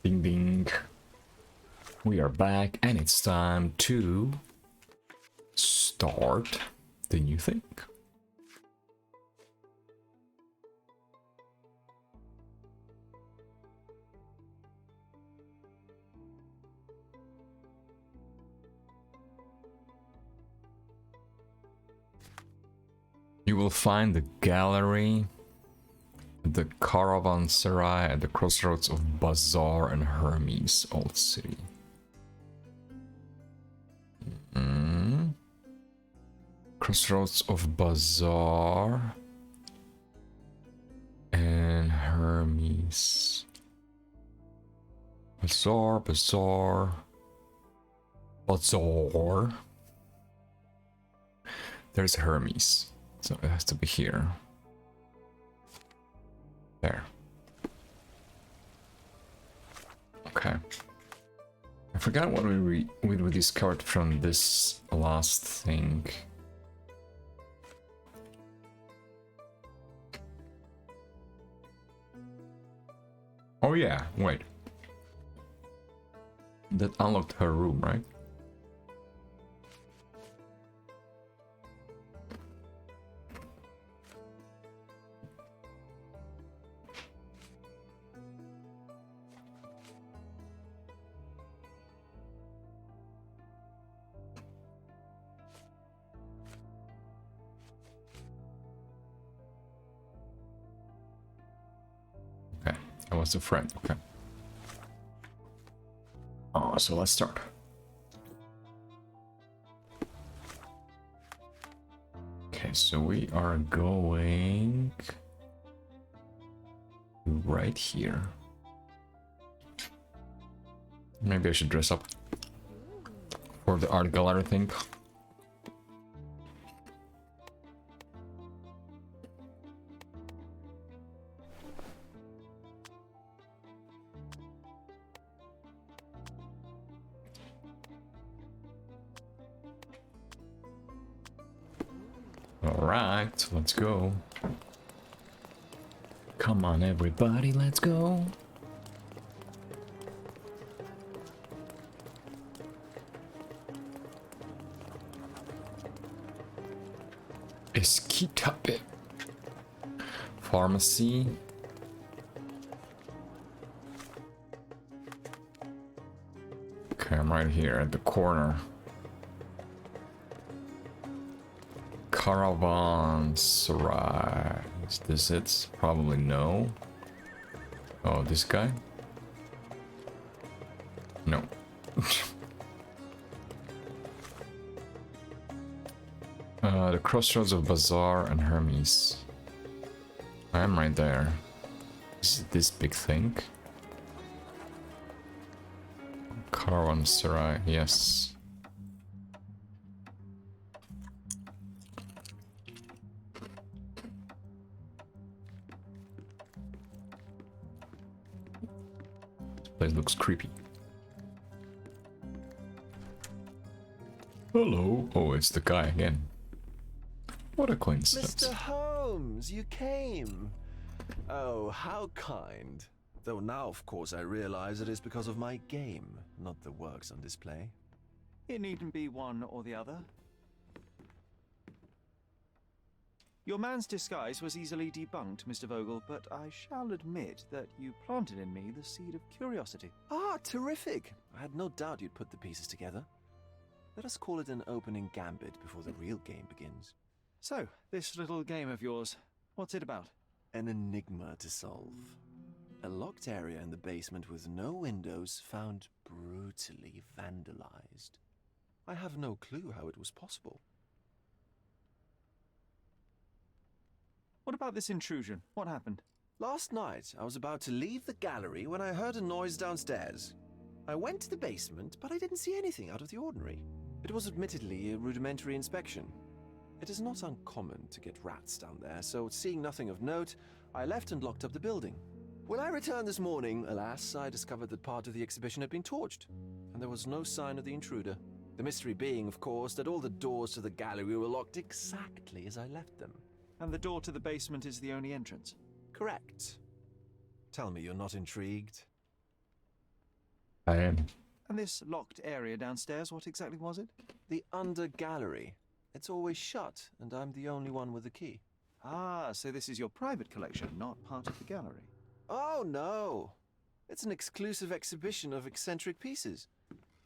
Ding ding. We are back and it's time to start the new thing. You will find the gallery, the caravanserai at the crossroads of Bazaar and Hermes, Old City. Crossroads of Bazaar and Hermes. Bazaar. There's Hermes, so it has to be here. There. Okay. I forgot what we discovered from this last thing. Oh yeah, wait. That unlocked her room, right? Okay, I was a friend, okay. Oh, so let's start. Okay, so we are going right here. Maybe I should dress up for the art gallery thing. Alright, let's go. Come on, everybody, let's go. Esquitape. Pharmacy. Okay, I'm right here at the corner. Caravanserai. Is this it? Probably no. Oh, this guy? No. The crossroads of Bazaar and Hermes. I am right there. Is it this big thing? Caravanserai, yes. Place looks creepy. Hello. Oh, it's the guy again. What a coincidence. Mr. Holmes, you came. Oh, how kind. Though now, of course, I realize it is because of my game, not the works on display. It needn't be one or the other. Your man's disguise was easily debunked, Mr. Vogel, but I shall admit that you planted in me the seed of curiosity. Ah, terrific. I had no doubt you'd put the pieces together. Let us call it an opening gambit before the real game begins. So, this little game of yours, what's it about? An enigma to solve. A locked area in the basement with no windows found brutally vandalized. I have no clue how it was possible. What about this intrusion? What happened? Last night, I was about to leave the gallery when I heard a noise downstairs. I went to the basement, but I didn't see anything out of the ordinary. It was admittedly a rudimentary inspection. It is not uncommon to get rats down there, so seeing nothing of note, I left and locked up the building. When I returned this morning, alas, I discovered that part of the exhibition had been torched, and there was no sign of the intruder. The mystery being, of course, that all the doors to the gallery were locked exactly as I left them. And the door to the basement is the only entrance? Correct. Tell me you're not intrigued. I am. And this locked area downstairs, what exactly was it? The under gallery. It's always shut, and I'm the only one with the key. Ah, so this is your private collection, not part of the gallery. Oh, no. It's an exclusive exhibition of eccentric pieces.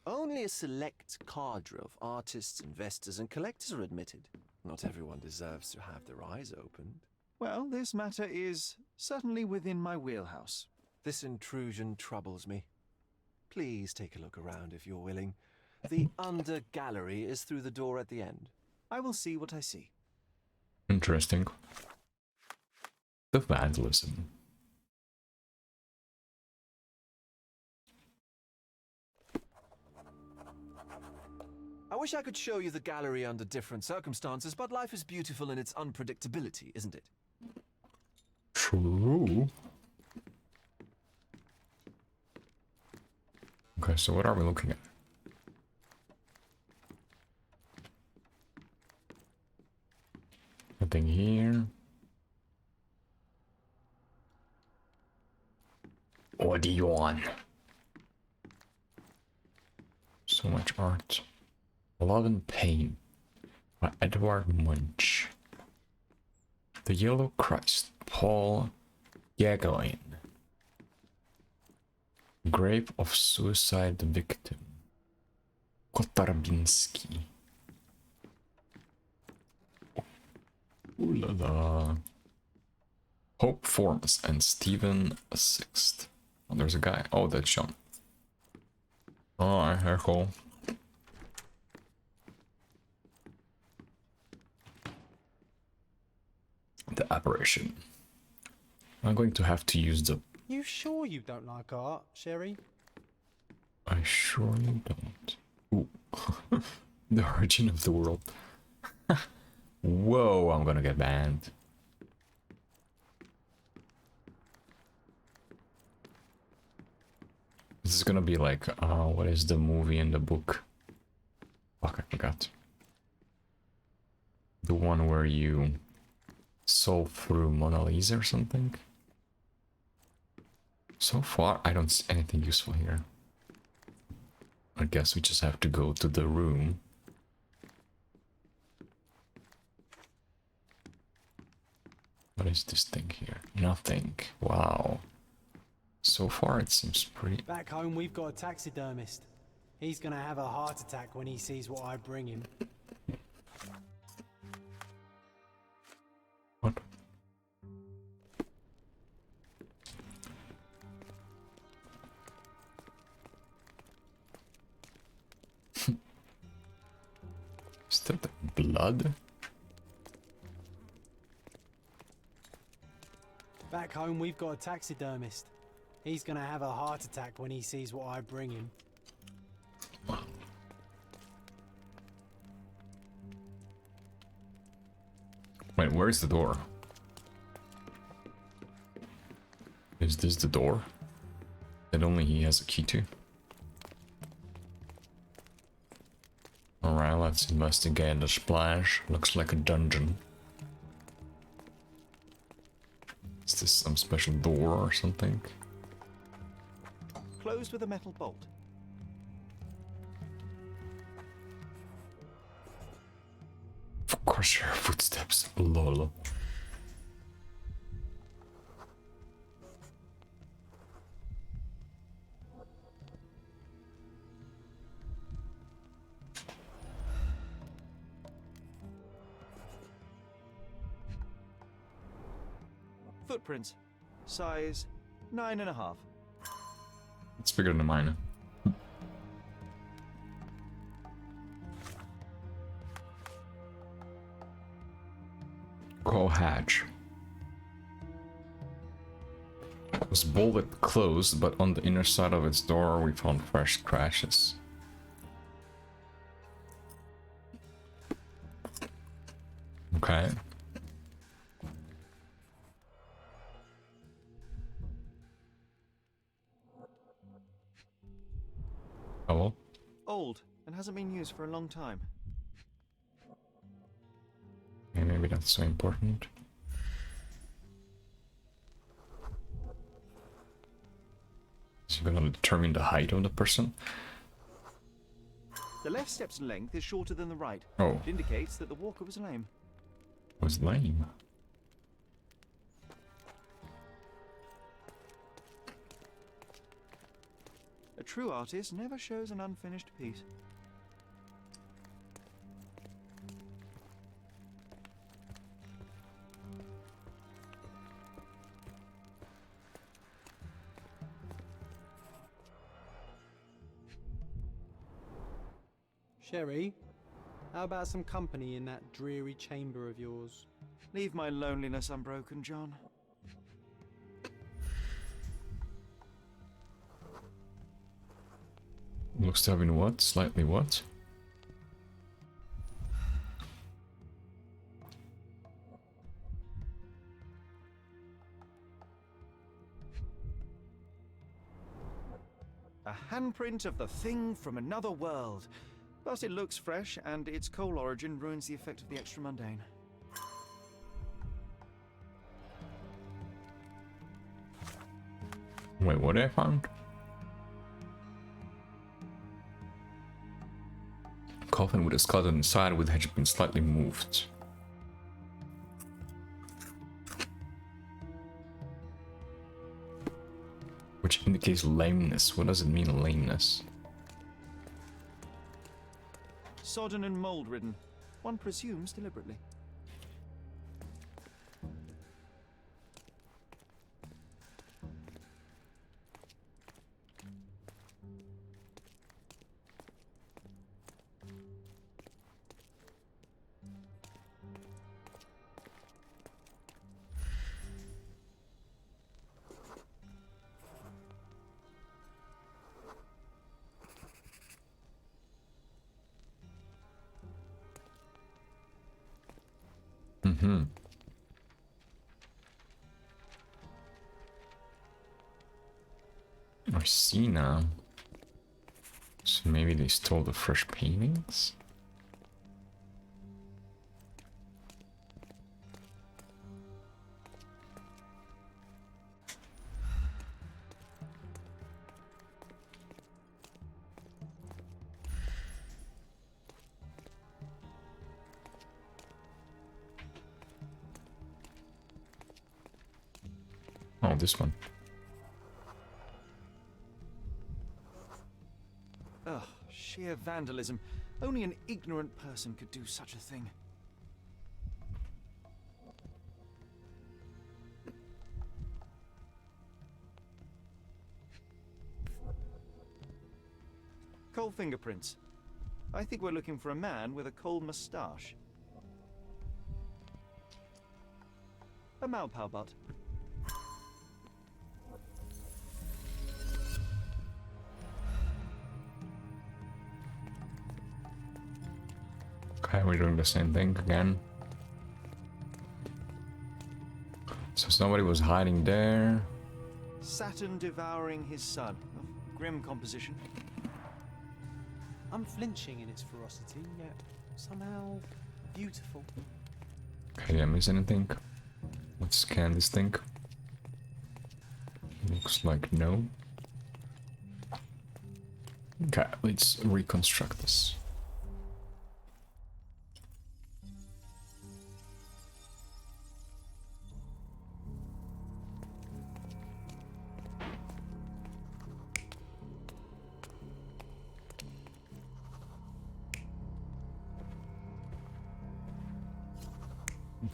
Only a select cadre of artists, investors, and collectors are admitted. Not everyone deserves to have their eyes opened. Well, this matter is certainly within my wheelhouse. This intrusion troubles me. Please take a look around if you're willing. The under gallery is through the door at the end. I will see what I see. Interesting. The vandalism. I wish I could show you the gallery under different circumstances, but life is beautiful in its unpredictability, isn't it? True. Okay, so what are we looking at? Nothing here. Odeon. So much art. Love and Pain by Edward Munch. The Yellow Christ, Paul Gauguin. Grave of Suicide Victim, Kotarbinsky. Ooh la la. Hope Forms and Stephen VI. Oh, there's a guy. Oh, that's Sean. Oh, cool. The apparition. I'm going to have to use the... You sure you don't like art, Sherry? I surely don't. Ooh. The origin of the world. Whoa, I'm gonna get banned. This is gonna be like, what is the movie and the book? Fuck, I forgot. The one where you solve through Mona Lisa or something? So far, I don't see anything useful here. I guess we just have to go to the room. What is this thing here? Nothing. Wow. So far, it seems pretty... Back home, we've got a taxidermist. He's gonna have a heart attack when he sees what I bring him. What? Is that blood? Back home, we've got a taxidermist. He's gonna have a heart attack when he sees what I bring him. Wait, where's the door? Is this the door that only he has a key to? Alright, let's investigate the splash. Looks like a dungeon. Is this some special door or something? Closed with a metal bolt. Of course, your footsteps. Lol. Footprints. Size 9.5. It's bigger than mine. Call hatch. It was bolted closed, but on the inner side of its door we found fresh scratches. Okay. Oh, Old and hasn't been used for a long time. okay, maybe that's so important. So you're gonna determine the height of the person? The left step's length is shorter than the right. Oh, It indicates that the walker was lame. was lame. A true artist never shows an unfinished piece. Sherry, how about some company in that dreary chamber of yours? Leave my loneliness unbroken, John. Looks to have been what? Slightly what? A handprint of the thing from another world. Plus it looks fresh, and its coal origin ruins the effect of the extra mundane. Wait, what I found? Coffin with a skeleton inside which had been slightly moved. Which indicates lameness. What does it mean, lameness? Sodden and mold-ridden. One presumes deliberately. Mm-hmm. I see now. So maybe they stole the fresh paintings? Oh, this one. Ugh, sheer vandalism. Only an ignorant person could do such a thing. Coal fingerprints. I think we're looking for a man with a coal moustache. A Malpal butt. Okay, we're doing the same thing again. So somebody was hiding there. Saturn devouring his son. A grim composition. Unflinching in its ferocity, yet somehow beautiful. Okay, did I miss anything? Let's scan this thing. Looks like no. Okay, let's reconstruct this.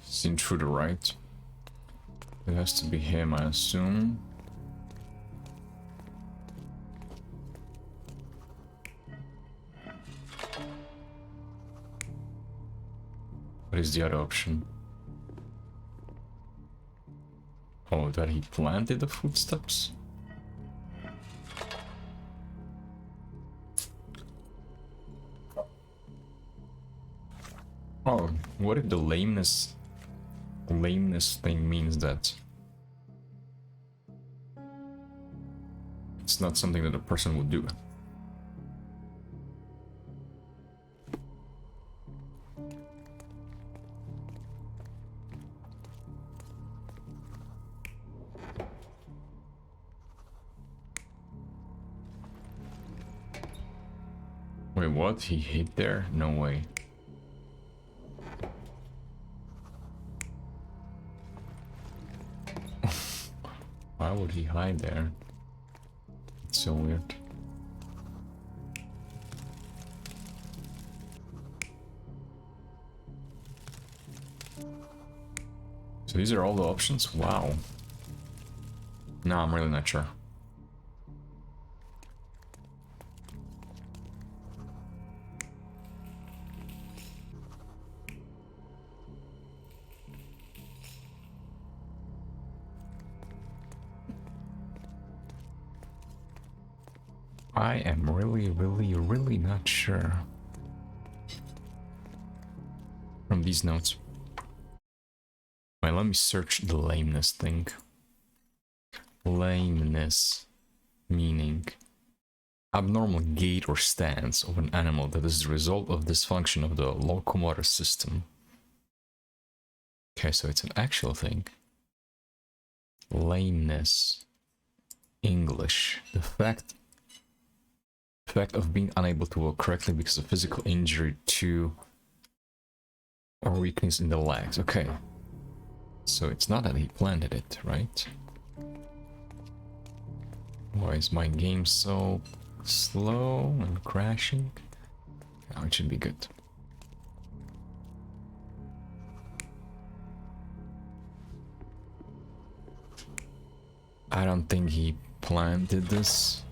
It's intruder, right? It has to be him, I assume. What is the other option? Oh, that he planted the footsteps? Oh, what if the lameness thing means that it's not something that a person would do? Wait, what? He hid there? No way. Why would he hide there? It's so weird. So these are all the options? Wow. No, I'm really not sure. I am really not sure. From these notes. Wait, let me search the lameness thing. Lameness, meaning abnormal gait or stance of an animal that is the result of dysfunction of the locomotor system. Okay, so it's an actual thing. Lameness. English. The fact of being unable to walk correctly because of physical injury to or weakness in the legs. Okay. So it's not that he planted it, right? Why is my game so slow and crashing? Now it should be good. I don't think he planted this.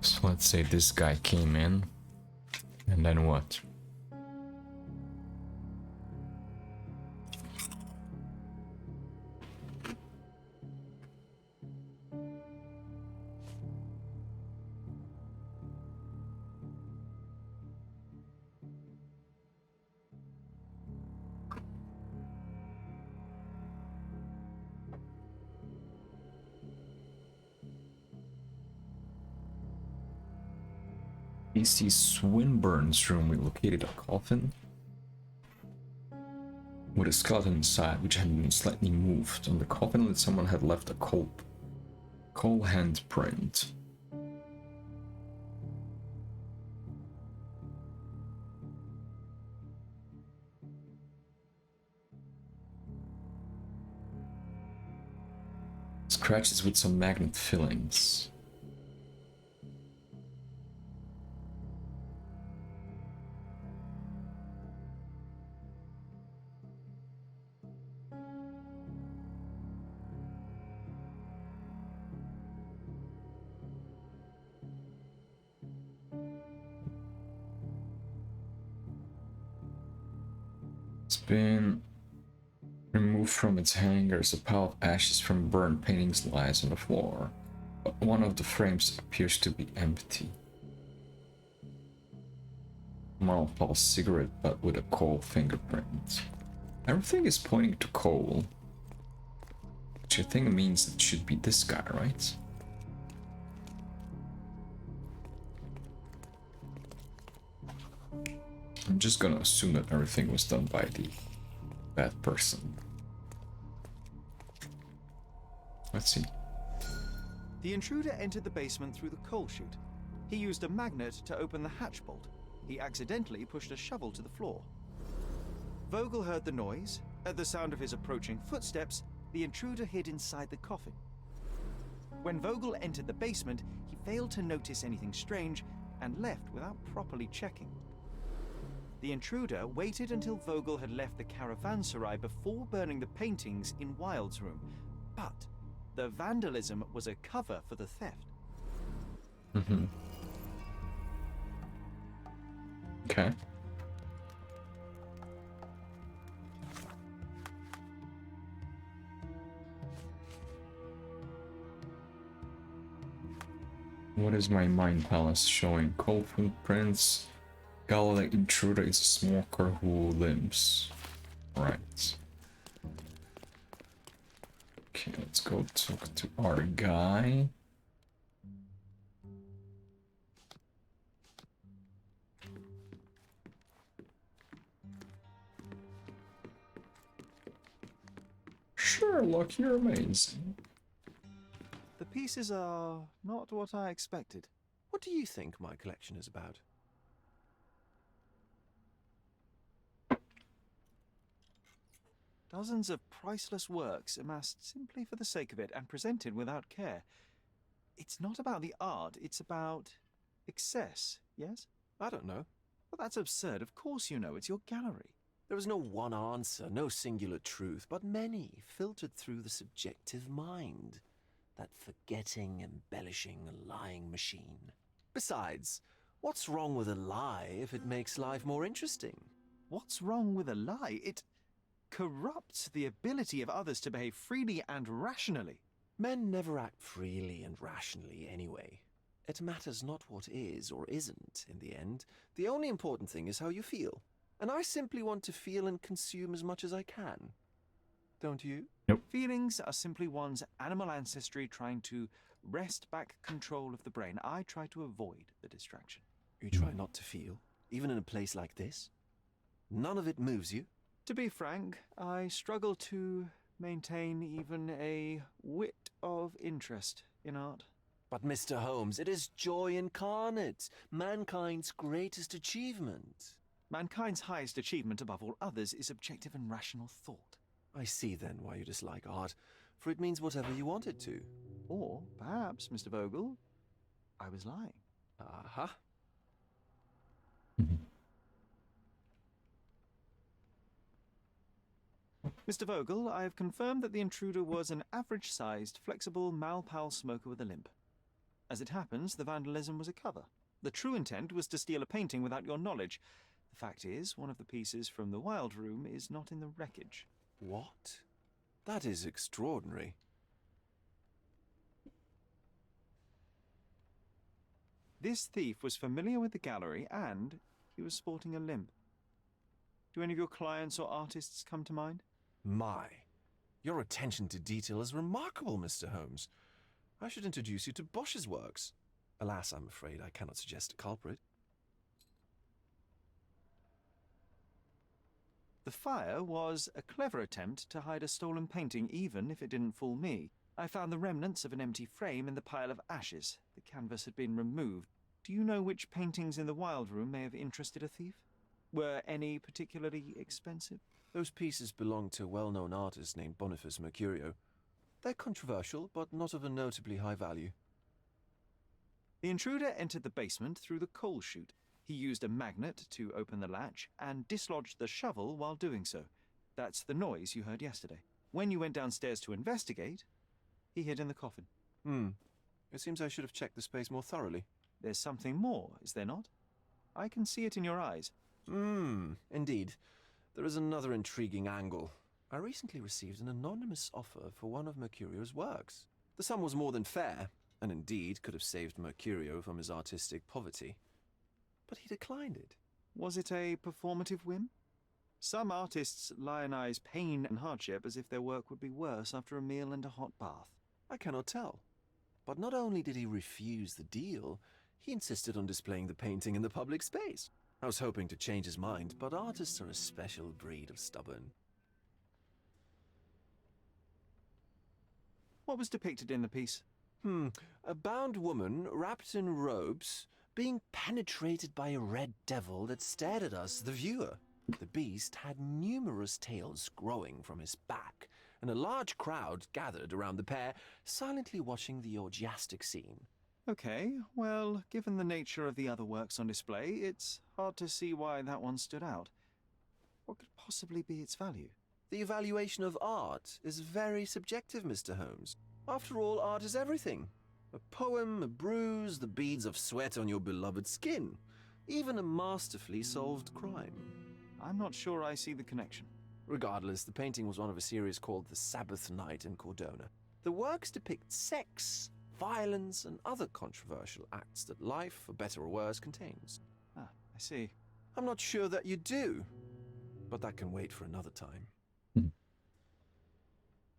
So let's say this guy came in, and then what? AC Swinburne's room, we located a coffin with a skeleton inside, which had been slightly moved. On the coffin lid, someone had left a coal handprint. Scratches with some magnet fillings. It's been removed from its hangers. A pile of ashes from burned paintings lies on the floor, but one of the frames appears to be empty. Monopoly cigarette, but with a coal fingerprint. Everything is pointing to coal, which I think means it should be this guy, right? I'm just gonna assume that everything was done by the bad person. Let's see. The intruder entered the basement through the coal chute. He used a magnet to open the hatch bolt. He accidentally pushed a shovel to the floor. Vogel heard the noise. At the sound of his approaching footsteps, the intruder hid inside the coffin. When Vogel entered the basement, he failed to notice anything strange and left without properly checking. The intruder waited until Vogel had left the caravanserai before burning the paintings in Wilde's room, but the vandalism was a cover for the theft. Okay. What is my mind palace showing? Coal footprints. Galilei intruder is a smoker who limps. Right. Okay, let's go talk to our guy. Sherlock, you're amazing. The pieces are not what I expected. What do you think my collection is about? Dozens of priceless works amassed simply for the sake of it and presented without care. It's not about the art, it's about excess, yes? I don't know. Well, that's absurd. Of course you know. It's your gallery. There is no one answer, no singular truth, but many filtered through the subjective mind. That forgetting, embellishing, lying machine. Besides, what's wrong with a lie if it makes life more interesting? What's wrong with a lie? It corrupts the ability of others to behave freely and rationally. Men never act freely and rationally anyway. It matters not what is or isn't in the end. The only important thing is how you feel. And I simply want to feel and consume as much as I can. Don't you? Feelings are simply one's animal ancestry trying to wrest back control of the brain. I try to avoid the distraction. You try not to feel, even in a place like this? None of it moves you? To be frank, I struggle to maintain even a whit of interest in art. But Mr. Holmes, it is joy incarnate, mankind's greatest achievement. Mankind's highest achievement above all others is objective and rational thought. I see then why you dislike art, for it means whatever you want it to. Or perhaps, Mr. Vogel, I was lying. Aha. Mr. Vogel, I have confirmed that the intruder was an average-sized, flexible Malpal smoker with a limp. As it happens, the vandalism was a cover. The true intent was to steal a painting without your knowledge. The fact is, one of the pieces from the Wild Room is not in the wreckage. What? That is extraordinary. This thief was familiar with the gallery and he was sporting a limp. Do any of your clients or artists come to mind? My, your attention to detail is remarkable, Mr. Holmes. I should introduce you to Bosch's works. Alas, I'm afraid I cannot suggest a culprit. The fire was a clever attempt to hide a stolen painting, even if it didn't fool me. I found the remnants of an empty frame in the pile of ashes. The canvas had been removed. Do you know which paintings in the Wild Room may have interested a thief? Were any particularly expensive? Those pieces belong to a well-known artist named Boniface Mercurio. They're controversial, but not of a notably high value. The intruder entered the basement through the coal chute. He used a magnet to open the latch and dislodged the shovel while doing so. That's the noise you heard yesterday. When you went downstairs to investigate, he hid in the coffin. It seems I should have checked the space more thoroughly. There's something more, is there not? I can see it in your eyes. Indeed. There is another intriguing angle. I recently received an anonymous offer for one of Mercurio's works. The sum was more than fair, and indeed could have saved Mercurio from his artistic poverty. But he declined it. Was it a performative whim? Some artists lionize pain and hardship as if their work would be worse after a meal and a hot bath. I cannot tell. But not only did he refuse the deal, he insisted on displaying the painting in the public space. I was hoping to change his mind, but artists are a special breed of stubborn. What was depicted in the piece? A bound woman, wrapped in robes, being penetrated by a red devil that stared at us, the viewer. The beast had numerous tails growing from his back, and a large crowd gathered around the pair, silently watching the orgiastic scene. Okay, well, given the nature of the other works on display, it's hard to see why that one stood out. What could possibly be its value? The evaluation of art is very subjective, Mr. Holmes. After all, art is everything. A poem, a bruise, the beads of sweat on your beloved skin. Even a masterfully solved crime. I'm not sure I see the connection. Regardless, the painting was one of a series called The Sabbath Night in Cordona. The works depict sex, violence, and other controversial acts that life, for better or worse, contains. I see. I'm not sure that you do, but that can wait for another time.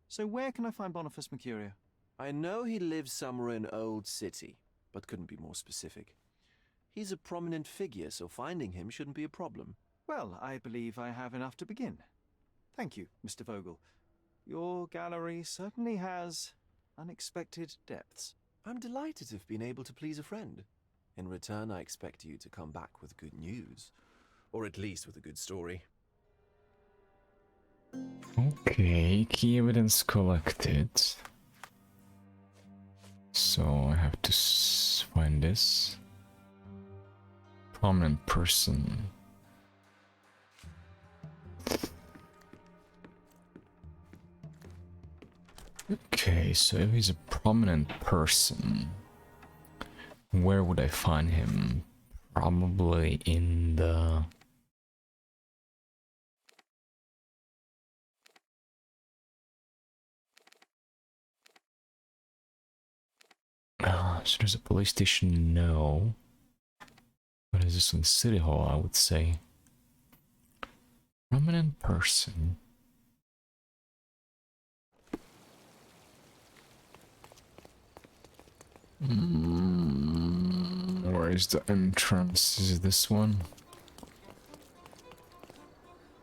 So where can I find Boniface Mercurio? I know he lives somewhere in Old City, but couldn't be more specific. He's a prominent figure, so finding him shouldn't be a problem. Well, I believe I have enough to begin. Thank you, Mr. Vogel. Your gallery certainly has unexpected depths. I'm delighted to have been able to please a friend. In return, I expect you to come back with good news. Or at least with a good story. Okay, key evidence collected. So I have to find this. Prominent person. Okay, so if he's a prominent person, where would I find him? Probably in the... so there's a police station, no. What is this one? City Hall, I would say. Prominent person. Where is the entrance? Is it this one?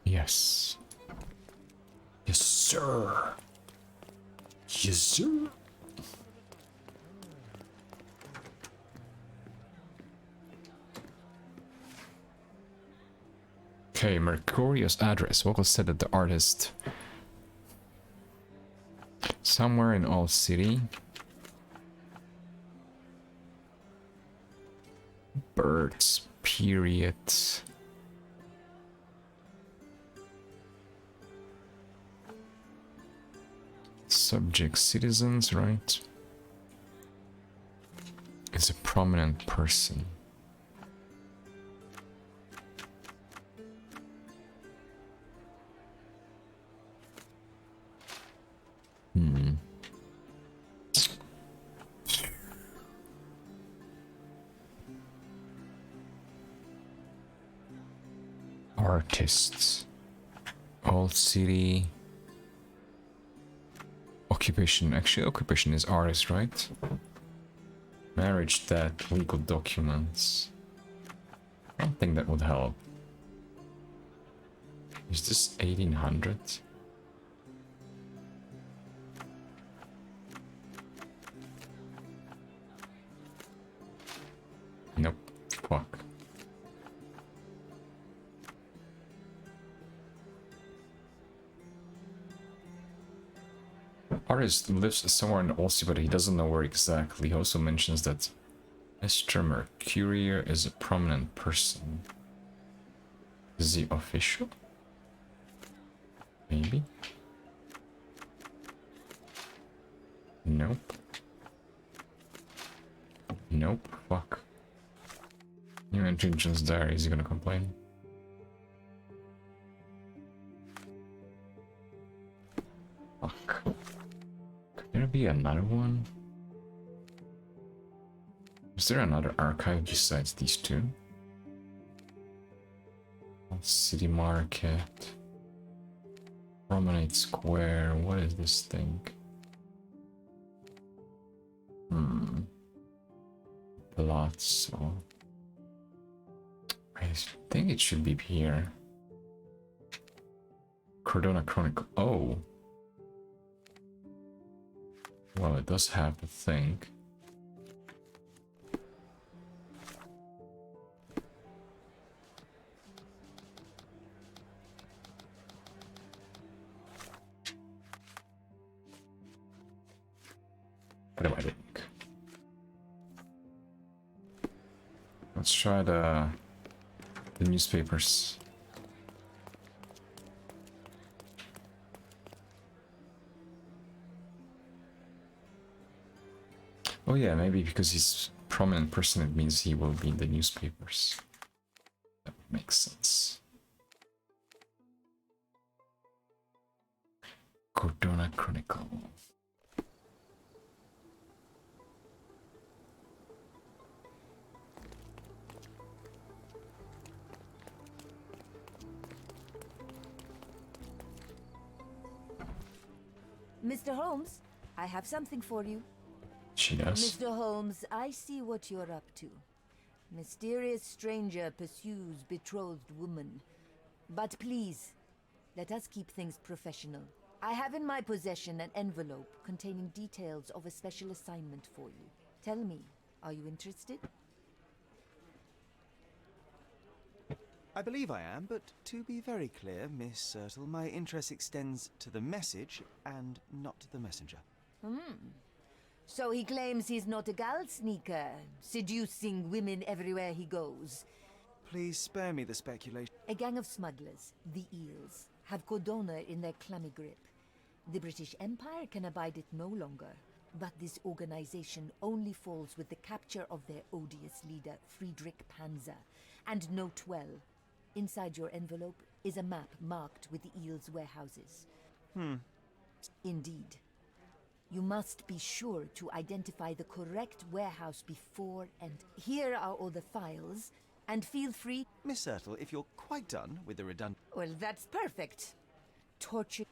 Yes. Yes, sir. Yes, sir. Okay, Mercurius address. Vocal said that the artist somewhere in All City. Birds, period. Subject citizens, right? Is a prominent person. Artists. Old city. Occupation. Actually, occupation is artist, right? Marriage, death, legal documents. I don't think that would help. Is this 1800? Nope. Fuck. Artist lives somewhere in Aussie, but he doesn't know where exactly. He also mentions that Mr. Mercurier is a prominent person. Is he official? Maybe? Nope. Nope. Fuck. New entry in John's diary. Is he gonna complain? Fuck. Could there be another one? Is there another archive besides these two? City Market. Promenade Square. What is this thing? Palazzo. I think it should be here. Cordona Chronicle. Oh. Well, it does have a thing. What am I doing? Let's try the newspapers. Oh yeah, maybe because he's a prominent person, it means he will be in the newspapers. That makes sense. Cordona Chronicle. Mr. Holmes, I have something for you. She does. Mr. Holmes, I see what you're up to. Mysterious stranger pursues betrothed woman. But please, let us keep things professional. I have in my possession an envelope containing details of a special assignment for you. Tell me, are you interested? I believe I am, but to be very clear, Miss Sertle, my interest extends to the message and not the messenger. So he claims he's not a gal sneaker, seducing women everywhere he goes. Please spare me the speculation. A gang of smugglers, the Eels, have Cordona in their clammy grip. The British Empire can abide it no longer, but this organization only falls with the capture of their odious leader, Friedrich Panzer. And note well, inside your envelope is a map marked with the Eels' warehouses. Indeed. You must be sure to identify the correct warehouse before and here are all the files, and feel free... Miss Sertle, if you're quite done with the redundant... Well, that's perfect. Torture...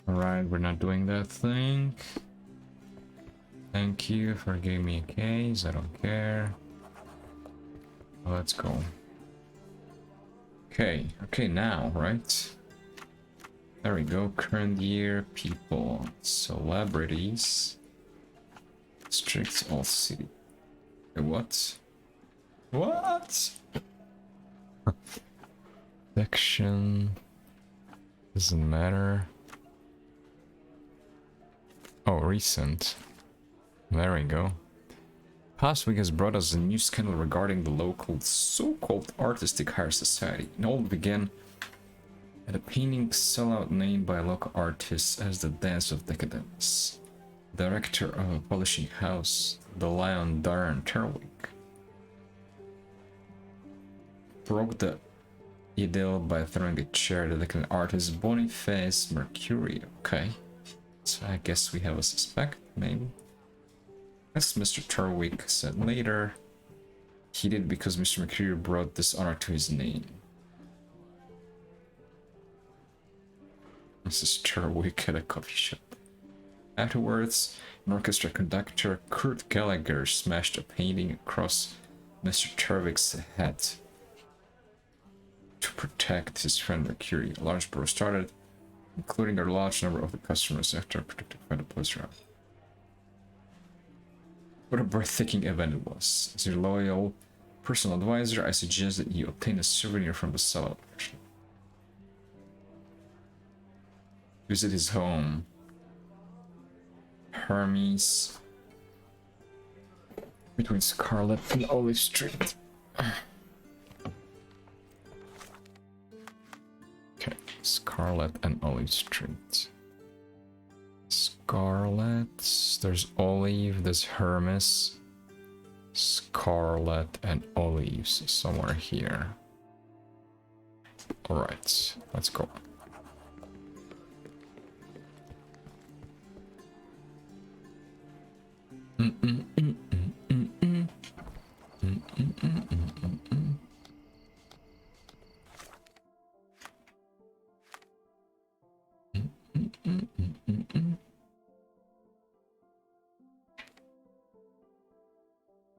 Alright, we're not doing that thing. Thank you for giving me a case, I don't care. Let's go. Okay, now, right? There we go, current year, people, celebrities, districts, all city. What? What? Section. Doesn't matter. Oh, recent. There we go. Past week has brought us a new scandal regarding the local so-called artistic higher society. It all began at a painting sellout named by a local artist as the Dance of Decadence. Director of a publishing house, the Lion Darren Terwick, broke the idyll by throwing a chair at the decadent artist Boniface Mercury. Okay, so I guess we have a suspect, maybe. As Mr. Terwick said later, he did because Mr. Mercury brought dishonor to his name. Mrs. Terwick at a coffee shop. Afterwards, an orchestra conductor, Kurt Gallagher, smashed a painting across Mr. Terwick's head to protect his friend Mercury. A large brawl started, including a large number of the customers after protected by the police round. What a breathtaking event it was. As your loyal personal advisor, I suggest that you obtain a souvenir from the sellout version. Visit his home. Hermes. Between Scarlet and Olive Street. Okay, Scarlet and Olive Street. Scarlet, there's Olive, there's Hermes, Scarlet and Olives somewhere here. Alright, let's go.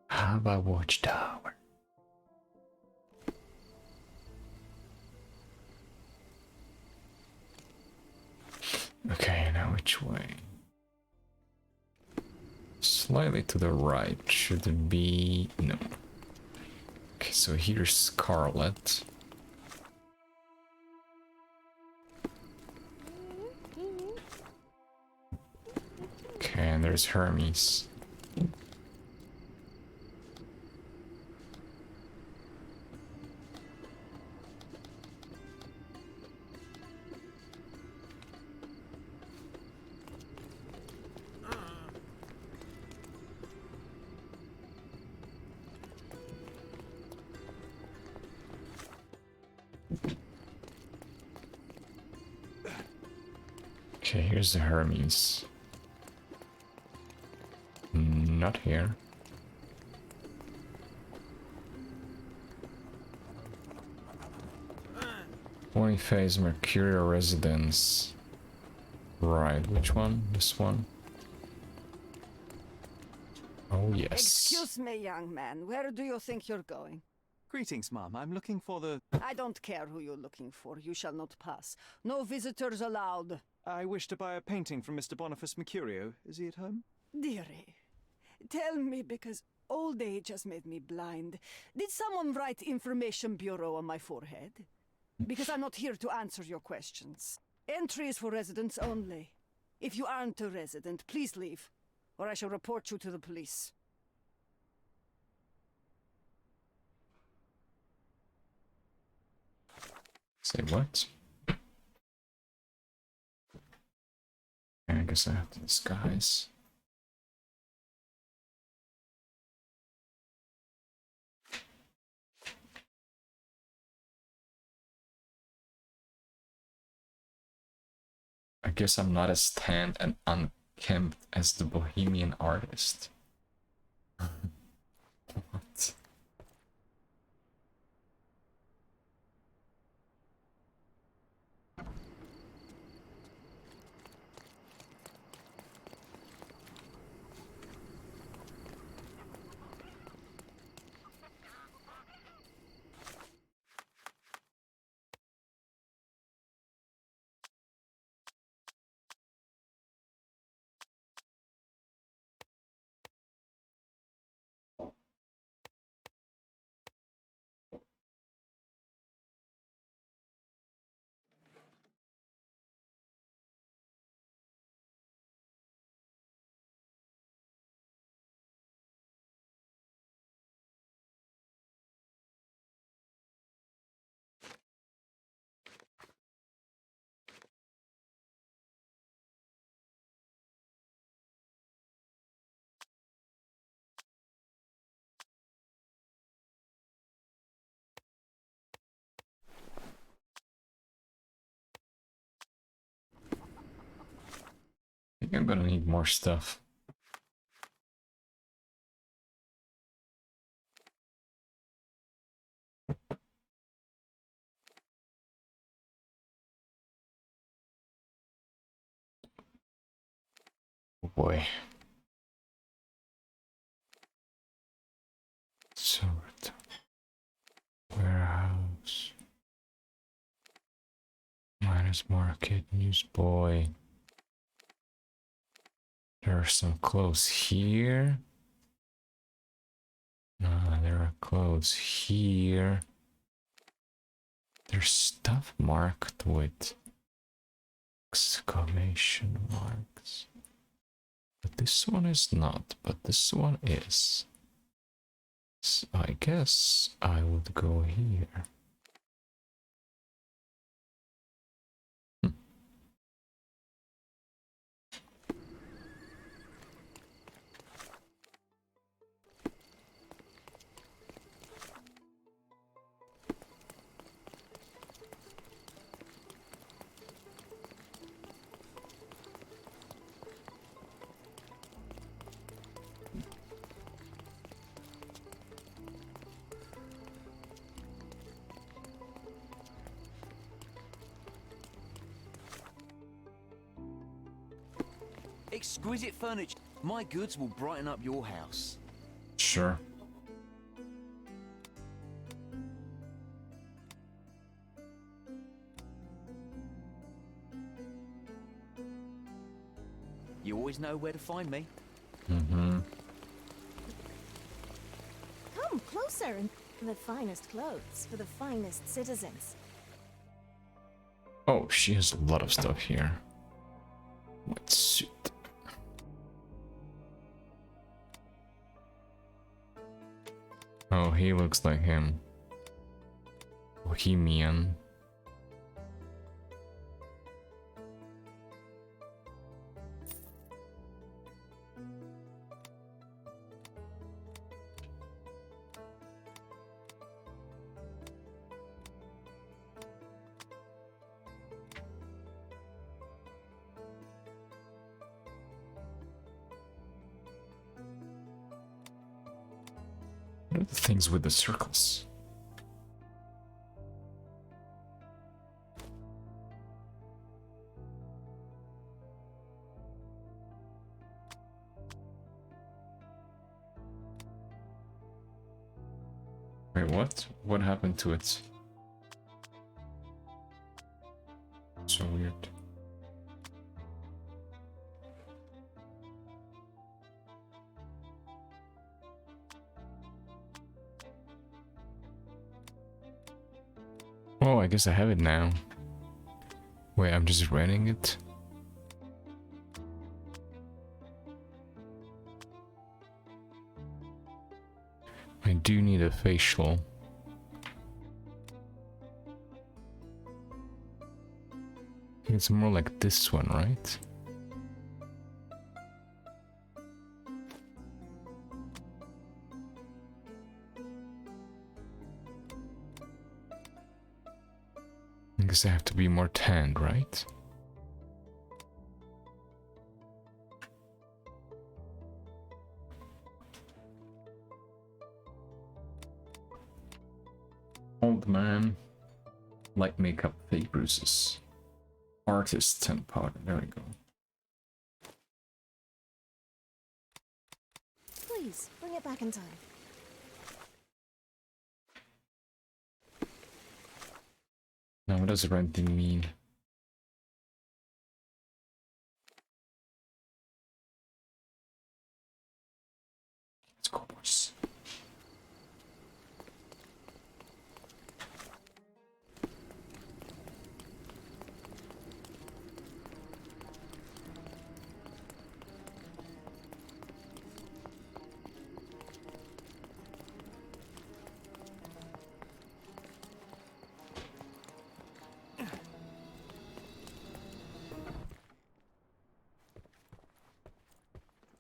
Have a watchtower. Okay, now which way? Slightly to the right. Should it be? No. Okay, so here's Scarlet. Okay, and there's Hermes. Okay, here's the Hermes. Not here. Boniface Mercurial Residence. Right, which one? This one? Oh, yes. Excuse me, young man. Where do you think you're going? Greetings, ma'am. I'm looking for the... I don't care who you're looking for. You shall not pass. No visitors allowed. I wish to buy a painting from Mr. Boniface Mercurio. Is he at home? Dearie, tell me because Old age has made me blind. Did someone write Information Bureau on my forehead? Because I'm not here to answer your questions. Entry is for residents only. If you aren't a resident, please leave, or I shall report you to the police. Say what? I guess I have to disguise. I guess I'm not as tan and unkempt as the bohemian artist. What? I think I'm gonna need more stuff. Oh boy. Sort. Warehouse. Miners Market. Newsboy. There are some clothes here. There are clothes here. There's stuff marked with exclamation marks. But this one is not, but this one is. So I guess I would go here. Exquisite furniture. My goods will brighten up your house. Sure. You always know where to find me. Mm-hmm. Come closer and the finest clothes for the finest citizens. Oh, she has a lot of stuff here. What suit? Oh, he looks like him. Bohemian. What are the things with the circles? Wait, what? What happened to it? So weird. I guess I have it now. Wait, I'm just renting it. I do need a facial. It's more like this one, right? I guess I have to be more tanned, right? Old man. Light makeup, fake bruises. Artist 10 powder, there we go. Please, bring it back in time. Now, what does renting mean? Let's go, boys.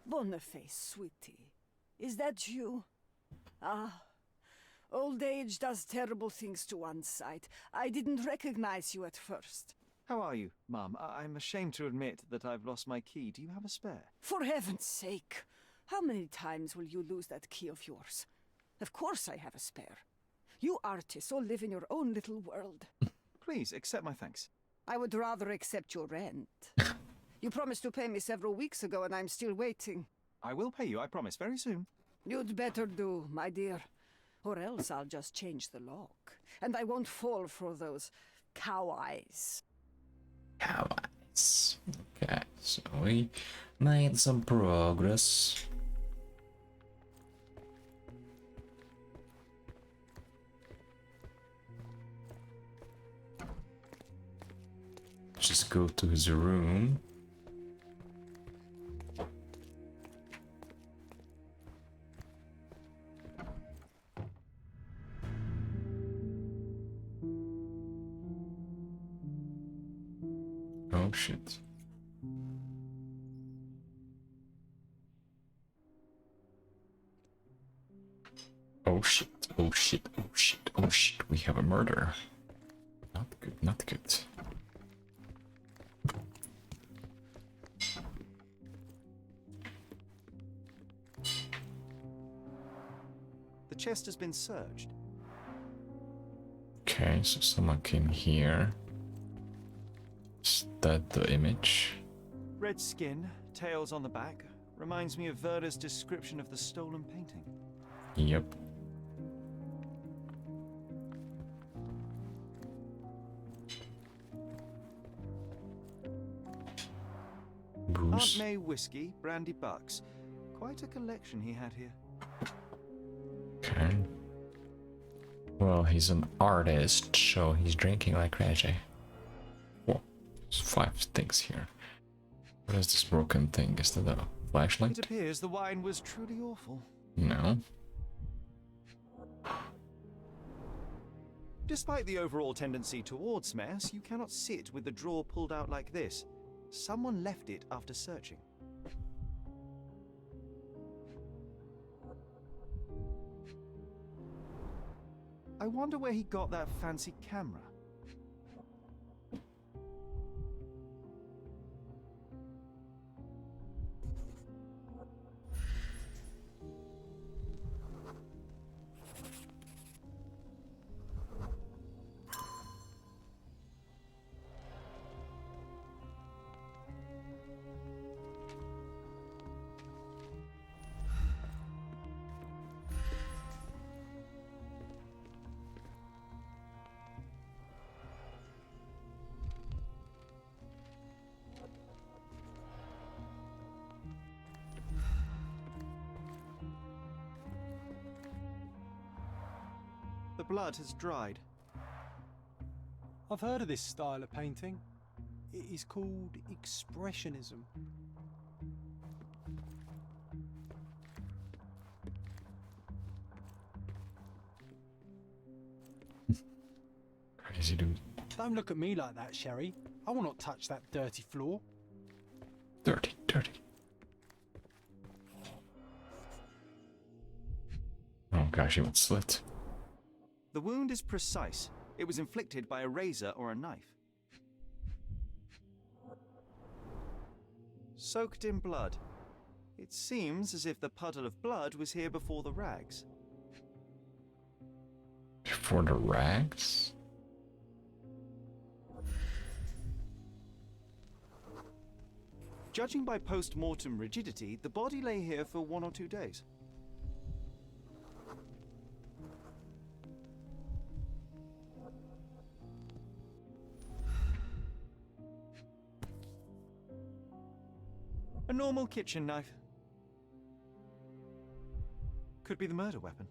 Boniface, sweetie. Is that you? Ah, old age does terrible things to one's sight. I didn't recognize you at first. How are you, Mum? I'm ashamed to admit that I've lost my key. Do you have a spare? For heaven's sake, how many times will you lose that key of yours? Of course I have a spare. You artists all live in your own little world. Please, accept my thanks. I would rather accept your rent. You promised to pay me several weeks ago and I'm still waiting. I will pay you, I promise, very soon. You'd better do, my dear. Or else I'll just change the lock. And I won't fall for those cow eyes. Cow eyes. Okay, so we made some progress. Just go to his room. Oh shit. Oh shit, oh shit, oh shit, oh shit, we have a murder. Not good, not good. The chest has been searched. Okay, so someone came here. Is that the image? Red skin, tails on the back. Reminds me of Werder's description of the stolen painting. Yep. Bruce. Aunt May whiskey, brandy bucks. Quite a collection he had here. Okay. Well, he's an artist, so he's drinking like crazy. Whoa, there's 5 things here. What is this broken thing? Is that a flashlight? It appears the wine was truly awful. No. Despite the overall tendency towards mess, you cannot sit with the drawer pulled out like this. Someone left it after searching. I wonder where he got that fancy camera. The blood has dried. I've heard of this style of painting. It is called Expressionism. Crazy dude. Don't look at me like that, Sherry. I will not touch that dirty floor. Dirty, dirty. Oh gosh, he went slit. The wound is precise. It was inflicted by a razor or a knife. Soaked in blood. It seems as if the puddle of blood was here before the rags. Before the rags? Judging by post-mortem rigidity, the body lay here for 1 or 2 days. A normal kitchen knife. Could be the murder weapon.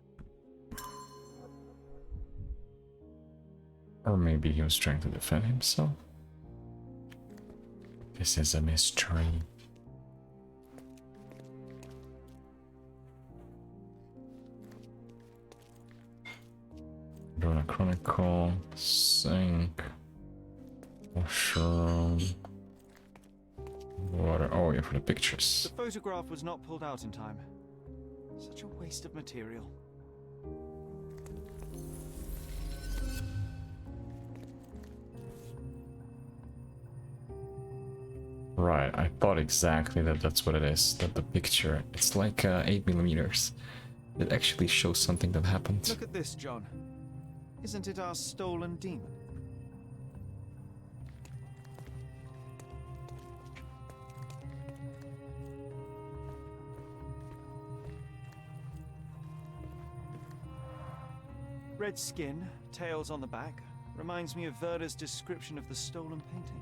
Or maybe he was trying to defend himself? This is a mystery. Drona Chronicle, sink, washroom, water. Oh, yeah, for the pictures. The photograph was not pulled out in time. Such a waste of material. Right, I thought exactly that's what it is. That the picture, it's like 8mm. It actually shows something that happened. Look at this, John. Isn't it our stolen demon? Red skin, tails on the back. Reminds me of Werder's description of the stolen painting.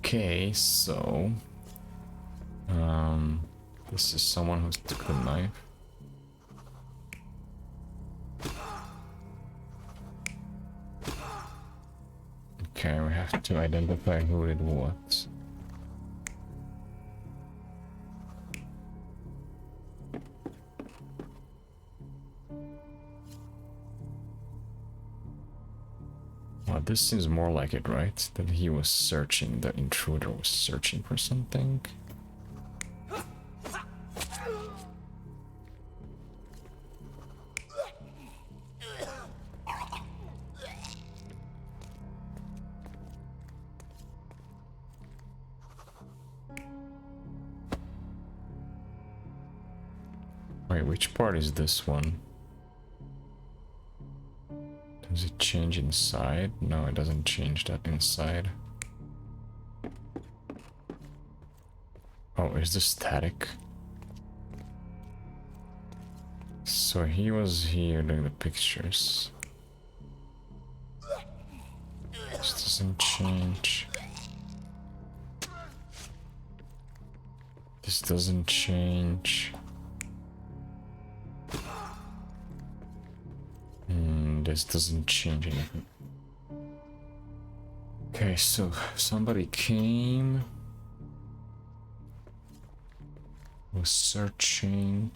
Okay, so this is someone who took the knife. Okay, we have to identify who did what. Well, this seems more like it, right? That he was searching, the intruder was searching for something. Wait, which part is this one? Does it change inside? No, it doesn't change that inside. Oh, is this static? So he was here doing the pictures. This doesn't change. This doesn't change. This doesn't change anything. Okay, so somebody came, was searching.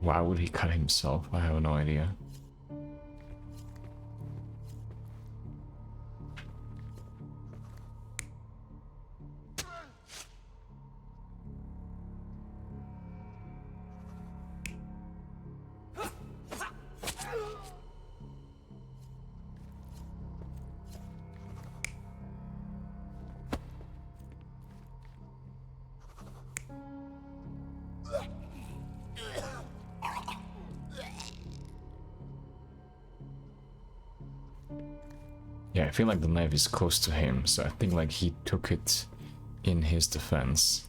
Why would he cut himself? I have no idea. Yeah, I feel like the knife is close to him, so I think like he took it in his defense.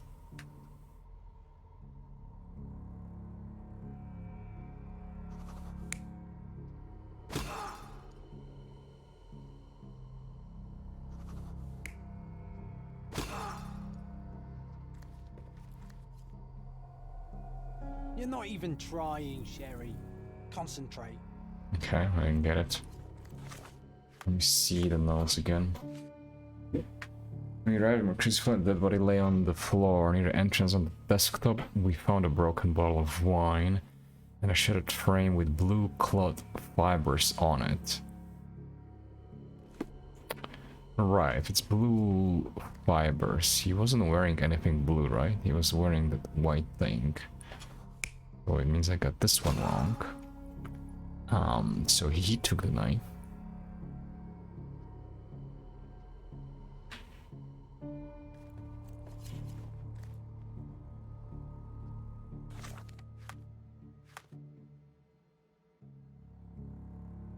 You're not even trying, Sherry. Concentrate. Okay, I didn't get it. Let me see the notes again. When we arrived, Mercurius' dead body lay on the floor near the entrance on the desktop. We found a broken bottle of wine and a shattered frame with blue cloth fibers on it. Right, if it's blue fibers, he wasn't wearing anything blue, right? He was wearing that white thing. So it means I got this one wrong. So he took the knife.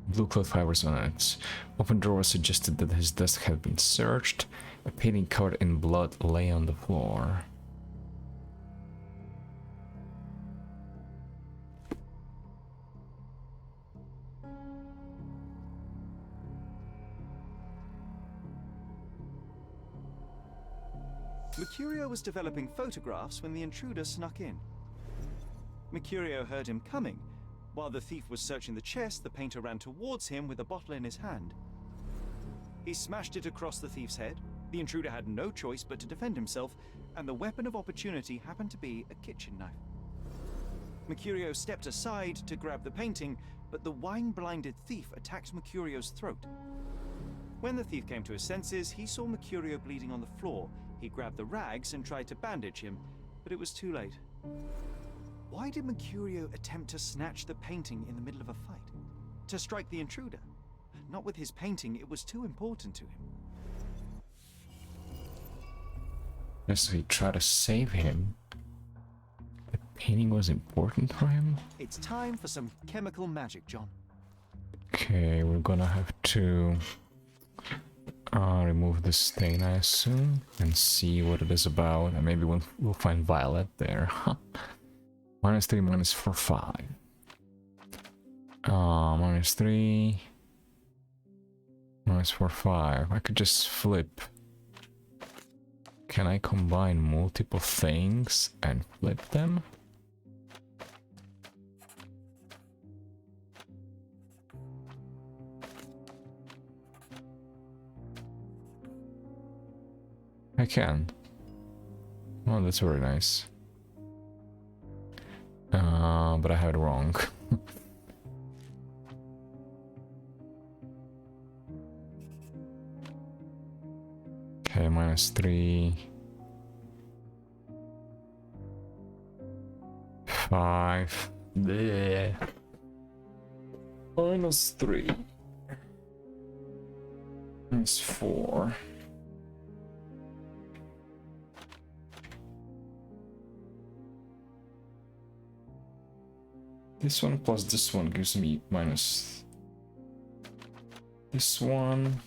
Blue cloth fibers on it. Open drawer suggested that his desk had been searched. A painting covered in blood lay on the floor. Mercurio was developing photographs when the intruder snuck in. Mercurio heard him coming. While the thief was searching the chest, the painter ran towards him with a bottle in his hand. He smashed it across the thief's head. The intruder had no choice but to defend himself, and the weapon of opportunity happened to be a kitchen knife. Mercurio stepped aside to grab the painting, but the wine-blinded thief attacked Mercurio's throat. When the thief came to his senses, he saw Mercurio bleeding on the floor. He grabbed the rags and tried to bandage him, but it was too late. Why did Mercurio attempt to snatch the painting in the middle of a fight? To strike the intruder? Not with his painting, it was too important to him. So he tried to save him. The painting was important for him? It's time for some chemical magic, John. Okay, we're gonna have to remove the stain, I assume, and see what it is about, and maybe we'll find Violet there. -3, -4, 5. -3, -4, 5. I could just flip. Can I combine multiple things and flip them? I can. Oh, that's very nice. But I had it wrong. Okay, -3. 5. Bleh. -3. -4. This one plus this one gives me minus this one.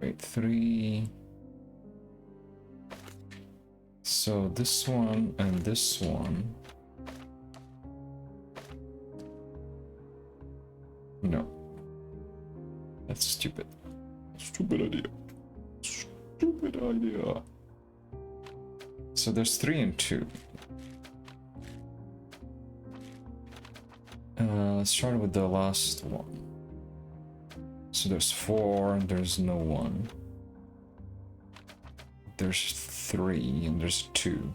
Wait, 3. So this one and this one. No. That's stupid. Stupid idea. Stupid idea. So there's 3 and 2. Let's start with the last one. So there's 4 and there's no 1. There's 3 and there's 2.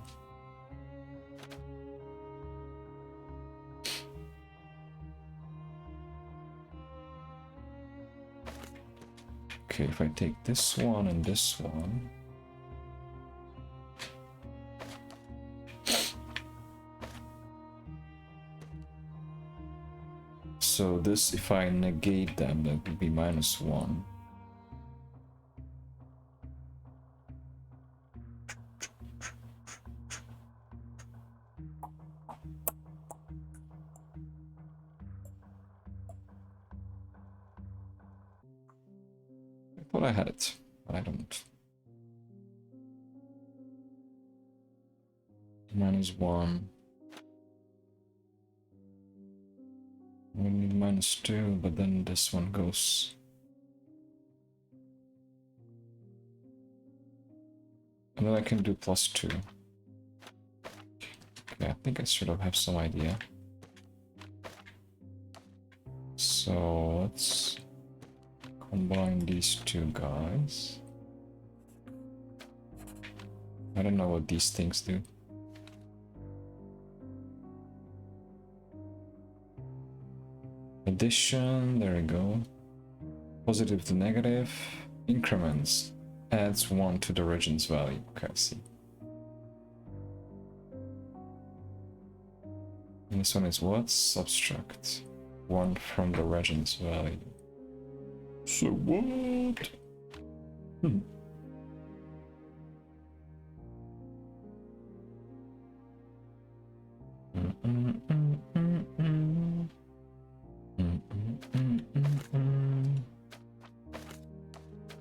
Okay, if I take this one and this one. So this, if I negate them, that would be -1. thought I had it, but I don't. -1. We need -2, but then this one goes. And then I can do +2. Okay, I think I sort of have some idea. So let's combine these two guys. I don't know what these things do. Addition, there we go. Positive to negative. Increments. Adds 1 to the region's value. Okay, I see. And this one is what? Subtract 1 from the region's value. So what? I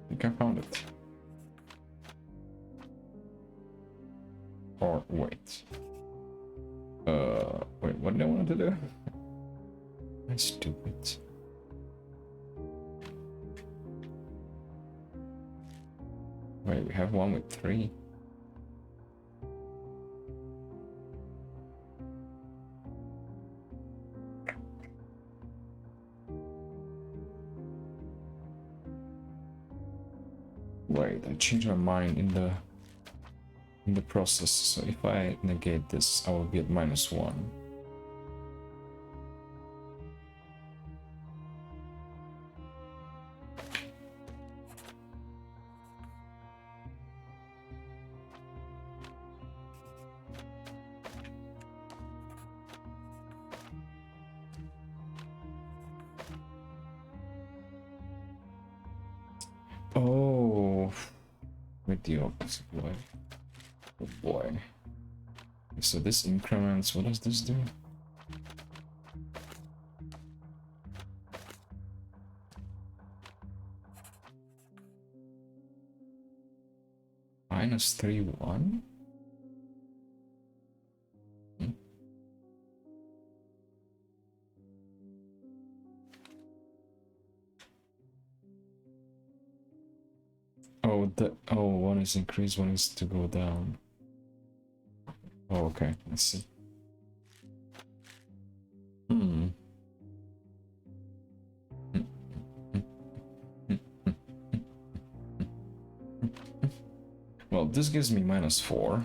think I found it. Or wait. Wait, what did I want to do? I'm stupid. Wait, we have one with 3. Wait, I changed my mind in the process. So if I negate this, I will be at -1. Oh, with the opposite way. Oh boy. So this increments, what does this do? -3, 1? Oh, one is increased, one is to go down. Oh, okay, I see. Well, this gives me -4.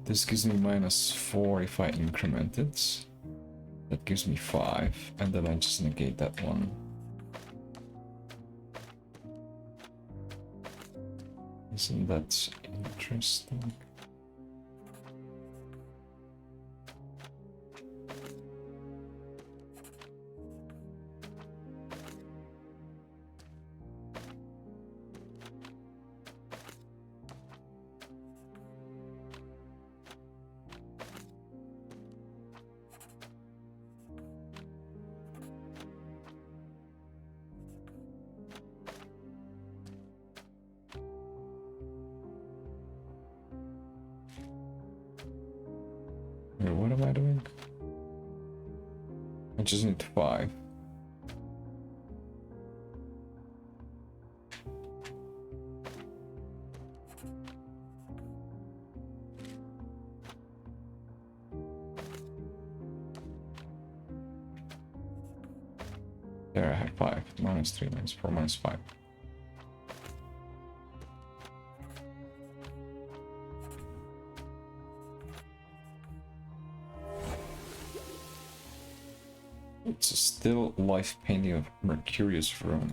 This gives me -4 if I increment it. That gives me 5, and then I just negate that one. Isn't that interesting? Wait, what am I doing? I just need 5. There I have 5. -3, -4, -5. It's a still life painting of Mercurius Rome.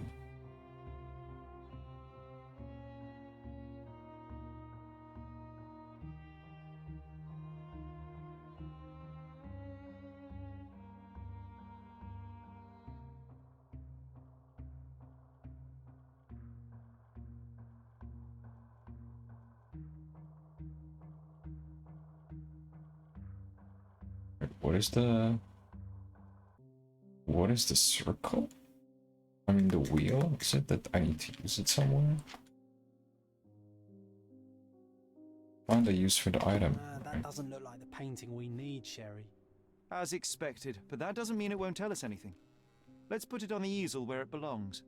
Wait, what is the... what is the circle? I mean the wheel? Is it that I need to use it somewhere? Find a use for the item. That doesn't look like the painting we need, Sherry. As expected, but that doesn't mean it won't tell us anything. Let's put it on the easel where it belongs.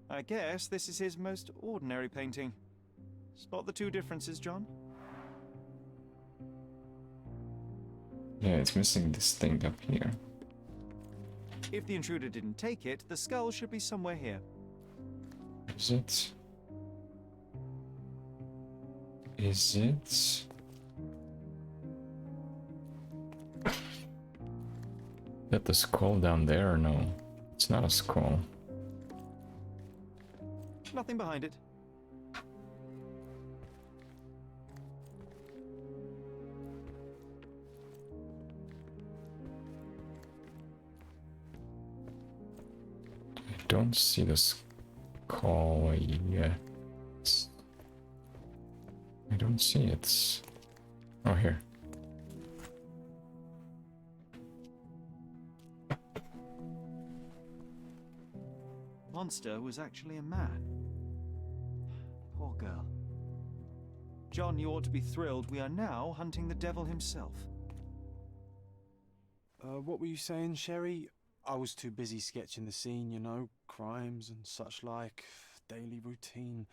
I guess this is his most ordinary painting. Spot the two differences, John? Yeah, it's missing this thing up here. If the intruder didn't take it, the skull should be somewhere here. Is it? Is it? Got the skull down there or no? It's not a skull. Nothing behind it. I don't see the skull yet. I don't see it. Oh, here. Monster was actually a man. Poor girl. John, you ought to be thrilled. We are now hunting the devil himself. What were you saying, Sherry? I was too busy sketching the scene, you know, crimes and such like, daily routine.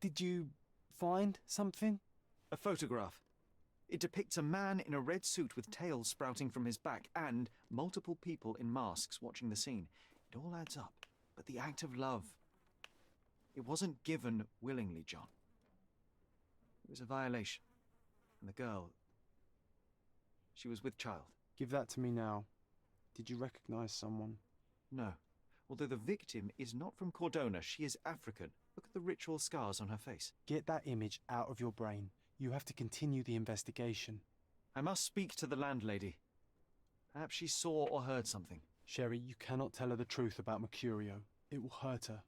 Did you find something? A photograph. It depicts a man in a red suit with tails sprouting from his back and multiple people in masks watching the scene. It all adds up. But the act of love, it wasn't given willingly, John. It was a violation. And the girl, she was with child. Give that to me now. Did you recognize someone? No. Although the victim is not from Cordona, she is African. Look at the ritual scars on her face. Get that image out of your brain. You have to continue the investigation. I must speak to the landlady. Perhaps she saw or heard something. Sherry, you cannot tell her the truth about Mercurio. It will hurt her.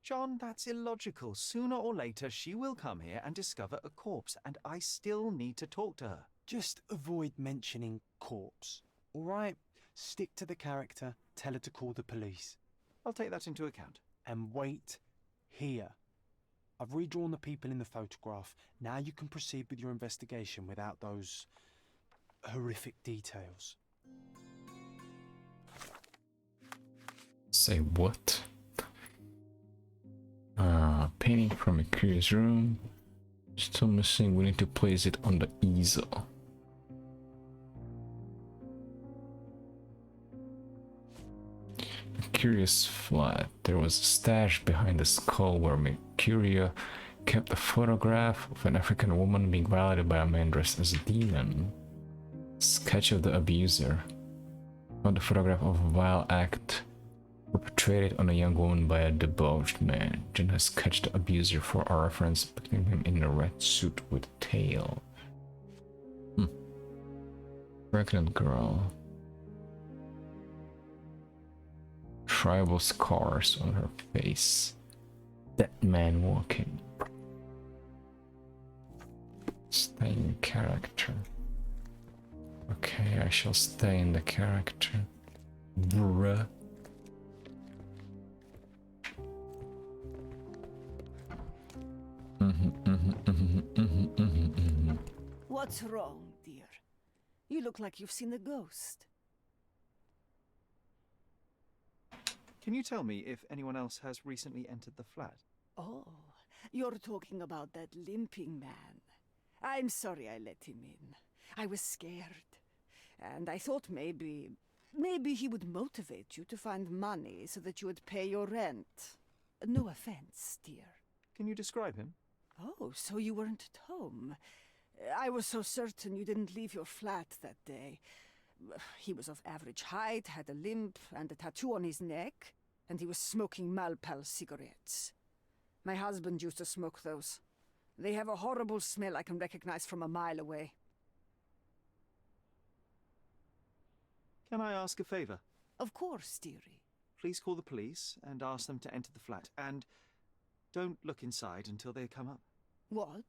John, that's illogical. Sooner or later, she will come here and discover a corpse, and I still need to talk to her. Just avoid mentioning corpse, all right? Stick to the character, tell her to call the police. I'll take that into account. And wait here. I've redrawn the people in the photograph. Now you can proceed with your investigation without those horrific details. Say what? Painting from a curious room. Still missing. We need to place it on the easel. Curious flat. There was a stash behind the skull where Mercurio kept a photograph of an African woman being violated by a man dressed as a demon. Sketch of the abuser. Found a photograph of a vile act perpetrated on a young woman by a debauched man. Jen has sketched the abuser for our reference, depicting him in a red suit with tail. Pregnant girl. Tribal scars on her face. Dead man walking. Stay in character. Okay, I shall stay in the character. Bruh. What's wrong, dear? You look like you've seen a ghost. Can you tell me if anyone else has recently entered the flat? Oh, you're talking about that limping man. I'm sorry I let him in. I was scared. And I thought maybe he would motivate you to find money so that you would pay your rent. No offense, dear. Can you describe him? Oh, so you weren't at home. I was so certain you didn't leave your flat that day. He was of average height, had a limp and a tattoo on his neck, and he was smoking Malpal cigarettes. My husband used to smoke those. They have a horrible smell I can recognize from a mile away. Can I ask a favor? Of course, dearie. Please call the police and ask them to enter the flat, and don't look inside until they come up. What?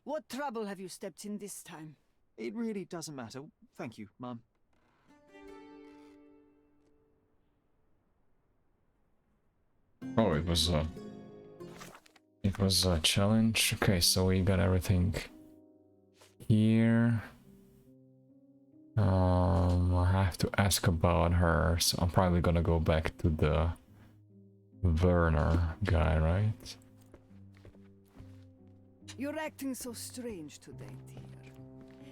What trouble have you stepped in this time? It really doesn't matter. Thank you, Mum. Oh, it was a challenge. Okay, so we got everything here. I have to ask about her, so I'm probably gonna go back to the Werner guy, right? You're acting so strange today, dear.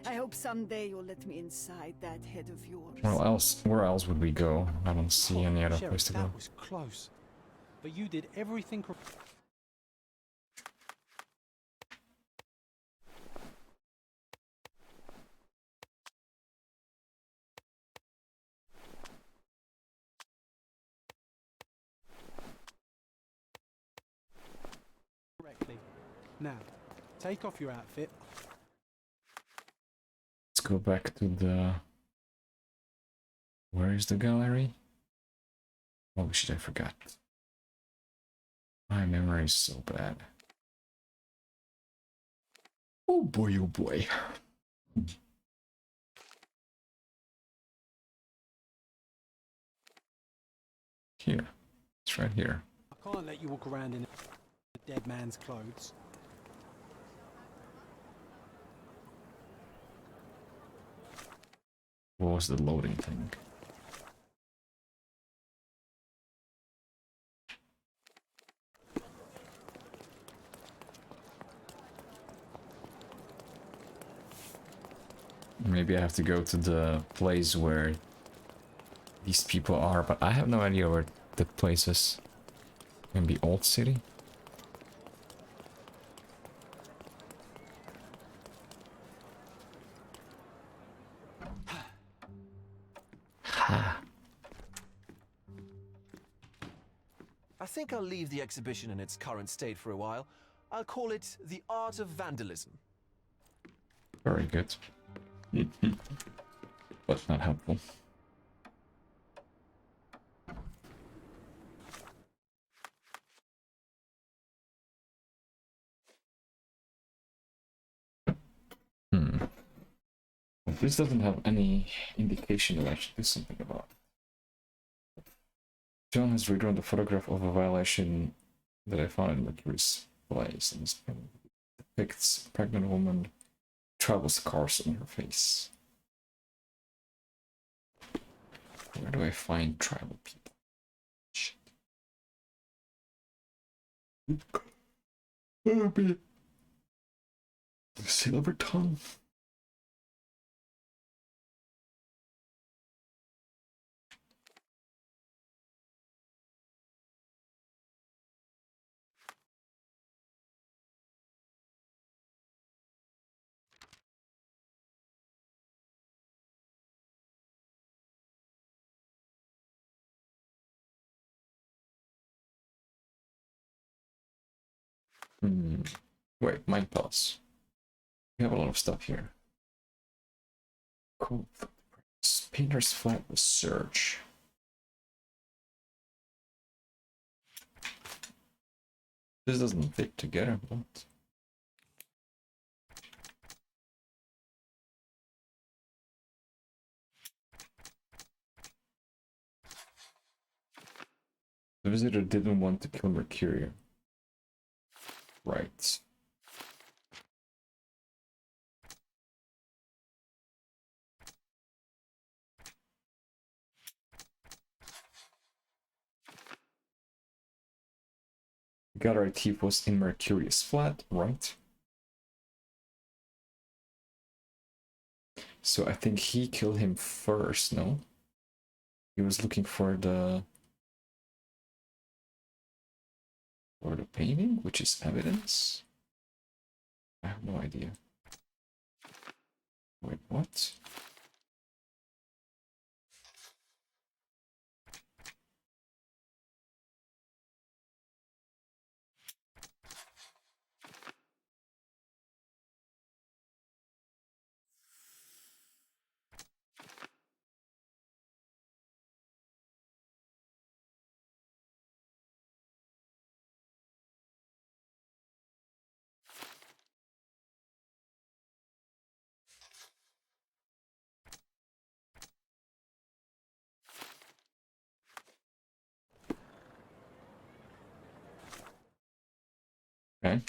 I hope someday you'll let me inside that head of yours. Where else would we go? I don't see any other Sheriff, place to go. that was close. But you did everything correctly. Now, take off your outfit. Let's go back to the... Where is the gallery? Oh shit, I forgot. My memory is so bad. Oh boy, oh boy. Here. It's right here. I can't let you walk around in a dead man's clothes. What was the loading thing? Maybe I have to go to the place where these people are, but I have no idea where that place is. Maybe Old City? Ha! I think I'll leave the exhibition in its current state for a while. I'll call it The Art of Vandalism. Very good. But not helpful. Well, this doesn't have any indication that I should do something about it. John has redrawn the photograph of a violation that I found in Mercury's place, and this depicts a pregnant woman, travel scars on her face. Where do I find tribal people? Shit. Maybe the silver tongue. Wait, Mind Palace. We have a lot of stuff here. Cool. Painter's Flat Research. This doesn't fit together, but... The visitor didn't want to kill Mercury. Right. Gallery thief was in Mercurius flat, right? So I think he killed him first, no? He was looking for the painting, which is evidence. I have no idea. Wait, what? Okay.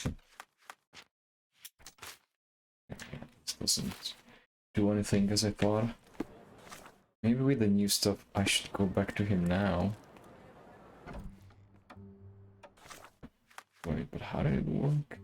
This doesn't do anything as I thought. Maybe with the new stuff I should go back to him now. Wait, but how did it work?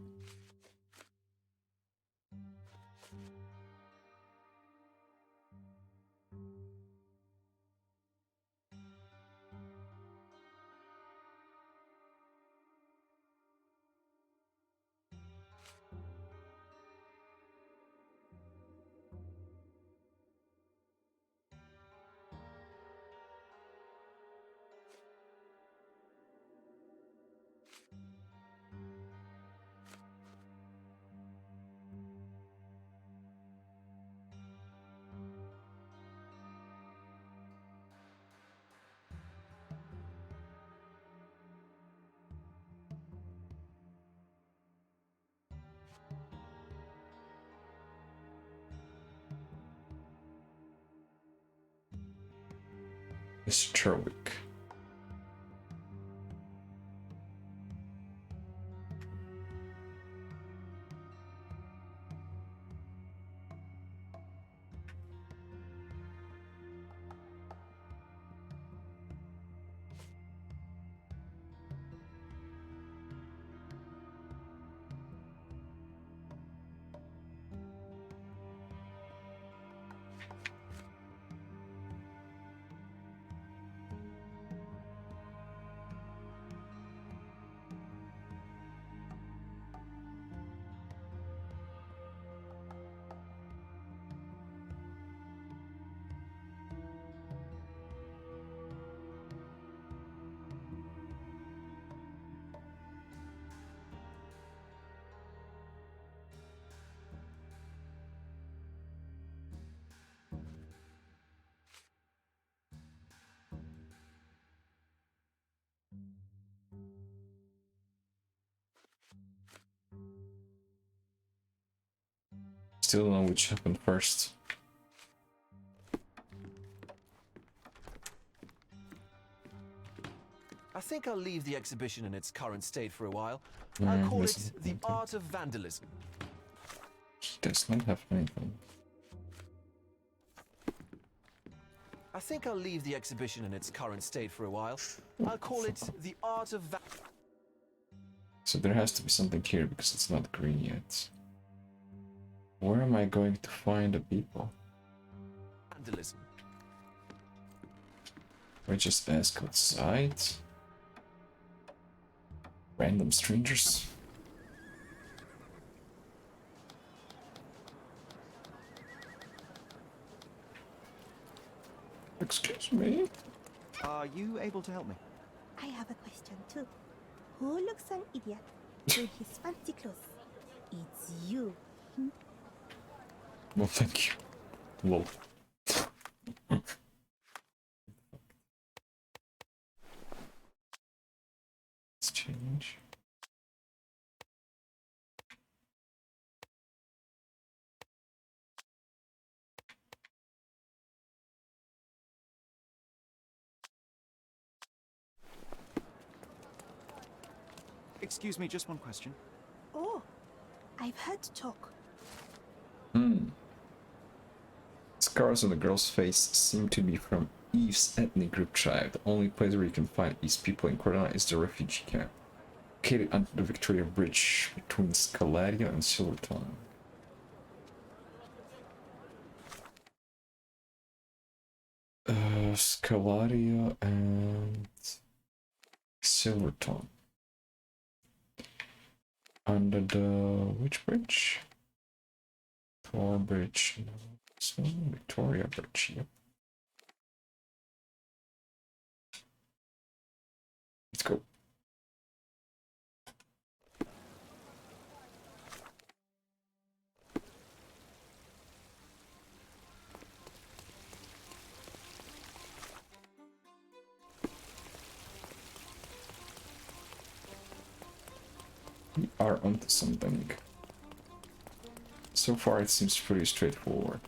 Mr. Cherwick. Still don't know which happened first. I think I'll leave the exhibition in its current state for a while. I'll call it The Art of Vandalism. He does not have anything. I think I'll leave the exhibition in its current state for a while. I'll call it The Art of So there has to be something here because it's not green yet. Where am I going to find the people? Vandalism. I just ask outside? Random strangers? Excuse me? Are you able to help me? I have a question too. Who looks an idiot in his fancy clothes? It's you. Well, thank you. Lol. Let's change. Excuse me, just one question. Oh, I've heard talk. Scars on the girl's face seem to be from Eve's ethnic group tribe. The only place where you can find Eve's people in Corona is the refugee camp, located under the Victoria Bridge between Scalaria and Silverton. Scalaria and Silverton. Under the which bridge? Tor Bridge. No. So Victoria Bridge. Yep. Let's go. We are onto something. So far it seems pretty straightforward.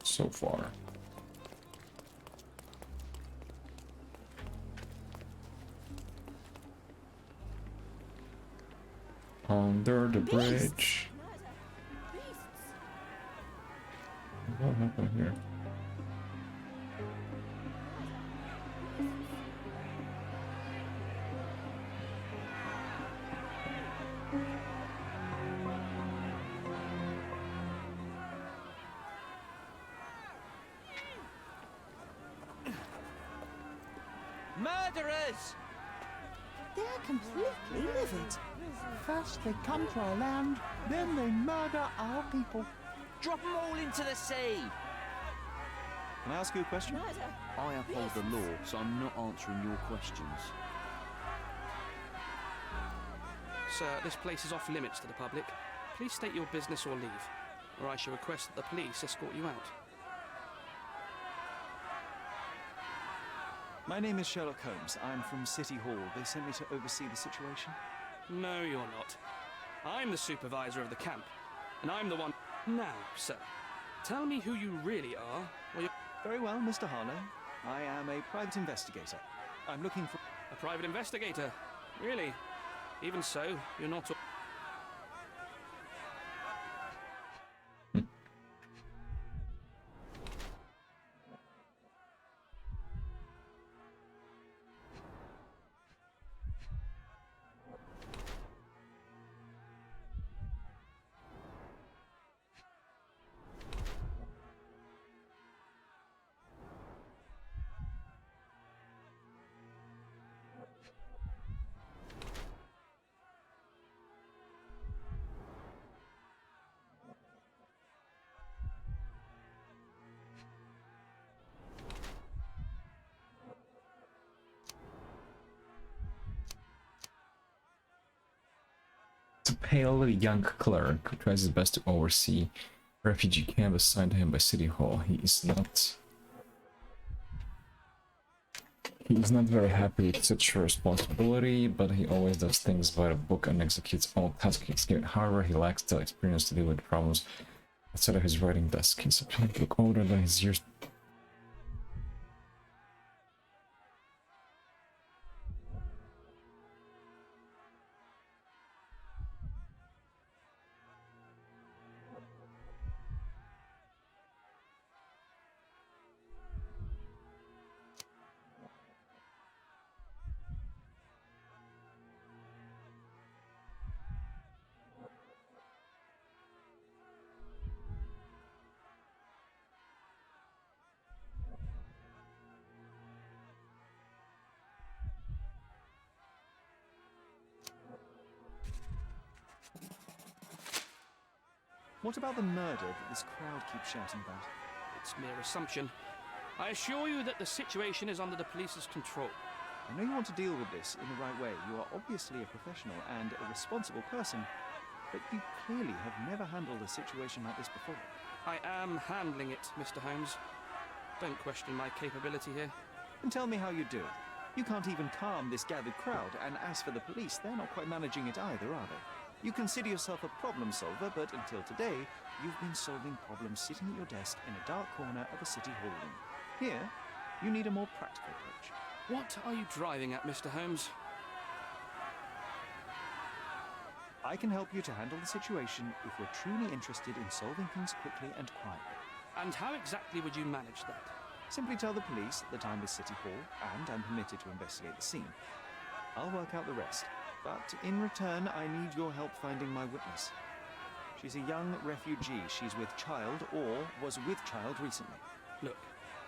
So far. Under the bridge. What happened here? Murderers! They're completely livid. First they come to our land, then they murder our people. Drop them all into the sea! Can I ask you a question? I uphold the law, so I'm not answering your questions. Sir, this place is off limits to the public. Please state your business or leave, or I shall request that the police escort you out. My name is Sherlock Holmes. I'm from City Hall. They sent me to oversee the situation. No, you're not. I'm the supervisor of the camp, and I'm the one... Now, sir, tell me who you really are, or you're... Very well, Mr. Harlow. I am a private investigator. I'm looking for... A private investigator? Really? Even so, you're not... It's a pale young cleric who tries his best to oversee a refugee camp assigned to him by City Hall. He is not very happy with such a responsibility, but he always does things by the book and executes all tasks given. However, he lacks the experience to deal with problems outside of his writing desk. He's appearing to look older than his years. What about the murder that this crowd keeps shouting about? It's mere assumption. I assure you that the situation is under the police's control. I know you want to deal with this in the right way. You are obviously a professional and a responsible person, but you clearly have never handled a situation like this before. I am handling it, Mr. Holmes. Don't question my capability here. And tell me how you do it. You can't even calm this gathered crowd, and as for the police, they're not quite managing it either, are they? You consider yourself a problem solver, but until today, you've been solving problems sitting at your desk in a dark corner of a city hall room. Here, you need a more practical approach. What are you driving at, Mr. Holmes? I can help you to handle the situation if you're truly interested in solving things quickly and quietly. And how exactly would you manage that? Simply tell the police that I'm with City Hall and I'm permitted to investigate the scene. I'll work out the rest, but in return I need your help finding my witness. She's a young refugee. She's with child or was with child recently. Look,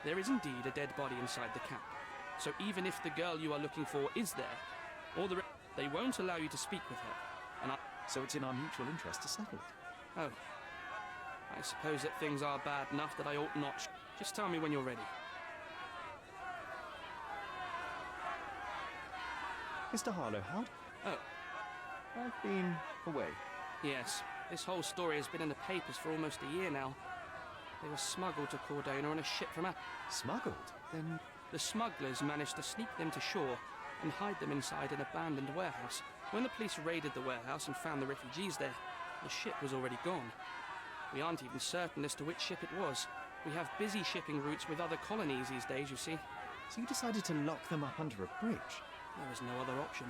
there is indeed a dead body inside the camp. So even if the girl you are looking for is there, or they won't allow you to speak with her. And So it's in our mutual interest to settle it. Oh. I suppose that things are bad enough that I ought not... Just tell me when you're ready. Mr. Harlow, how? Oh. I've been away. Yes, this whole story has been in the papers for almost a year now. They were smuggled to Cordona on a ship from Smuggled? Then... The smugglers managed to sneak them to shore and hide them inside an abandoned warehouse. When the police raided the warehouse and found the refugees there, the ship was already gone. We aren't even certain as to which ship it was. We have busy shipping routes with other colonies these days, you see. So you decided to lock them up under a bridge? There was no other option.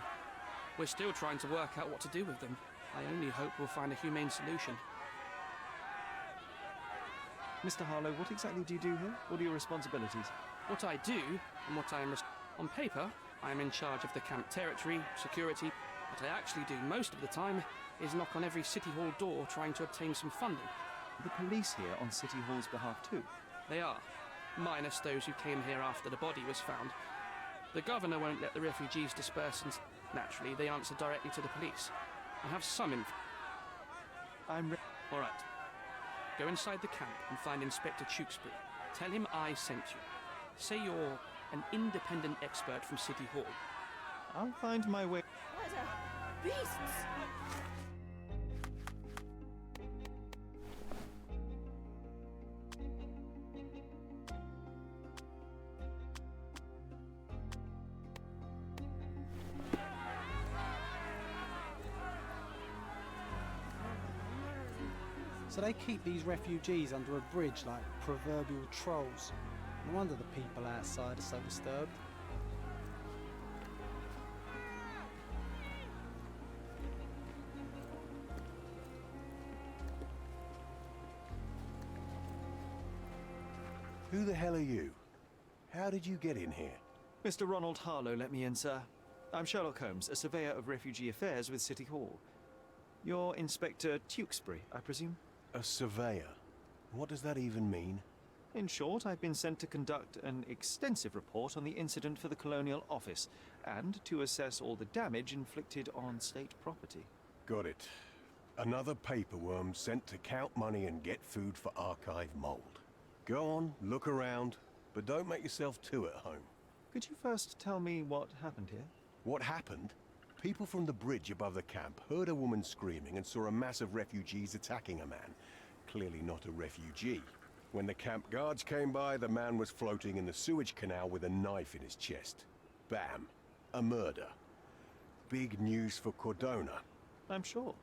We're still trying to work out what to do with them. I only hope we'll find a humane solution. Mr. Harlow, what exactly do you do here? What are your responsibilities? What I do, and what I am on paper, I am in charge of the camp territory, security. What I actually do most of the time is knock on every City Hall door trying to obtain some funding. The police here on City Hall's behalf too? They are, minus those who came here after the body was found. The governor won't let the refugees disperse and, naturally, they answer directly to the police. I have some info. All right. Go inside the camp and find Inspector Tewkesbury. Tell him I sent you. Say you're an independent expert from City Hall. I'll find my way. What a beasts! So they keep these refugees under a bridge like proverbial trolls. No wonder the people outside are so disturbed. Who the hell are you? How did you get in here? Mr. Ronald Harlow let me in, sir. I'm Sherlock Holmes, a surveyor of refugee affairs with City Hall. You're Inspector Tewkesbury, I presume? A surveyor? What does that even mean? In short, I've been sent to conduct an extensive report on the incident for the Colonial Office, and to assess all the damage inflicted on state property. Got it. Another paperworm sent to count money and get food for archive mold. Go on, look around, but don't make yourself too at home. Could you first tell me what happened here? What happened? People from the bridge above the camp heard a woman screaming and saw a mass of refugees attacking a man. Clearly not a refugee. When the camp guards came by, the man was floating in the sewage canal with a knife in his chest. Bam. A murder. Big news for Cordona. I'm sure.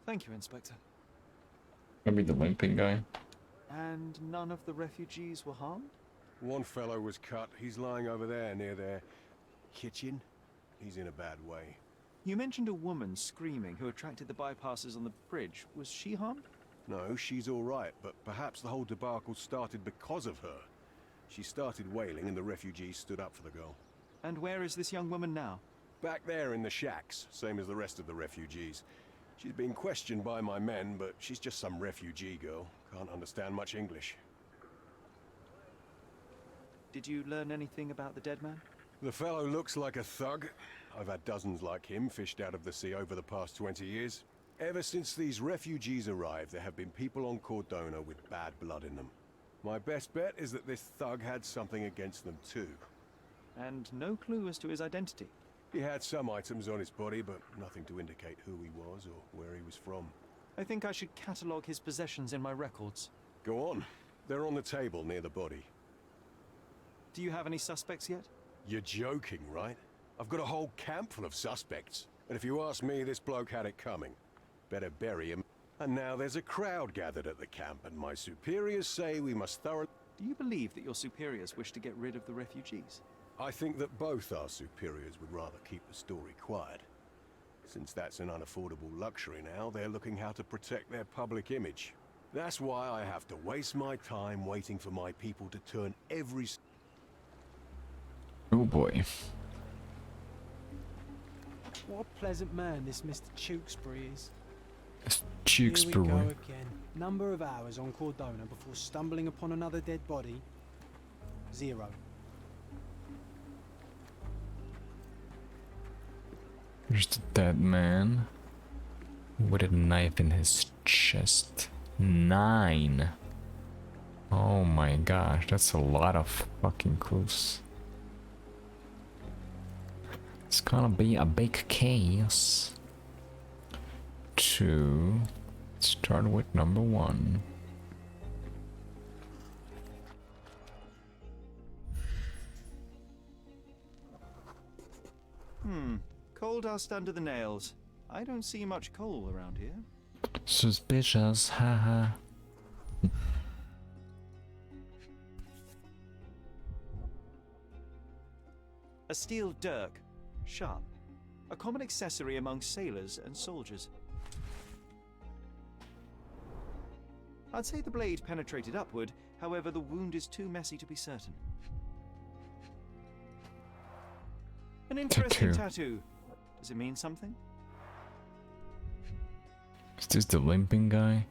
Thank you, Inspector. Maybe the limping guy. And none of the refugees were harmed? One fellow was cut. He's lying over there near their kitchen. He's in a bad way. You mentioned a woman screaming who attracted the bypassers on the bridge. Was she harmed? No, she's all right, but perhaps the whole debacle started because of her. She started wailing and the refugees stood up for the girl. And where is this young woman now? Back there in the shacks, same as the rest of the refugees. She's being questioned by my men, but she's just some refugee girl. Can't understand much English. Did you learn anything about the dead man? The fellow looks like a thug. I've had dozens like him fished out of the sea over the past 20 years. Ever since these refugees arrived, there have been people on Cordona with bad blood in them. My best bet is that this thug had something against them too. And no clue as to his identity? He had some items on his body, but nothing to indicate who he was or where he was from. I think I should catalogue his possessions in my records. Go on. They're on the table near the body. Do you have any suspects yet? You're joking, right? I've got a whole camp full of suspects. And if you ask me, this bloke had it coming. Better bury him. And now there's a crowd gathered at the camp, and my superiors say we must thoroughly... Do you believe that your superiors wish to get rid of the refugees? I think that both our superiors would rather keep the story quiet. Since that's an unaffordable luxury now, they're looking how to protect their public image. That's why I have to waste my time waiting for my people to turn every... Oh boy. What a pleasant man this Mr. Tewkesbury is. Tewkesbury. Here we go again. Number of hours on Cordona before stumbling upon another dead body. 0. There's the dead man with a knife in his chest. 9. Oh my gosh, that's a lot of fucking clues. It's gonna be a big case. 2. Start with number 1. Coal dust under the nails. I don't see much coal around here. Suspicious, haha. A steel dirk. Sharp. A common accessory among sailors and soldiers. I'd say the blade penetrated upward, however, the wound is too messy to be certain. An interesting tattoo. Does it mean something? Is this the limping guy?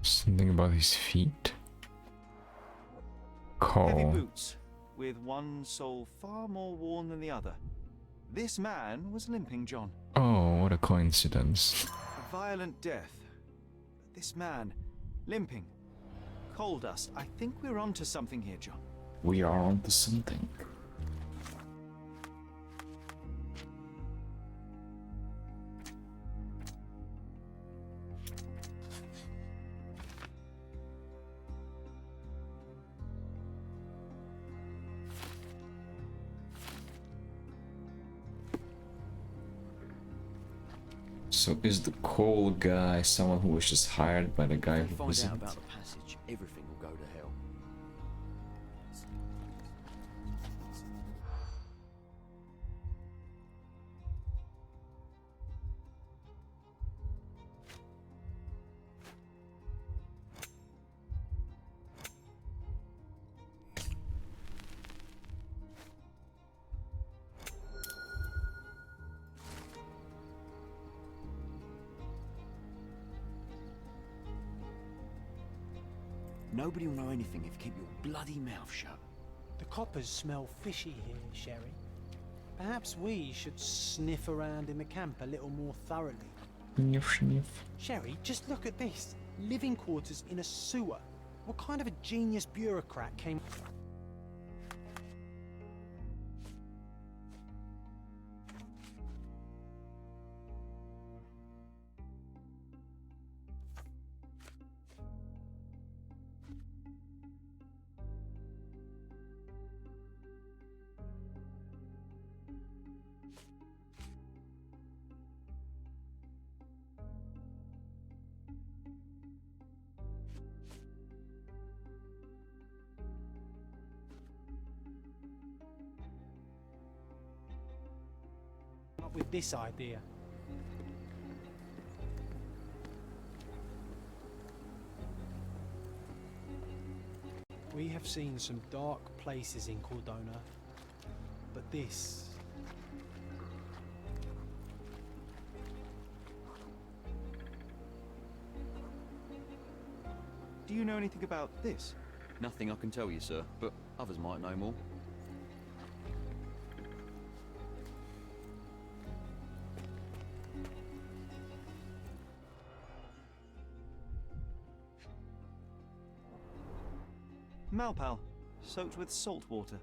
Something about his feet? Heavy Call. boots, with one sole far more worn than the other. This man was limping, John. Oh, what a coincidence. A violent death. But this man, limping. Coal dust. I think we're onto something here, John. We are onto something. So is the coal guy someone who was just hired by the guy who Find wasn't? out about the passage, everything will go to hell. Nobody will know anything if you keep your bloody mouth shut. The coppers smell fishy here, Sherry. Perhaps we should sniff around in the camp a little more thoroughly. Sniff, sniff. Sherry, just look at this. Living quarters in a sewer. What kind of a genius bureaucrat came... up with this idea? We have seen some dark places in Cordona, but this... Do you know anything about this? Nothing I can tell you, sir, but others might know more. Malpal, soaked with salt water.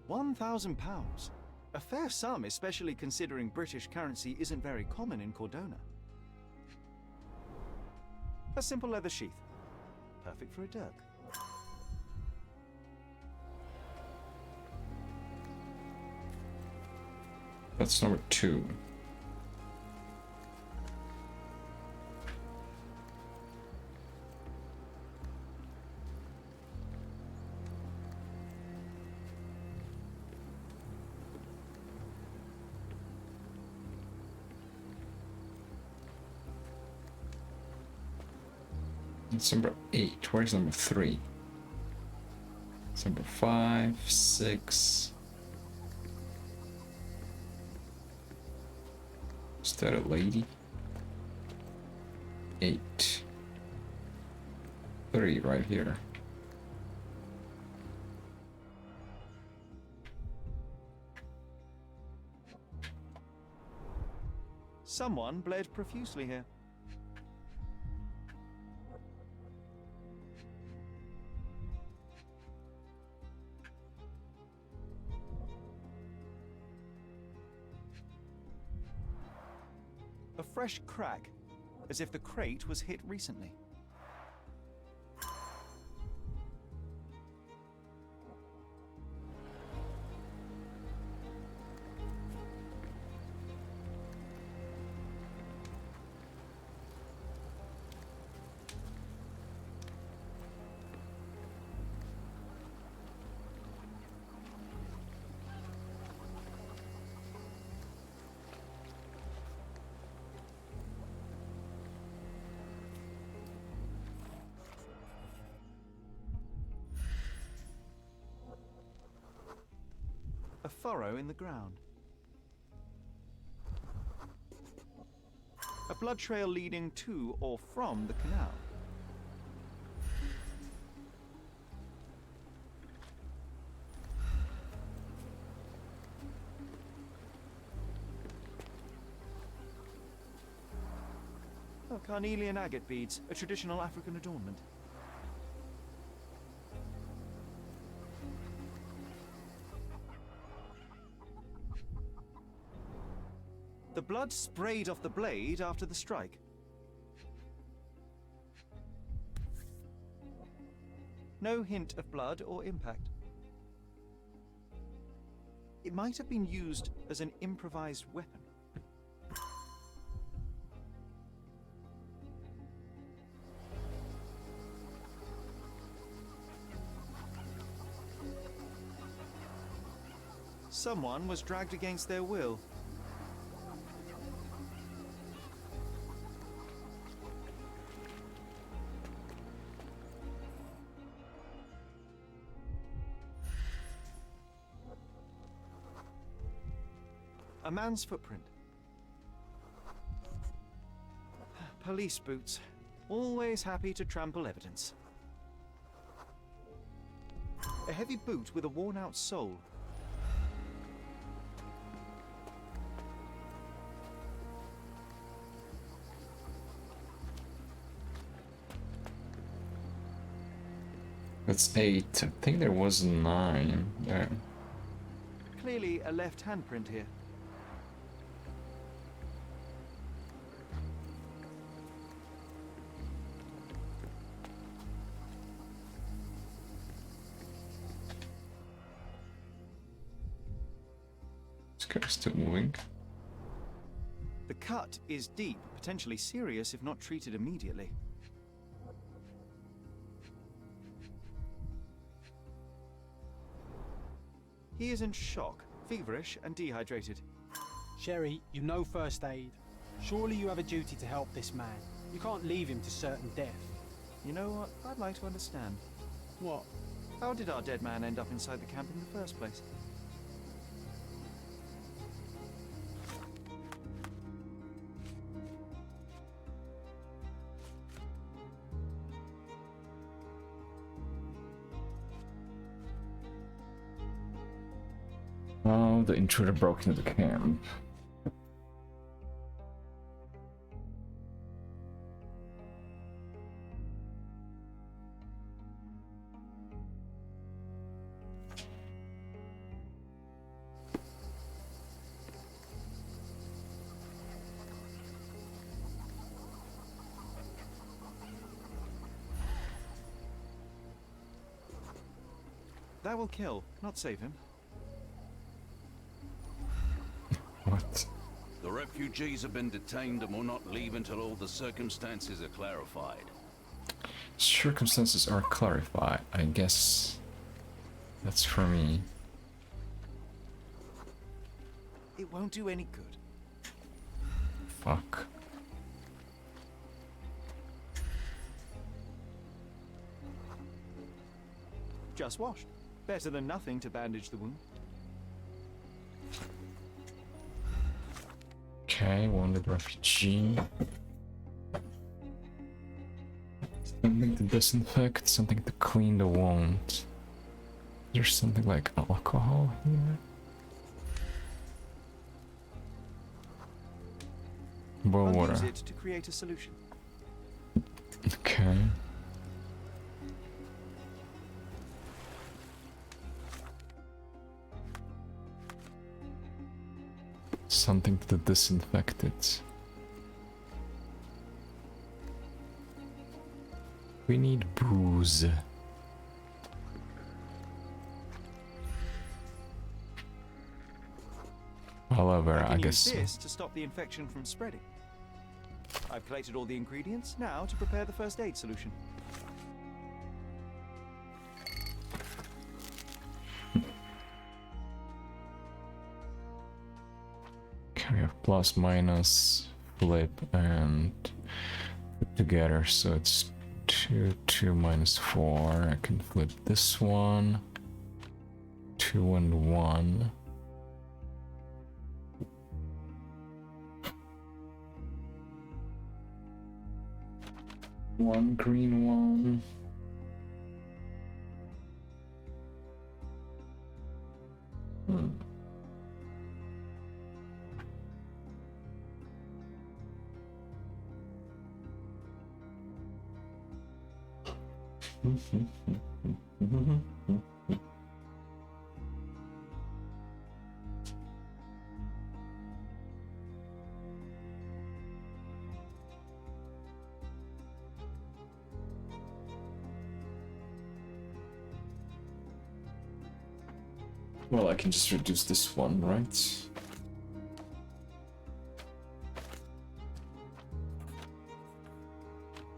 1,000 pounds. A fair sum, especially considering British currency isn't very common in Cordona. A simple leather sheath. Perfect for a dirk. That's number 2. It's number 8. Where's number 3? It's number 5, 6. Is that a lady? 8. 3 right here. Someone bled profusely here. A fresh crack, as if the crate was hit recently. furrow in the ground. A blood trail leading to or from the canal. Oh, carnelian agate beads, a traditional African adornment. The blood sprayed off the blade after the strike. No hint of blood or impact. It might have been used as an improvised weapon. Someone was dragged against their will. A man's footprint. Police boots. Always happy to trample evidence. A heavy boot with a worn-out sole. That's 8. I think there was 9 there. Clearly a left handprint here. This guy's still moving. The cut is deep, potentially serious if not treated immediately. He is in shock, feverish and dehydrated. Sherry, you know first aid. Surely you have a duty to help this man. You can't leave him to certain death. You know what? I'd like to understand. What? How did our dead man end up inside the camp in the first place? Oh, the intruder broke into the camp. That will kill, not save him. What? The refugees have been detained and will not leave until all the circumstances are clarified. Circumstances are clarified. I guess that's for me. It won't do any good. Fuck. Just washed. Better than nothing to bandage the wound. Okay, wounded refugee. Something to disinfect, something to clean the wound. There's something like alcohol here. Boil I'll water. use it to create a solution. Okay. Something to disinfect it. We need booze. However, I can guess use this to stop the infection from spreading. I've collected all the ingredients now to prepare the first aid solution. okay, we have plus, minus, flip, and put together, so it's 2, 2 minus 4. I can flip this one. 2 and 1. One green one. Well, I can just reduce this one, right?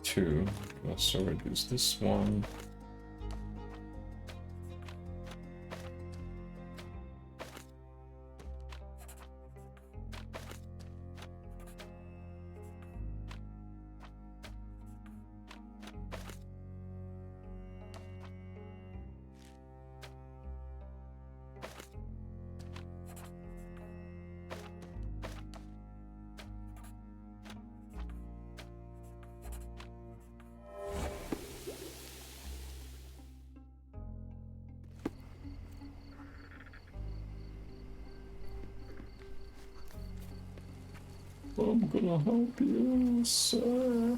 Two. Also reduce this one. I'm gonna help you, sir.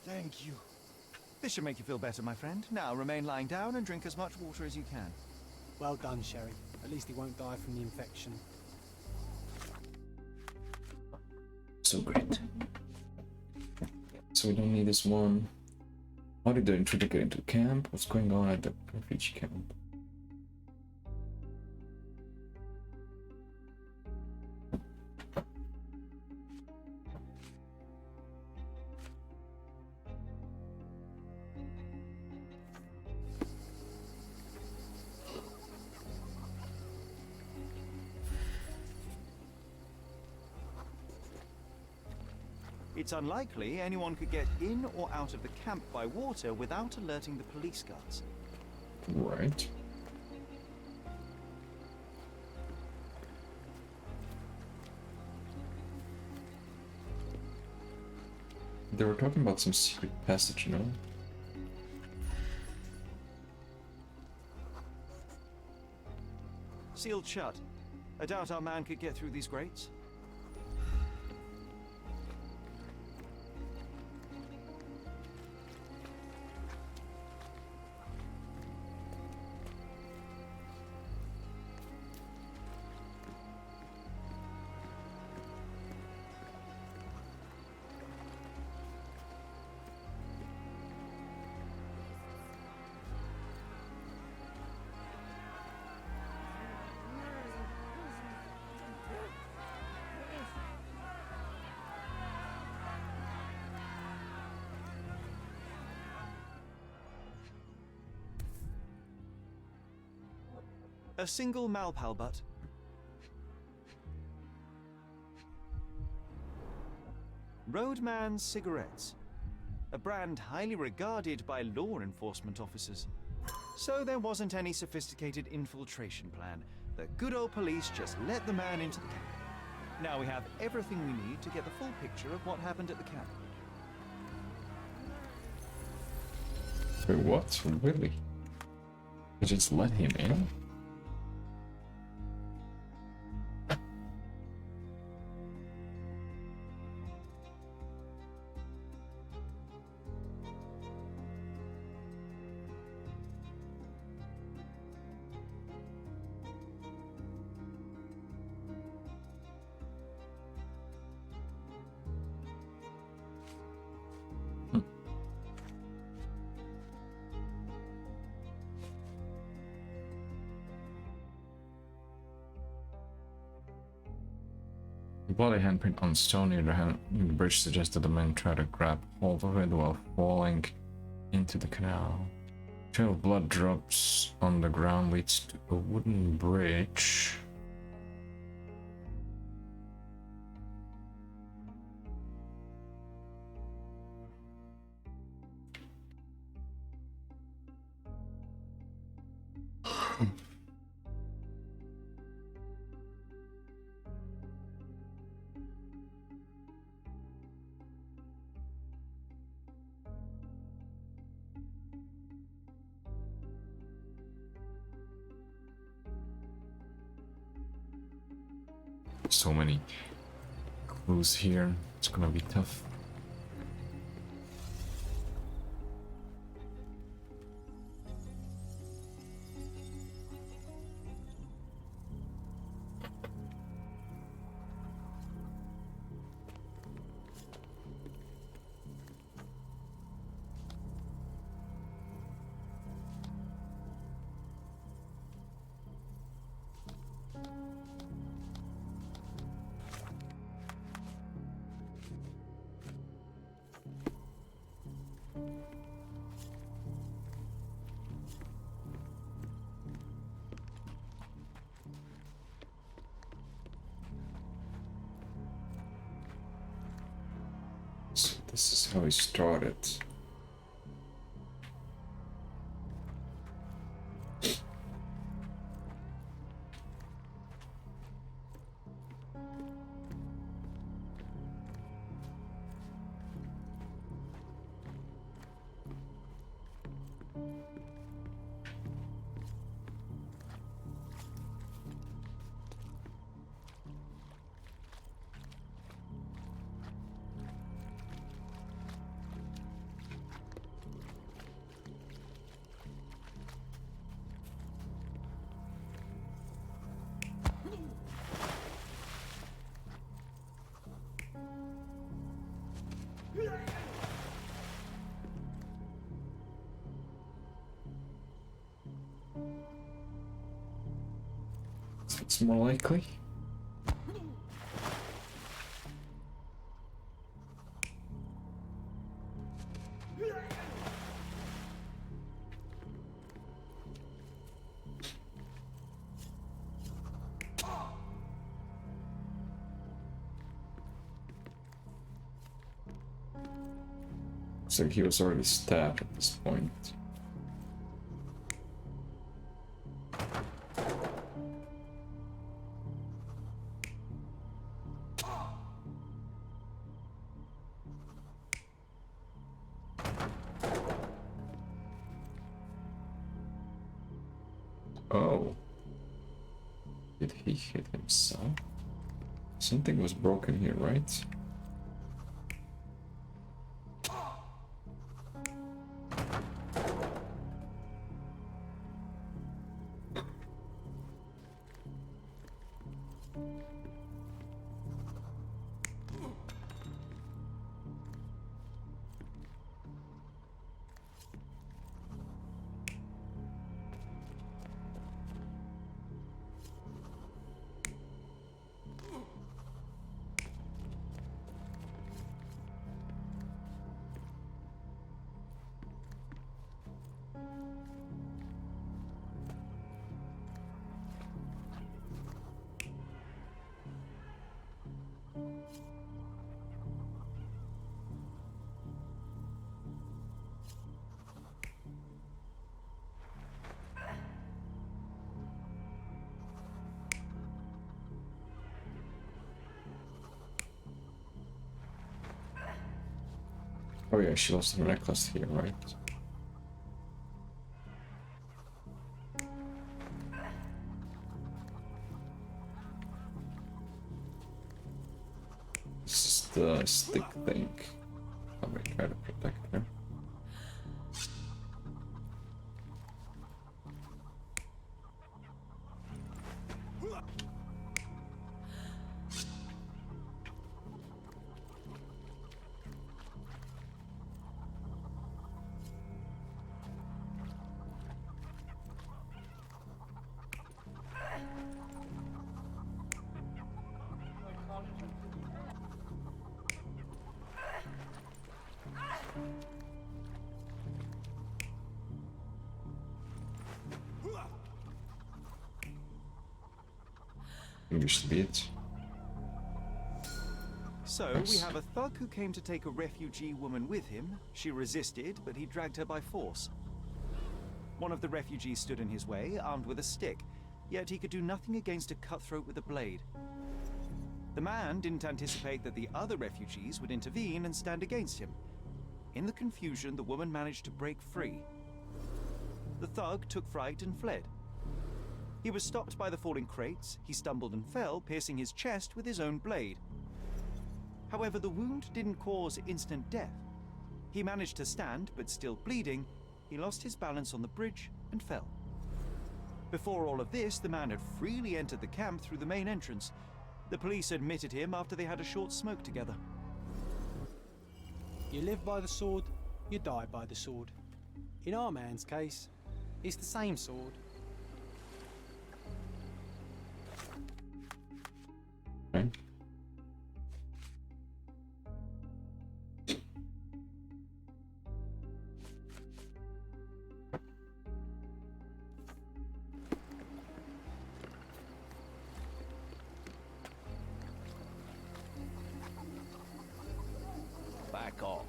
Thank you. This should make you feel better, my friend. Now remain lying down and drink as much water as you can. Well done, Sherry. At least he won't die from the infection. So great. So we don't need this one. How did the intruder get into camp? What's going on at the refugee camp? It's unlikely anyone could get in or out of the camp by water without alerting the police guards. Right. They were talking about some secret passage, you know? Sealed shut. I doubt our man could get through these grates. A single Malpal butt. Roadman cigarettes. A brand highly regarded by law enforcement officers. So there wasn't any sophisticated infiltration plan. The good old police just let the man into the camp. Now we have everything we need to get the full picture of what happened at the camp. Wait, what? Really? They just let him in? The bloody handprint on stone near the bridge suggests that the men tried to grab hold of it while falling into the canal. Trail of blood drops on the ground leads to a wooden bridge. So many clues here. It's gonna be tough. So this is how he started. It's more likely. So he was already stabbed at this point. Oh. Did he hit himself? Something was broken here, right? Oh yeah, she lost her necklace here, right? This is the stick thing. I may try to protect her. Maybe should be it. So, we have a thug who came to take a refugee woman with him. She resisted, but he dragged her by force. One of the refugees stood in his way, armed with a stick, yet he could do nothing against a cutthroat with a blade. The man didn't anticipate that the other refugees would intervene and stand against him. In the confusion, the woman managed to break free. The thug took fright and fled. He was stopped by the falling crates. He stumbled and fell, piercing his chest with his own blade. However, the wound didn't cause instant death. He managed to stand, but still bleeding, he lost his balance on the bridge and fell. Before all of this, the man had freely entered the camp through the main entrance. The police admitted him after they had a short smoke together. You live by the sword, you die by the sword. In our man's case, it's the same sword. Okay. Back off.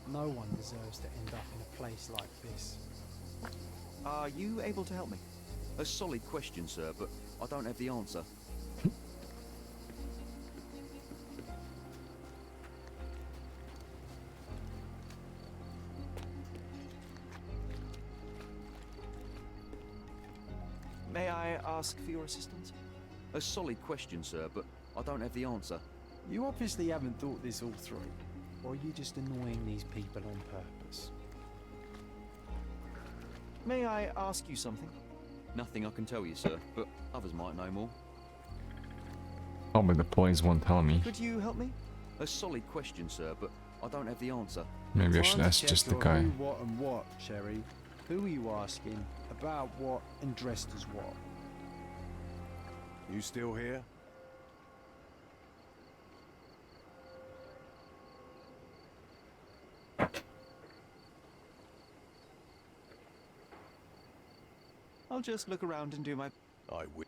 No one deserves to end up in a place like this. Are you able to help me? A solid question, sir, but I don't have the answer. May I ask for your assistance? A solid question, sir, but I don't have the answer. You obviously haven't thought this all through, or are you just annoying these people on purpose? May I ask you something? Nothing I can tell you, sir, but others might know more. Probably the police won't tell me. Could you help me? A solid question, sir, but I don't have the answer. Maybe I should Time to ask check just the your guy. Who, what, and what, Sherry. Who are you asking? About what and dressed as what? You still here? I'll just look around and do my... I will.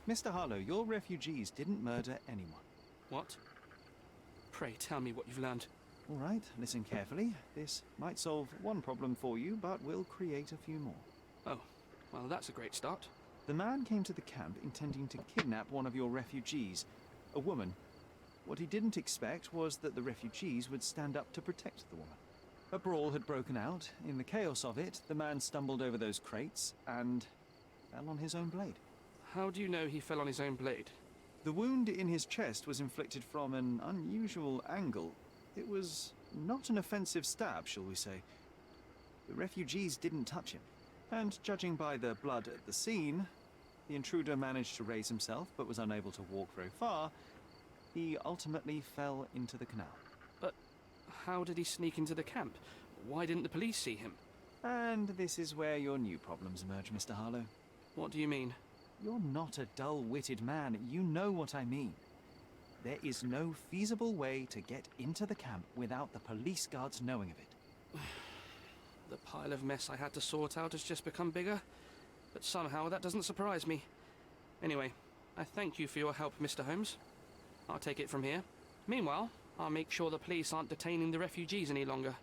Mr. Harlow, your refugees didn't murder anyone. What? Pray tell me what you've learned. All right, listen carefully. This might solve one problem for you, but will create a few more. Oh, well, that's a great start. The man came to the camp intending to kidnap one of your refugees, a woman. What he didn't expect was that the refugees would stand up to protect the woman. A brawl had broken out. In the chaos of it, the man stumbled over those crates and fell on his own blade. How do you know he fell on his own blade? The wound in his chest was inflicted from an unusual angle. It was not an offensive stab, shall we say. The refugees didn't touch him. And judging by the blood at the scene, the intruder managed to raise himself but was unable to walk very far. He ultimately fell into the canal. But how did he sneak into the camp? Why didn't the police see him? And this is where your new problems emerge, Mr. Harlow. What do you mean? You're not a dull-witted man. You know what I mean. There is no feasible way to get into the camp without the police guards knowing of it. The pile of mess I had to sort out has just become bigger, but somehow that doesn't surprise me. Anyway, I thank you for your help, Mr. Holmes. I'll take it from here. Meanwhile, I'll make sure the police aren't detaining the refugees any longer.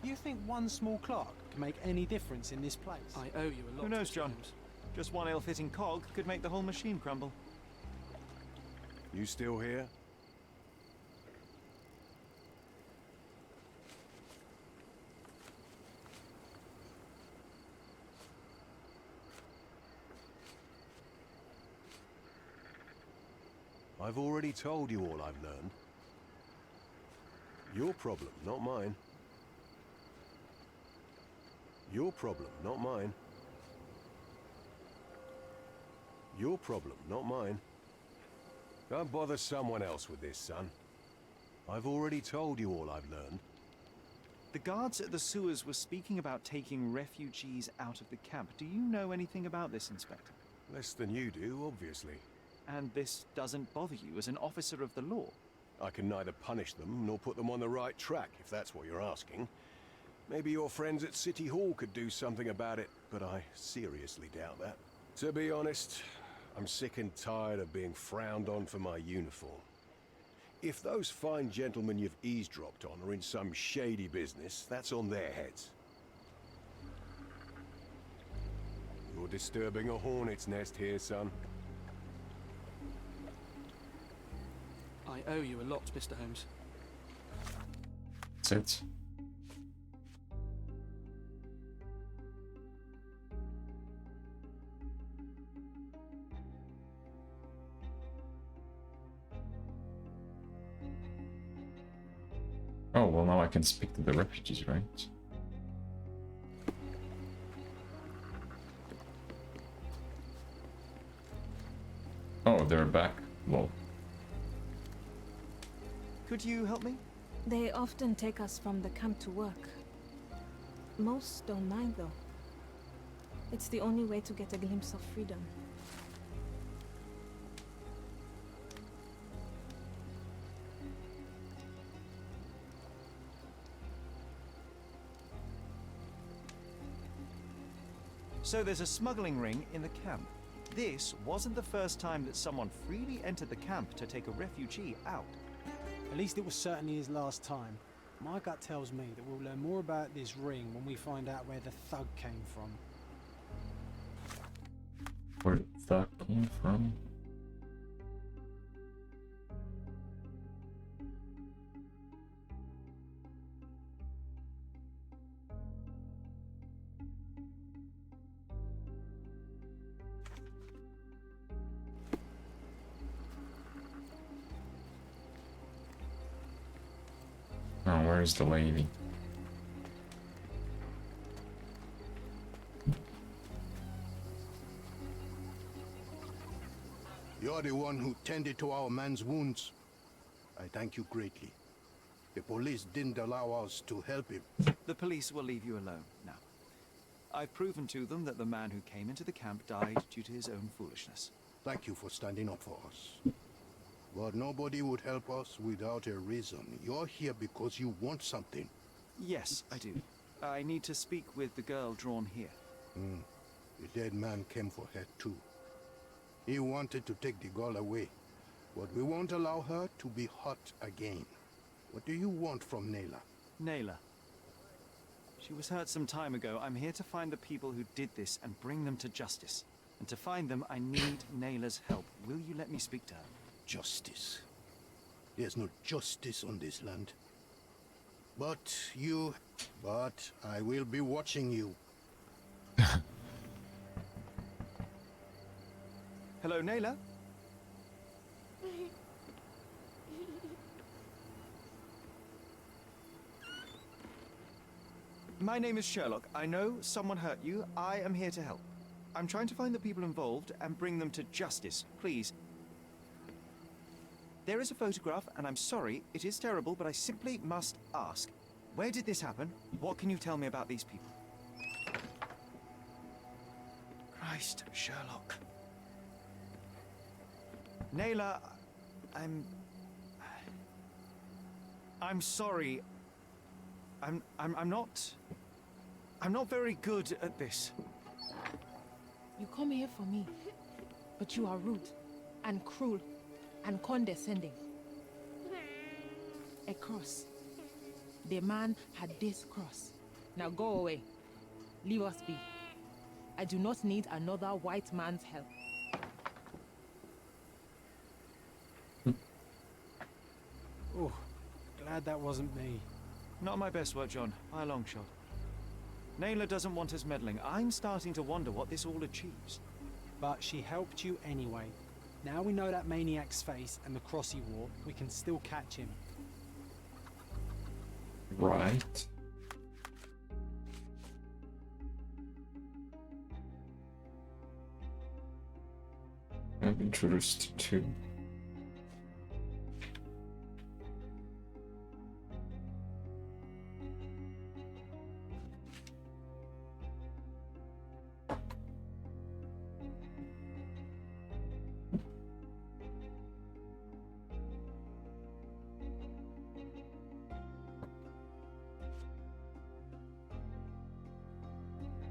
You think one small clock can make any difference in this place? I owe you a lot. Who knows, Mr. John? Holmes. Just one ill-fitting cog could make the whole machine crumble. You still here? I've already told you all I've learned. Your problem, not mine. Your problem, not mine. Your problem, not mine. Don't bother someone else with this, son. I've already told you all I've learned. The guards at the sewers were speaking about taking refugees out of the camp. Do you know anything about this, Inspector? Less than you do, obviously. And this doesn't bother you as an officer of the law? I can neither punish them nor put them on the right track, if that's what you're asking. Maybe your friends at City Hall could do something about it, but I seriously doubt that. To be honest, I'm sick and tired of being frowned on for my uniform. If those fine gentlemen you've eavesdropped on are in some shady business, that's on their heads. You're disturbing a hornet's nest here, son. I owe you a lot, Mr. Holmes. That's it. Oh, well now I can speak to the refugees, right? Oh, they're back. Well, Could you help me? They often take us from the camp to work. Most don't mind though. It's the only way to get a glimpse of freedom. So there's a smuggling ring in the camp. This wasn't the first time that someone freely entered the camp to take a refugee out. At least it was certainly his last time. My gut tells me that we'll learn more about this ring when we find out where the thug came from. where the thug came from? Oh, where's the lady? You're the one who tended to our man's wounds. I thank you greatly. The police didn't allow us to help him. The police will leave you alone now. I've proven to them that the man who came into the camp died due to his own foolishness. Thank you for standing up for us. But nobody would help us without a reason. You're here because you want something. Yes, I do. I need to speak with the girl drawn here. The dead man came for her too. He wanted to take the girl away, but we won't allow her to be hurt again. What do you want from Nayla? Nayla. She was hurt some time ago. I'm here to find the people who did this and bring them to justice. And to find them, I need Nayla's help. Will you let me speak to her? Justice. There's no justice on this land. But I will be watching you. Hello, Nayla? My name is Sherlock. I know someone hurt you. I am here to help. I'm trying to find the people involved and bring them to justice. Please. There is a photograph, and I'm sorry, it is terrible, but I simply must ask. Where did this happen? What can you tell me about these people? Christ, Sherlock. Nayla, I'm sorry. I'm not very good at this. You come here for me, but you are rude and cruel and condescending. A cross. The man had this cross. Now go away. Leave us be. I do not need another white man's help. Oh, glad that wasn't me. Not my best work, John, by a long shot. Nayla doesn't want us meddling. I'm starting to wonder what this all achieves. But she helped you anyway. Now we know that maniac's face and the cross he wore, we can still catch him. Right. I've been introduced to.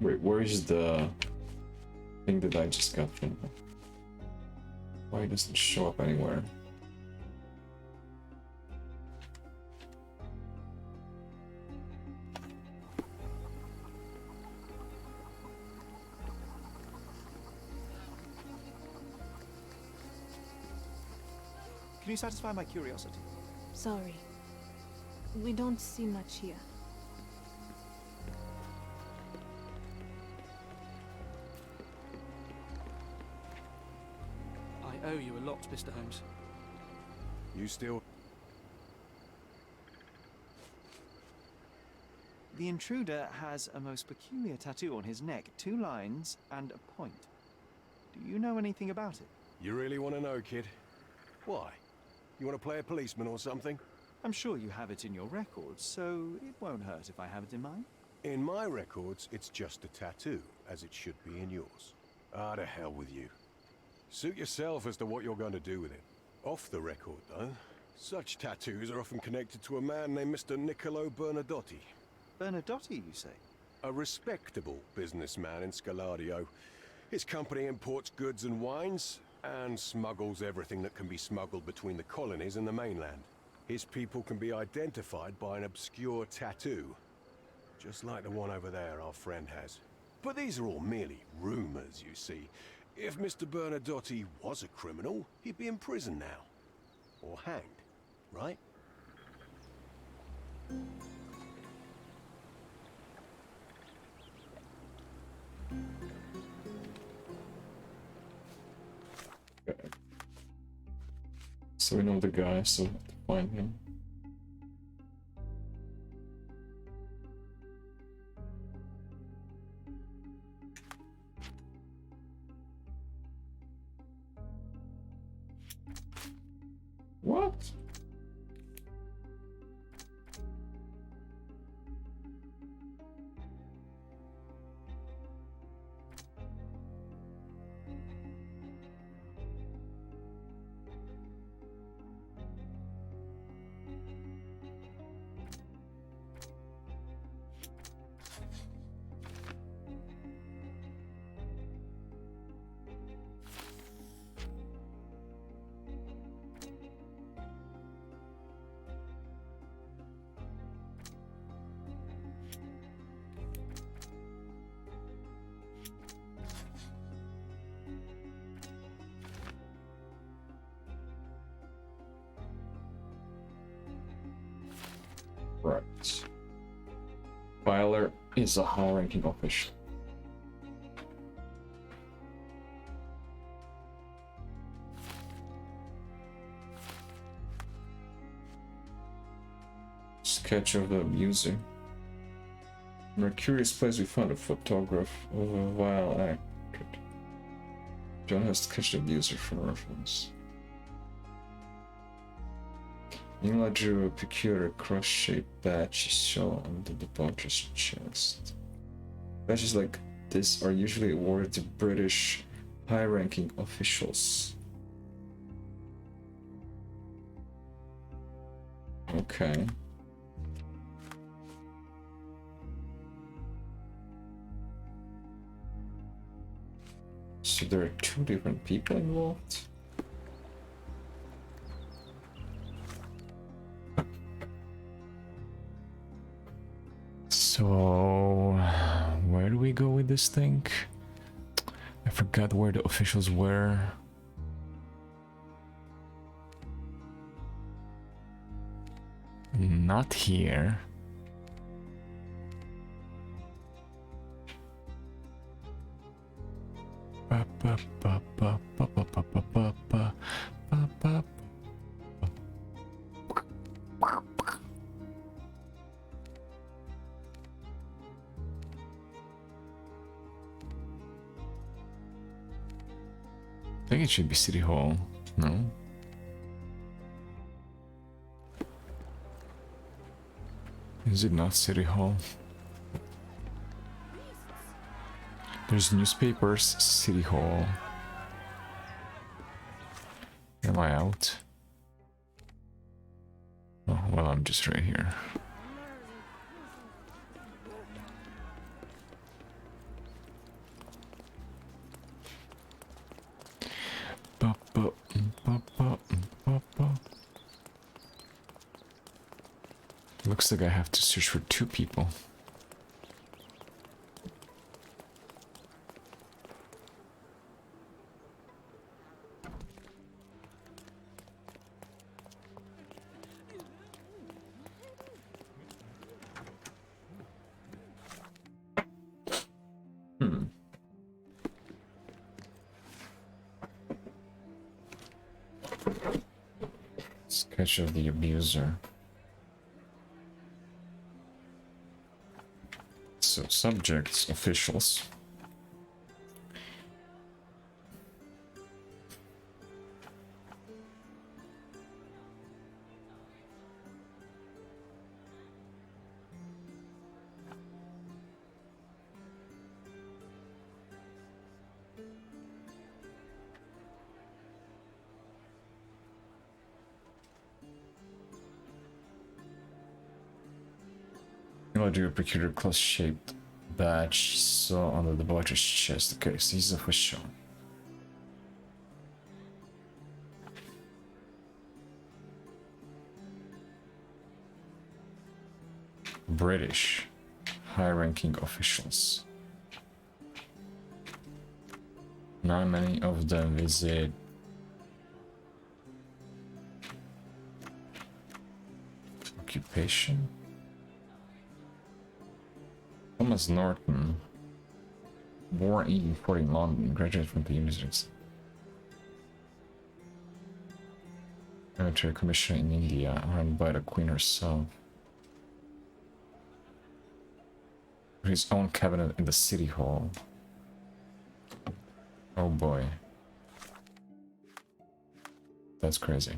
Wait, where is the thing that I just got from? Why doesn't it show up anywhere? Can you satisfy my curiosity? Sorry. We don't see much here. I owe you a lot, Mr. Holmes. You still... The intruder has a most peculiar tattoo on his neck, 2 lines and a point. Do you know anything about it? You really want to know, kid? Why? You want to play a policeman or something? I'm sure you have it in your records, so it won't hurt if I have it in mine. In my records, it's just a tattoo, as it should be in yours. Ah, to hell with you. Suit yourself as to what you're going to do with it. Off the record, though, such tattoos are often connected to a man named Mr. Niccolo Bernadotti. Bernadotti, you say? A respectable businessman in Scaladio. His company imports goods and wines, and smuggles everything that can be smuggled between the colonies and the mainland. His people can be identified by an obscure tattoo, just like the one over there our friend has. But these are all merely rumors, you see. If Mr. Bernadotti was a criminal, he'd be in prison now. Or hanged, right? So we know the guy, so we have to find him. What? Right. Filer is a high-ranking official. Sketch of the abuser. In a curious place we found a photograph of a vile act. John has sketched the abuser for reference. Nila drew a peculiar cross-shaped badge shown on the debaucher's chest. Badges like this are usually awarded to British high-ranking officials. Okay. So there are 2 different people involved? So, where do we go with this thing? I forgot where the officials were. Not here. Ba, ba, ba, ba, ba, ba, ba, ba, ba, ba, ba, ba. I think it should be City Hall, no? Is it not City Hall? There's newspapers, City Hall. Am I out? Oh, well, I'm just right here. Looks like I have to search for 2 people. Sketch of the abuser. So, subjects, officials. You procured a close-shaped badge saw under the butcher's chest. Okay, so he's official. British high-ranking officials. Not many of them visit. Occupation. Thomas Norton, born 1840 in London, graduated from the university. Military commissioner in India, run by the Queen herself. His own cabinet in the city hall. Oh boy. That's crazy.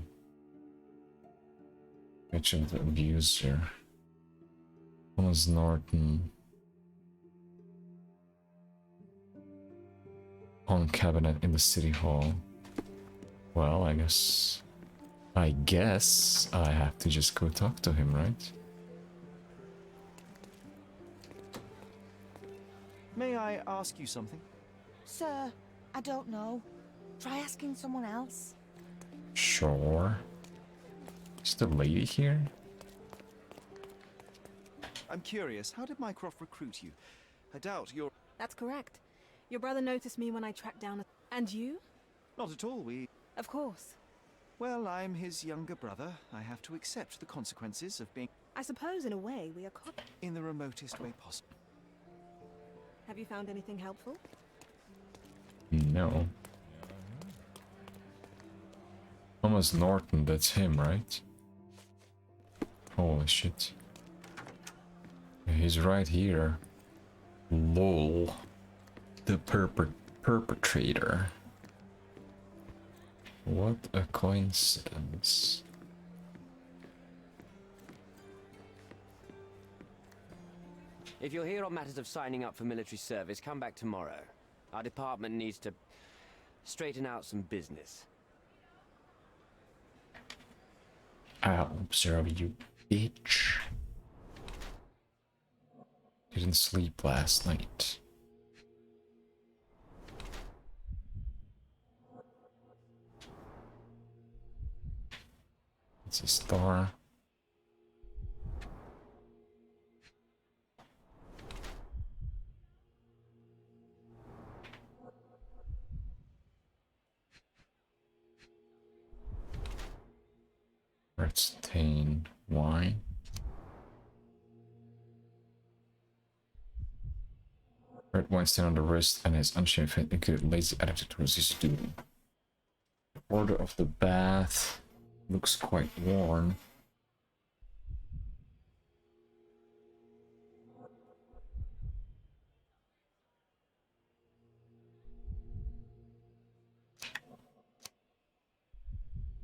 Mention the abuser. Thomas Norton. Own cabinet in the city hall. Well, I guess I have to just go talk to him, right? May I ask you something? Sir, I don't know. Try asking someone else. Sure. Is the lady here? I'm curious, how did Mycroft recruit you? I doubt you're... That's correct. Your brother noticed me when I tracked down a... And you? Not at all, Of course. Well, I'm his younger brother. I have to accept the consequences of being... I suppose, in a way, we are in the remotest way possible. Have you found anything helpful? No. Thomas Norton, that's him, right? Holy shit. He's right here. Lol. The perpetrator. What a coincidence. If you're here on matters of signing up for military service, come back tomorrow. Our department needs to straighten out some business. I'll observe you, bitch. Didn't sleep last night. It's a star. Red stain wine. Red wine stain on the wrist and his unshaven face included lazy attitude towards his duty. The order of the bath looks quite worn.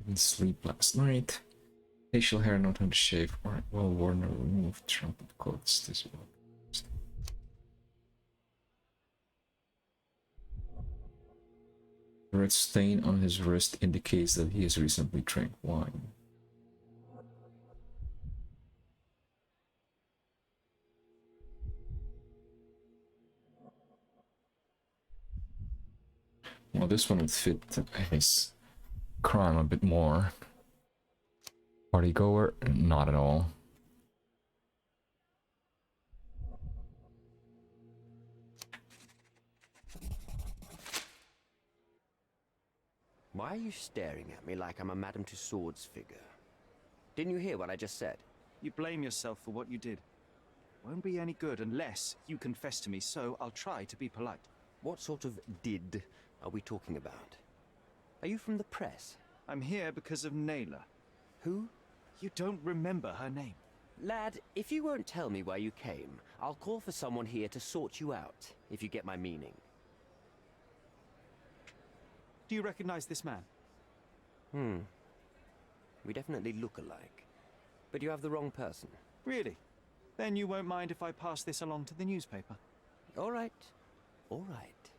Didn't sleep last night. Facial hair not on the shave or well worn or removed. Trumpet clothes this one. The red stain on his wrist indicates that he has recently drank wine. Well, this one would fit his crime a bit more. Party goer? Not at all. Why are you staring at me like I'm a Madame Tussauds figure? Didn't you hear what I just said? You blame yourself for what you did. Won't be any good unless you confess to me, so I'll try to be polite. What sort of did are we talking about? Are you from the press? I'm here because of Naylor. Who? You don't remember her name. Lad, if you won't tell me why you came, I'll call for someone here to sort you out, if you get my meaning. Do you recognize this man? We definitely look alike. But you have the wrong person. Really? Then you won't mind if I pass this along to the newspaper? All right. All right.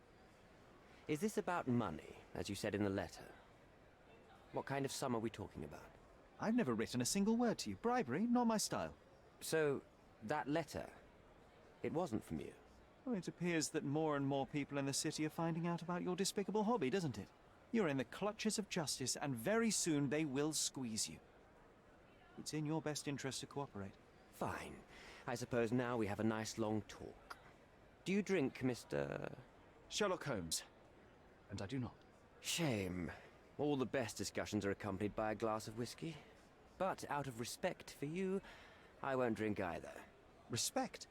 Is this about money, as you said in the letter? What kind of sum are we talking about? I've never written a single word to you. Bribery, not my style. So, that letter, it wasn't from you? Well, it appears that more and more people in the city are finding out about your despicable hobby, doesn't it? You're in the clutches of justice, and very soon they will squeeze you. It's in your best interest to cooperate. Fine. I suppose now we have a nice long talk. Do you drink, Mr. Sherlock Holmes? And I do not. Shame. All the best discussions are accompanied by a glass of whiskey. But out of respect for you, I won't drink either. Respect?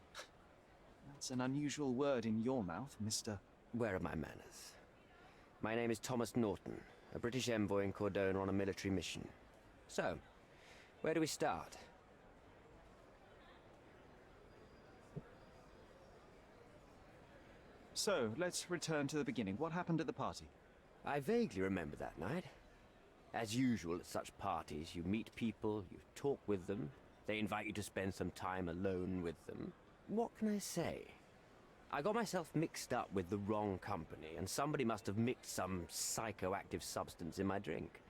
That's an unusual word in your mouth, Mr. Where are my manners? My name is Thomas Norton, a British envoy in Cordona on a military mission. So, where do we start? So, let's return to the beginning. What happened at the party? I vaguely remember that night. As usual at such parties, you meet people, you talk with them, they invite you to spend some time alone with them. What can I say? I got myself mixed up with the wrong company, and somebody must have mixed some psychoactive substance in my drink.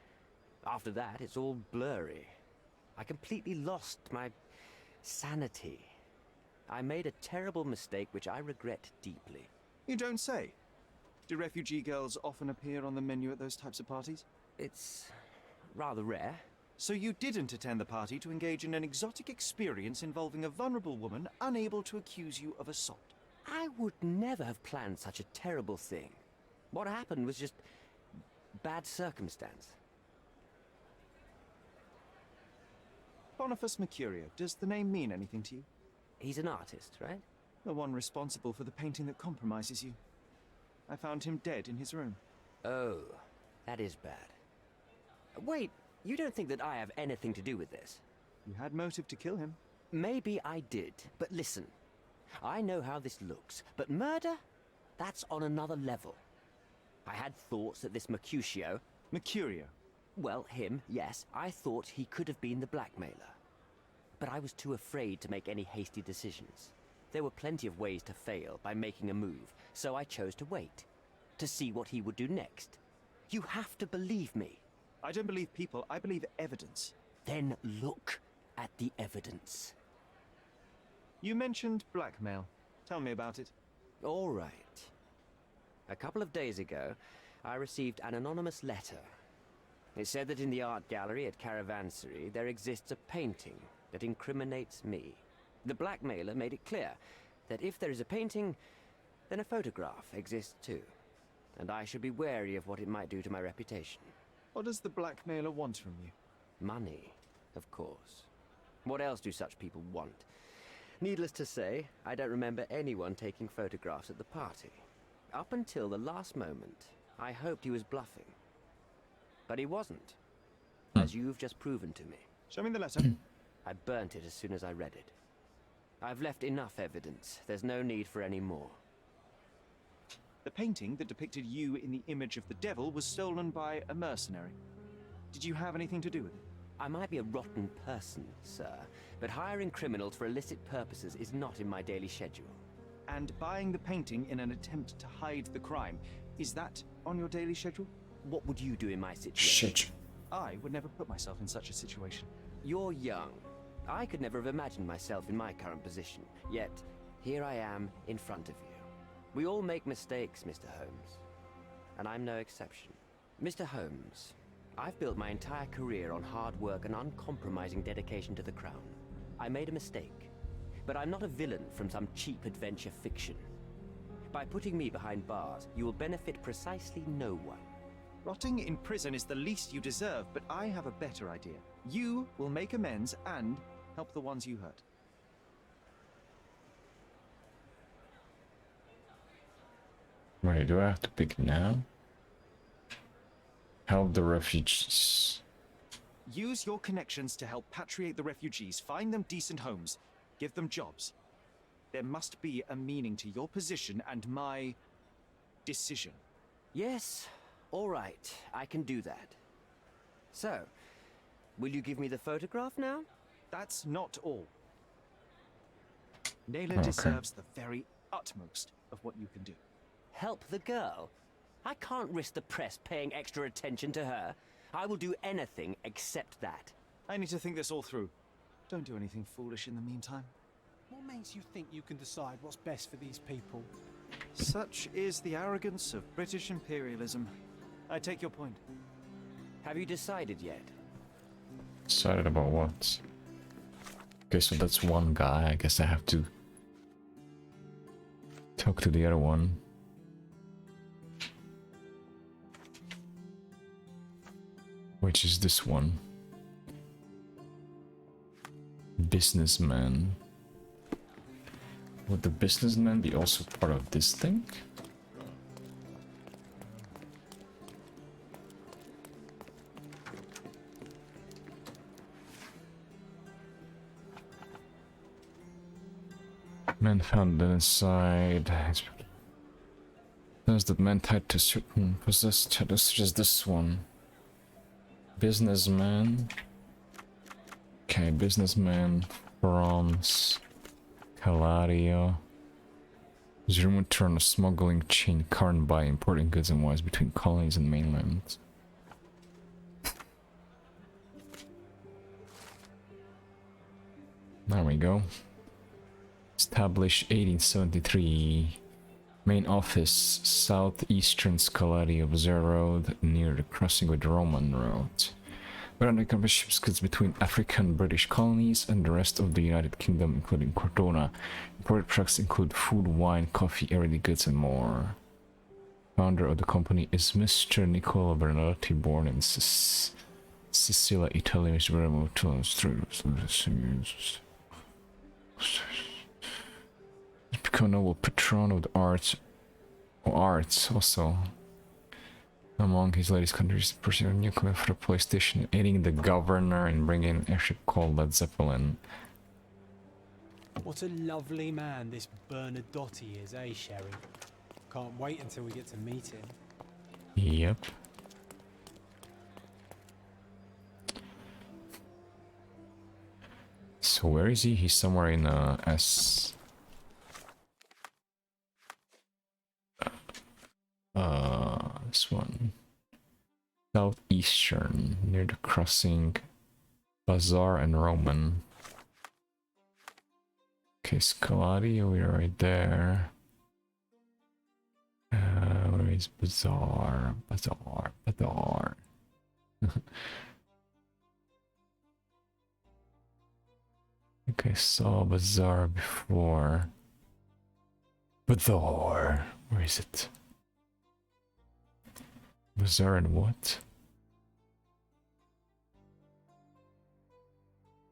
After that, it's all blurry. I completely lost my sanity. I made a terrible mistake which I regret deeply. You don't say. Do refugee girls often appear on the menu at those types of parties? It's rather rare. So you didn't attend the party to engage in an exotic experience involving a vulnerable woman unable to accuse you of assault? I would never have planned such a terrible thing. What happened was just bad circumstance. Boniface Mercurio, does the name mean anything to you? He's an artist, right? The one responsible for the painting that compromises you. I found him dead in his room. Oh, that is bad. Wait, you don't think that I have anything to do with this? You had motive to kill him. Maybe I did, but listen. I know how this looks, but murder? That's on another level. I had thoughts that this Mercutio... Mercurio? Well, him, yes. I thought he could have been the blackmailer. But I was too afraid to make any hasty decisions. There were plenty of ways to fail by making a move, so I chose to wait. To see what he would do next. You have to believe me. I don't believe people, I believe evidence. Then look at the evidence. You mentioned blackmail. Tell me about it. All right. A couple of days ago, I received an anonymous letter. It said that in the art gallery at Caravansary there exists a painting that incriminates me. The blackmailer made it clear that if there is a painting, then a photograph exists too. And I should be wary of what it might do to my reputation. What does the blackmailer want from you? Money, of course. What else do such people want? Needless to say, I don't remember anyone taking photographs at the party. Up until the last moment, I hoped he was bluffing. But he wasn't, as you've just proven to me. Show me the letter. I burnt it as soon as I read it. I've left enough evidence. There's no need for any more. The painting that depicted you in the image of the devil was stolen by a mercenary. Did you have anything to do with it? I might be a rotten person, sir, but hiring criminals for illicit purposes is not in my daily schedule. And buying the painting in an attempt to hide the crime, is that on your daily schedule? What would you do in my situation? I would never put myself in such a situation. You're young. I could never have imagined myself in my current position. Yet, here I am in front of you. We all make mistakes, Mr. Holmes. And I'm no exception. Mr. Holmes, I've built my entire career on hard work and uncompromising dedication to the crown. I made a mistake. But I'm not a villain from some cheap adventure fiction. By putting me behind bars, you will benefit precisely no one. Rotting in prison is the least you deserve, but I have a better idea. You will make amends and help the ones you hurt. Right, do I have to pick now? Help the refugees. Use your connections to help patriate the refugees, find them decent homes, give them jobs. There must be a meaning to your position and my decision. Yes, all right, I can do that. So, will you give me the photograph now? That's not all. Nayla Okay. deserves the very utmost of what you can do. Help the girl? I can't risk the press paying extra attention to her. I will do anything except that. I need to think this all through. Don't do anything foolish in the meantime. What makes you think you can decide what's best for these people? Such is the arrogance of British imperialism. I take your point. Have you decided yet? Decided about what? Okay, so that's one guy. I guess I have to talk to the other one. Which is this one. Businessman. Would the businessman be also part of this thing? Man found inside. Says that man tied to certain possessed shadows, such as this one. Businessman. Okay, businessman from Calario. Is rumored to run a smuggling chain current by importing goods and wines between colonies and mainland. There we go. Established 1873. Main office, southeastern Scalario Observer Road, near the crossing with the Roman Road. Where undercover ships goods between African British colonies and the rest of the United Kingdom, including Cortona. Imported products include food, wine, coffee, everyday goods, and more. Founder of the company is Mr. Nicola Bernardi, born in Sicilia, Italy, Mr. Become a noble patron of the arts also. Among his latest countries, pursuing a new command for the police station, aiding the governor and bringing an airship called Led Zeppelin. What a lovely man this Bernadotte is, eh, Sherry? Can't wait until we get to meet him. Yep. So where is he? He's somewhere in S. This one. Southeastern, near the crossing Bazaar and Roman. Okay, Scalario, we're right there. Where is Bazaar? Bazaar. Okay, saw Bazaar before. Bazaar. Where is it? Bazaar and what?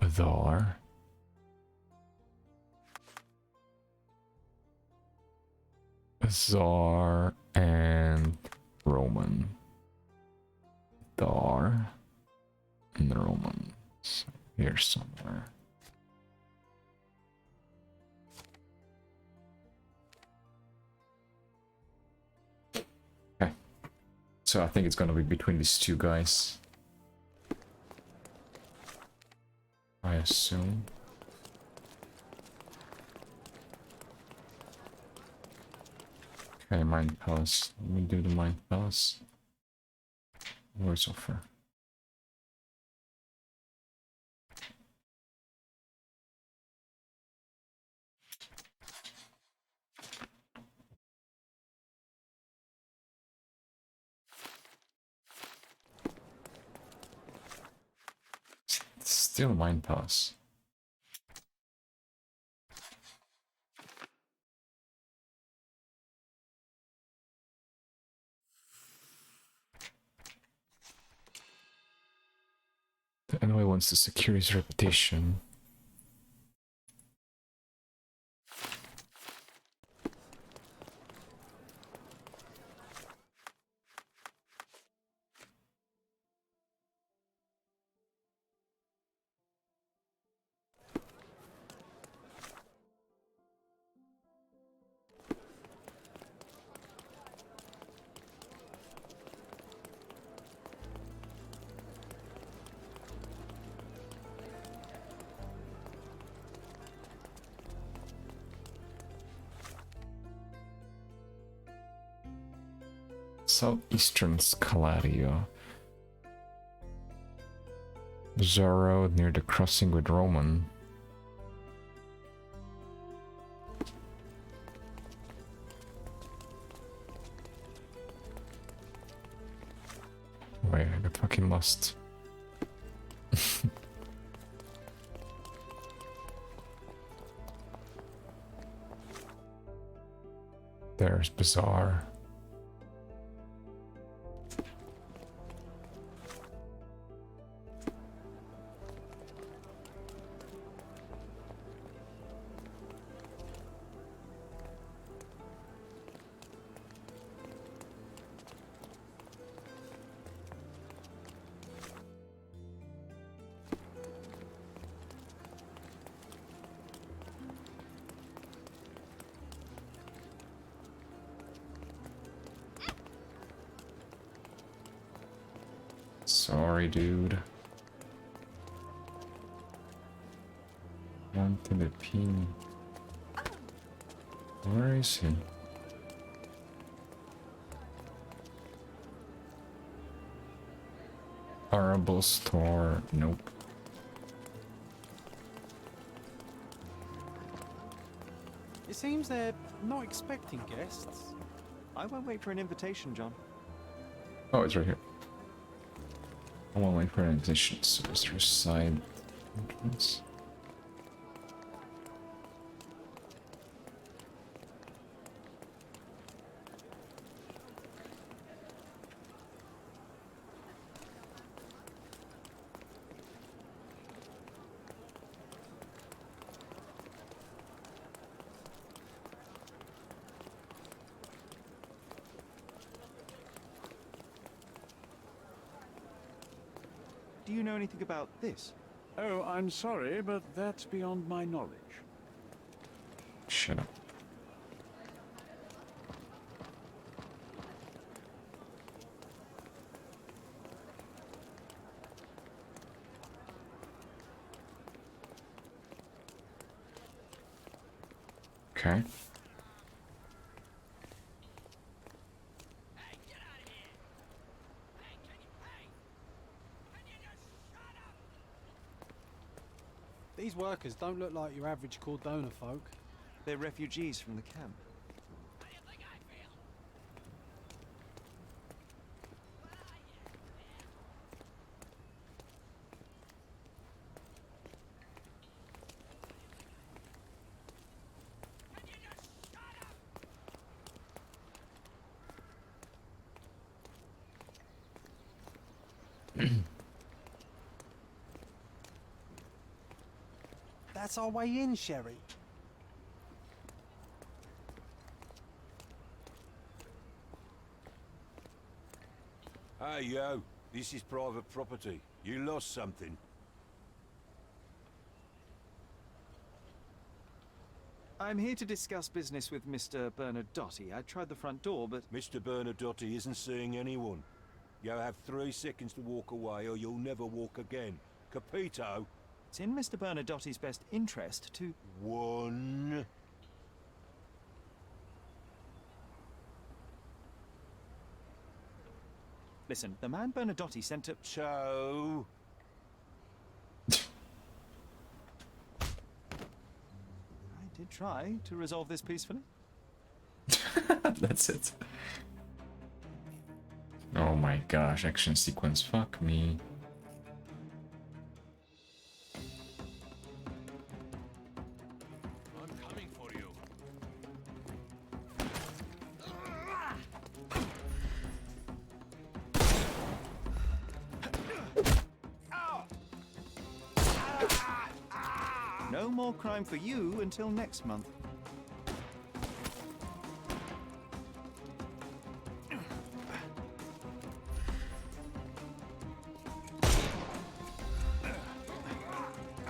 Bazaar. Bazaar and Roman. Bazaar and Roman. So here somewhere. So I think it's gonna be between these two guys. I assume. Okay, Mind Palace. Let me do the Mind Palace. Voice offer. Still Mind Palace. The enemy wants to secure his reputation. Southeastern Scalario. Zorro near the crossing with Roman. Wait, I got fucking lost. There's Bazaar. Sorry, dude. One to the pin. Where is he? Arable store. Nope. It seems they're not expecting guests. I won't wait for an invitation, John. Oh, it's right here. I won't wait for an invitation, so is there a side entrance? Do you know anything about this? Oh, I'm sorry, but that's beyond my knowledge. Shut up. Okay. These workers don't look like your average Cordona folk. They're refugees from the camp. That's our way in, Sherry. Hey, yo. This is private property. You lost something. I'm here to discuss business with Mr. Bernadotti. I tried the front door, but... Mr. Bernadotti isn't seeing anyone. You have 3 seconds to walk away or you'll never walk again. Capito? It's in Mr. Bernadotti's best interest to... 1... Listen, the man Bernadotti sent to... 2... I did try to resolve this peacefully. That's it. Oh my gosh, action sequence, fuck me. I'm coming for you. No more crime for you until next month.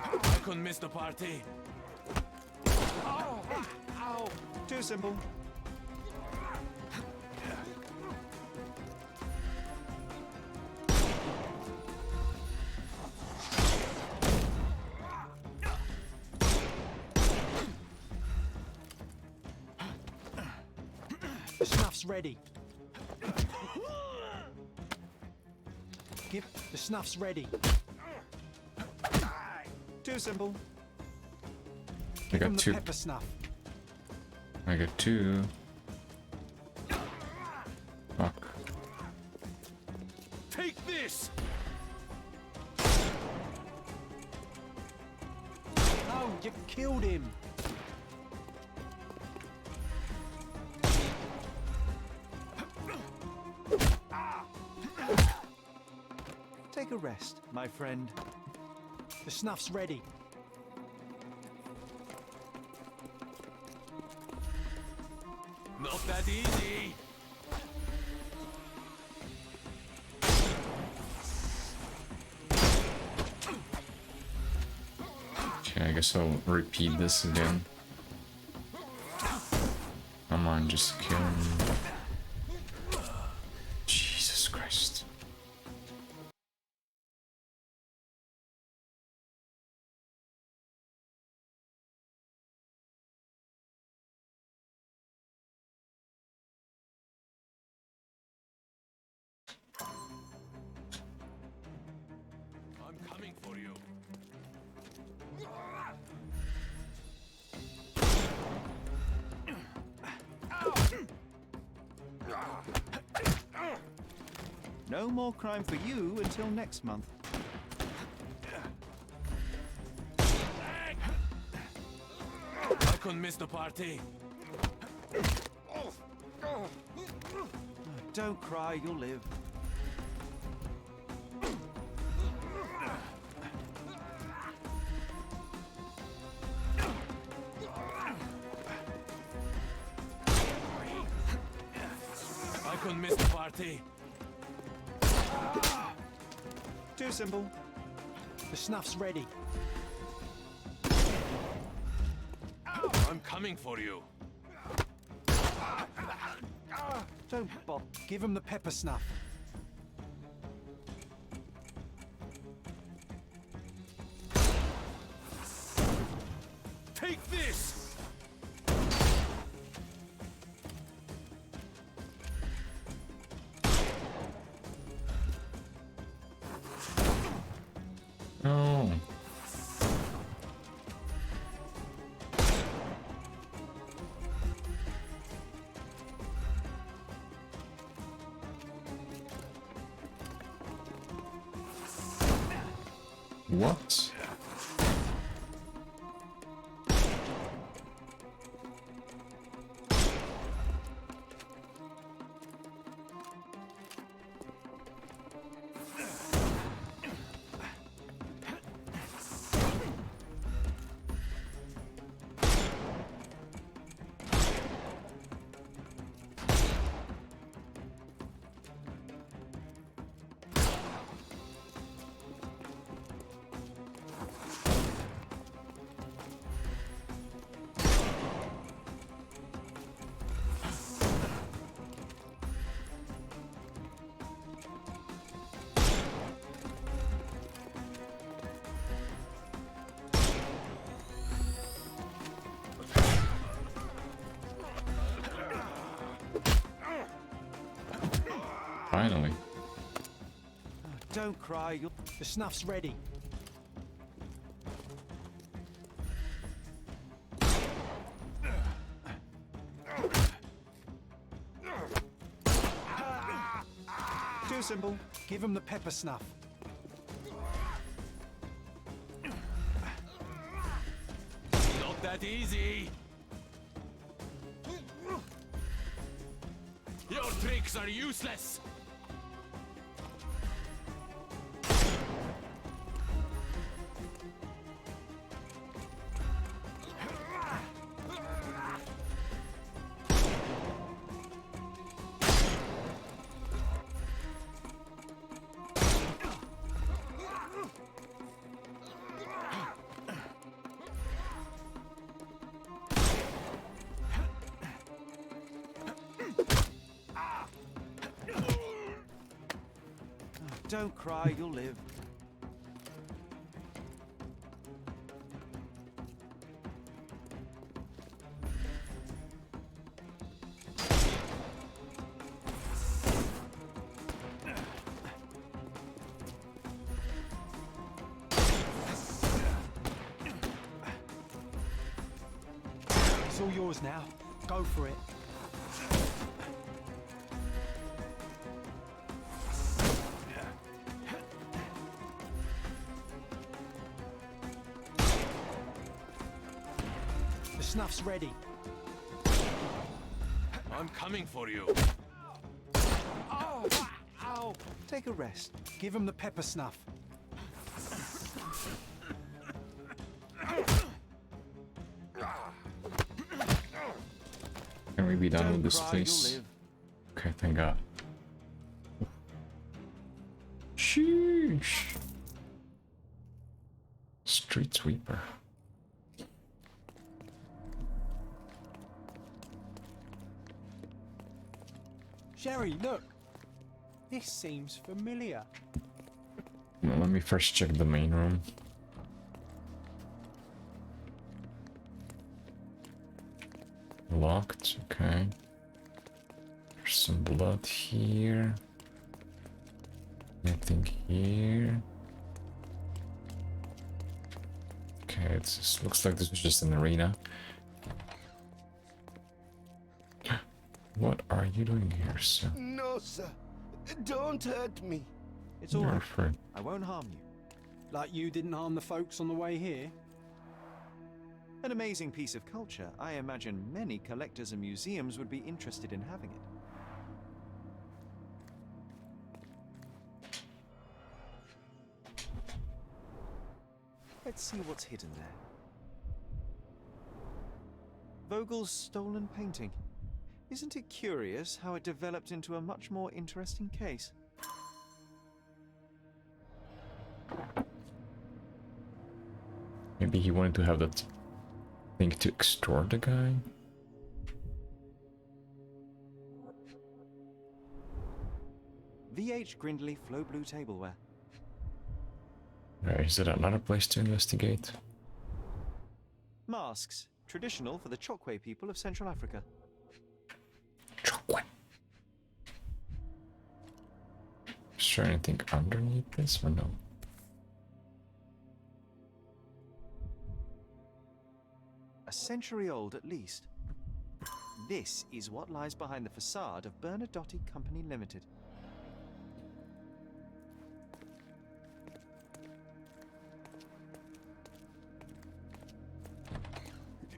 I couldn't miss the party. Ow! Ow! Too simple. The snuff's ready. Give the snuff's ready. Too simple. I got two. Pepper snuff. I got two. Fuck. Take this! No, you killed him. Take a rest, my friend. The snuff's ready. Not that easy! Okay, I guess I'll repeat this again. Come on, just kill me. Jesus Christ. I'm coming for you. No more crime for you until next month. I couldn't miss the party. Don't cry, you'll live. I couldn't miss the party. Too simple. The snuff's ready. I'm coming for you. Don't bother. Give him the pepper snuff. Take this! No. What? Finally. Don't cry, the snuff's ready. Too simple. Give him the pepper snuff. Not that easy. Your tricks are useless. Don't cry, you'll live. It's all yours now. Go for it. The snuff's ready. I'm coming for you. Oh, ow! Take a rest. Give him the pepper snuff. Can we be done with this, Cry, please? you'll live. Okay, thank God. Sheesh. Street sweeper. Sherry, look. This seems familiar. Well, let me first check the main room. Locked, okay. There's some blood here. Nothing here. Okay, it looks like this was just an arena. What are you doing here, sir? No, sir. Don't hurt me. It's all You're right. afraid. I won't harm you. Like you didn't harm the folks on the way here. An amazing piece of culture. I imagine many collectors and museums would be interested in having it. Let's see what's hidden there. Vogel's stolen painting. Isn't it curious how it developed into a much more interesting case? Maybe he wanted to have that thing to extort the guy? VH Grindley Flow Blue Tableware. Is it another place to investigate? Masks. Traditional for the Chokwe people of Central Africa. Chokwe. Is there anything underneath this or no? A century old at least. This is what lies behind the facade of Bernadotte Company Limited.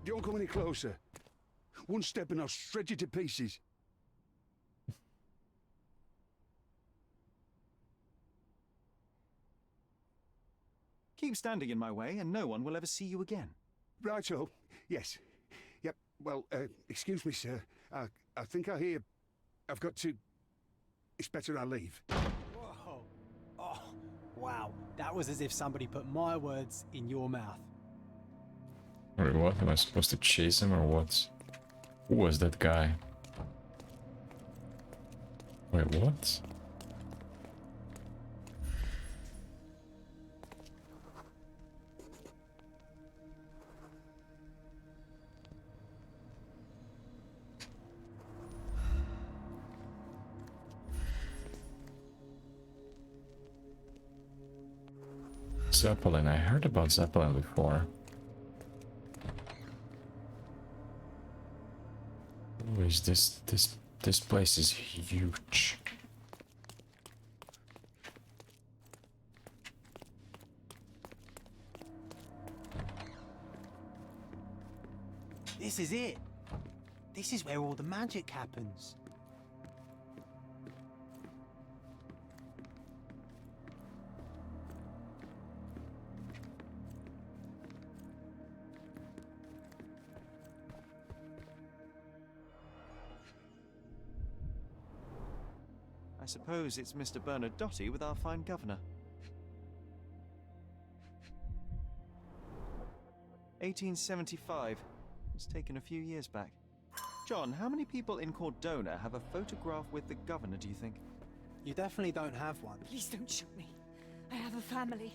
Don't come any closer. One step and I'll shred you to pieces. Keep standing in my way and no one will ever see you again. Righto. Yes. Yep. Well, excuse me, sir. I think I hear... I've got to... It's better I leave. Whoa. Oh, wow. That was as if somebody put my words in your mouth. Wait, what? Am I supposed to chase him or what? Who was that guy? Wait, what? Zeppelin. I heard about Zeppelin before. Who is this? This place is huge. This is it. This is where all the magic happens. I suppose it's Mr. Bernadotte with our fine governor. 1875. It's taken a few years back. John, how many people in Cordona have a photograph with the governor, do you think? You definitely don't have one. Please don't shoot me. I have a family.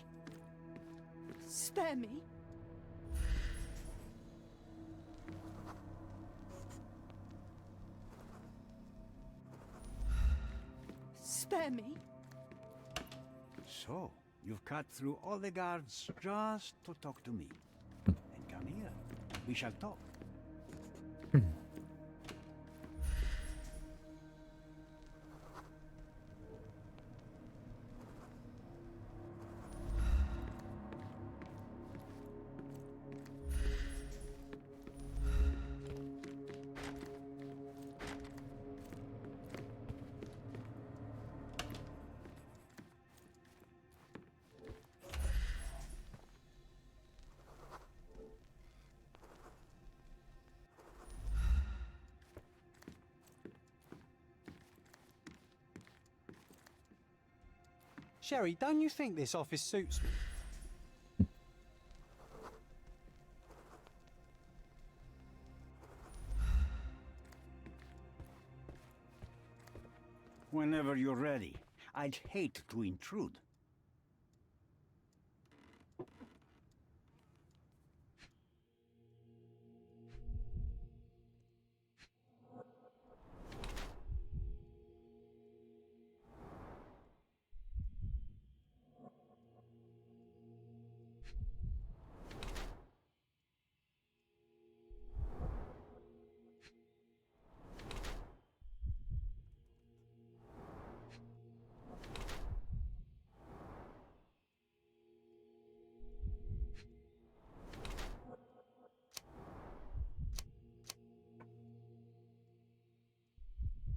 Spare me. Spare me. So, you've cut through all the guards just to talk to me. And come here. We shall talk. Sherry, don't you think this office suits me? Whenever you're ready. I'd hate to intrude.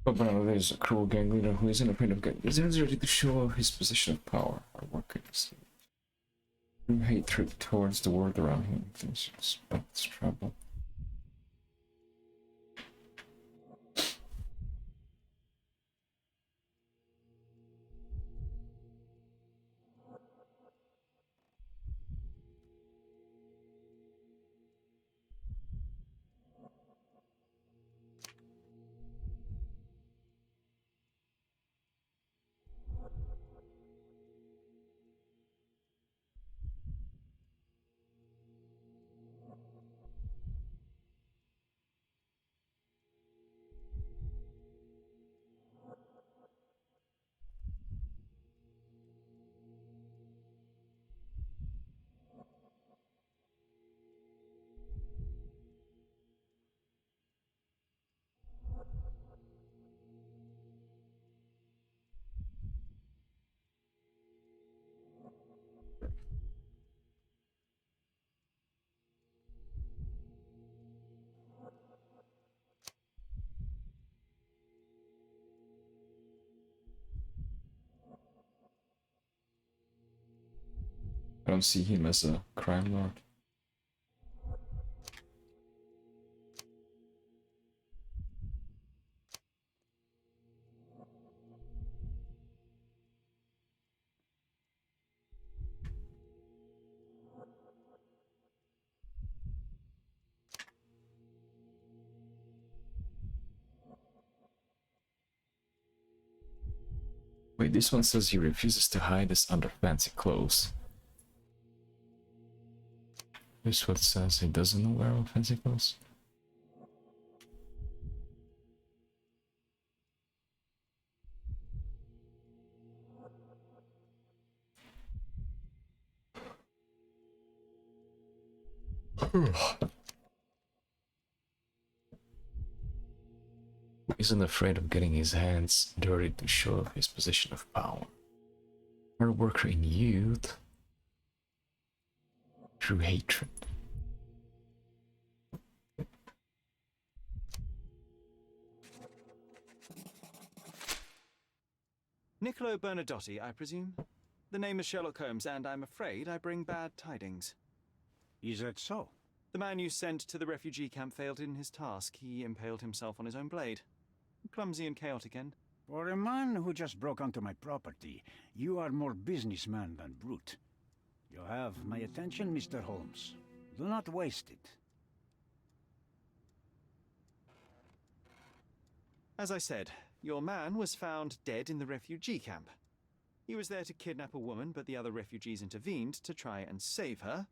But now there's a cruel gang leader who isn't afraid of getting his hands ready to show his position of power. Our work is through hatred towards the world around him. He expects trouble. I don't see him as a crime lord. Wait, this one says he refuses to hide this under fancy clothes. This one says he doesn't wear fancy clothes. Isn't afraid of getting his hands dirty to show off his position of power. Hard worker in youth through hatred. Niccolo Bernadotti, I presume? The name is Sherlock Holmes, and I'm afraid I bring bad tidings. Is that so? The man you sent to the refugee camp failed in his task. He impaled himself on his own blade. Clumsy and chaotic end. For a man who just broke onto my property, you are more businessman than brute. You have my attention, Mr. Holmes. Do not waste it. As I said, your man was found dead in the refugee camp. He was there to kidnap a woman, but the other refugees intervened to try and save her.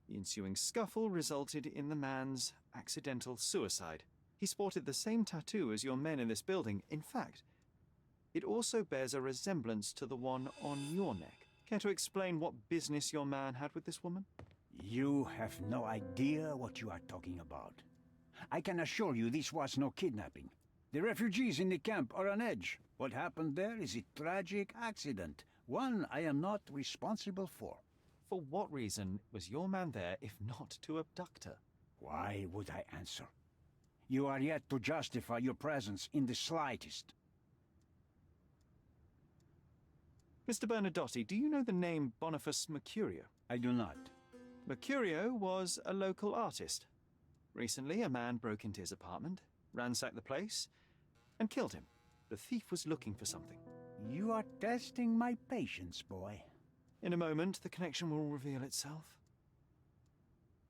The ensuing scuffle resulted in the man's accidental suicide. He sported the same tattoo as your men in this building. In fact, it also bears a resemblance to the one on your neck. Care to explain what business your man had with this woman? You have no idea what you are talking about. I can assure you this was no kidnapping. The refugees in the camp are on edge. What happened there is a tragic accident, one I am not responsible for. For what reason was your man there if not to abduct her? Why would I answer? You are yet to justify your presence in the slightest. Mr. Bernadotti, do you know the name Boniface Mercurio? I do not. Mercurio was a local artist. Recently, a man broke into his apartment, ransacked the place, and killed him. The thief was looking for something. You are testing my patience, boy. In a moment, the connection will reveal itself.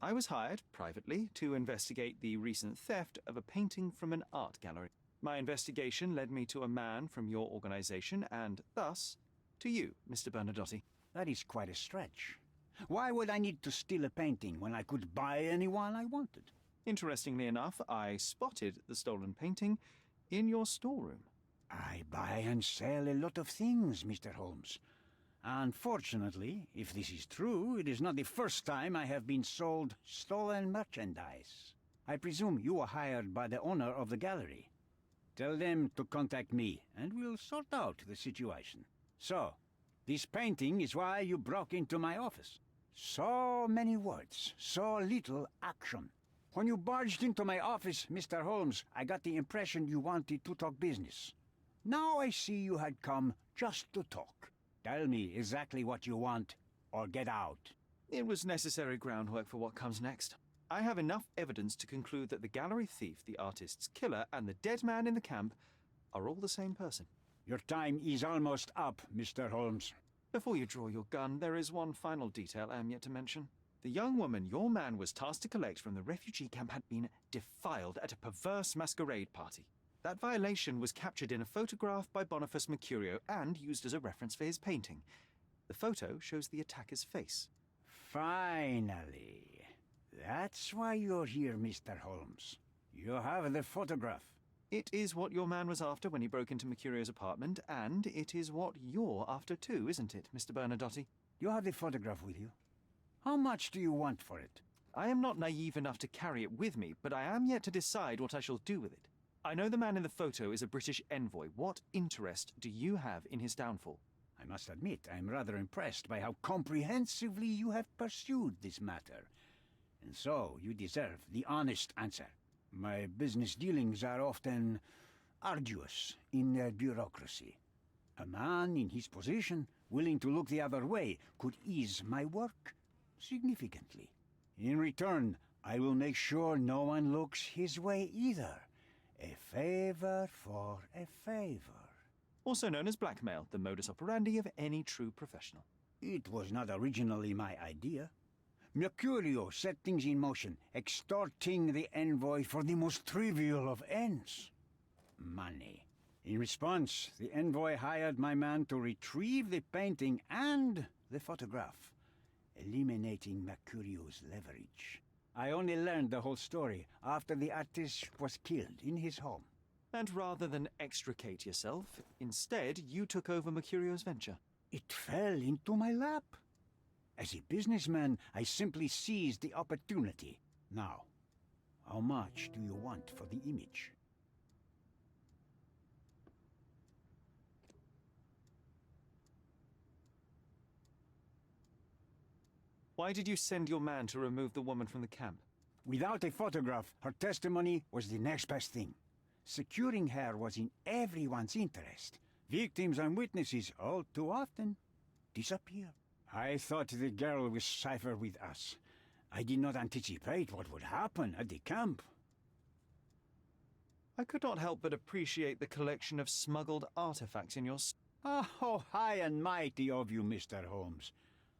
I was hired, privately, to investigate the recent theft of a painting from an art gallery. My investigation led me to a man from your organization, and thus, to you, Mr. Bernadotti. That is quite a stretch. Why would I need to steal a painting when I could buy any one I wanted? Interestingly enough, I spotted the stolen painting in your storeroom. I buy and sell a lot of things, Mr. Holmes. Unfortunately, if this is true, it is not the first time I have been sold stolen merchandise. I presume you were hired by the owner of the gallery. Tell them to contact me, and we'll sort out the situation. So, this painting is why you broke into my office. So many words, so little action. When you barged into my office, Mr. Holmes, I got the impression you wanted to talk business. Now I see you had come just to talk. Tell me exactly what you want, or get out. It was necessary groundwork for what comes next. I have enough evidence to conclude that the gallery thief, the artist's killer, and the dead man in the camp are all the same person. Your time is almost up, Mr. Holmes. Before you draw your gun, there is one final detail I am yet to mention. The young woman your man was tasked to collect from the refugee camp had been defiled at a perverse masquerade party. That violation was captured in a photograph by Boniface Mercurio and used as a reference for his painting. The photo shows the attacker's face. Finally. That's why you're here, Mr. Holmes. You have the photograph. It is what your man was after when he broke into Mercurio's apartment, and it is what you're after too, isn't it, Mr. Bernadotti? You have the photograph with you. How much do you want for it? I am not naive enough to carry it with me, but I am yet to decide what I shall do with it. I know the man in the photo is a British envoy. What interest do you have in his downfall? I must admit, I am rather impressed by how comprehensively you have pursued this matter. And so, you deserve the honest answer. My business dealings are often arduous in their bureaucracy. A man in his position, willing to look the other way, could ease my work significantly. In return, I will make sure no one looks his way either. A favor for a favor. Also known as blackmail, the modus operandi of any true professional. It was not originally my idea. Mercurio set things in motion, extorting the envoy for the most trivial of ends. Money. In response, the envoy hired my man to retrieve the painting and the photograph, eliminating Mercurio's leverage. I only learned the whole story after the artist was killed in his home. And rather than extricate yourself, instead you took over Mercurio's venture. It fell into my lap. As a businessman, I simply seized the opportunity. Now, how much do you want for the image? Why did you send your man to remove the woman from the camp? Without a photograph, her testimony was the next best thing. Securing her was in everyone's interest. Victims and witnesses all too often disappear. I thought the girl was safer with us. I did not anticipate what would happen at the camp. I could not help but appreciate the collection of smuggled artifacts in your... Oh, high and mighty of you, Mr. Holmes.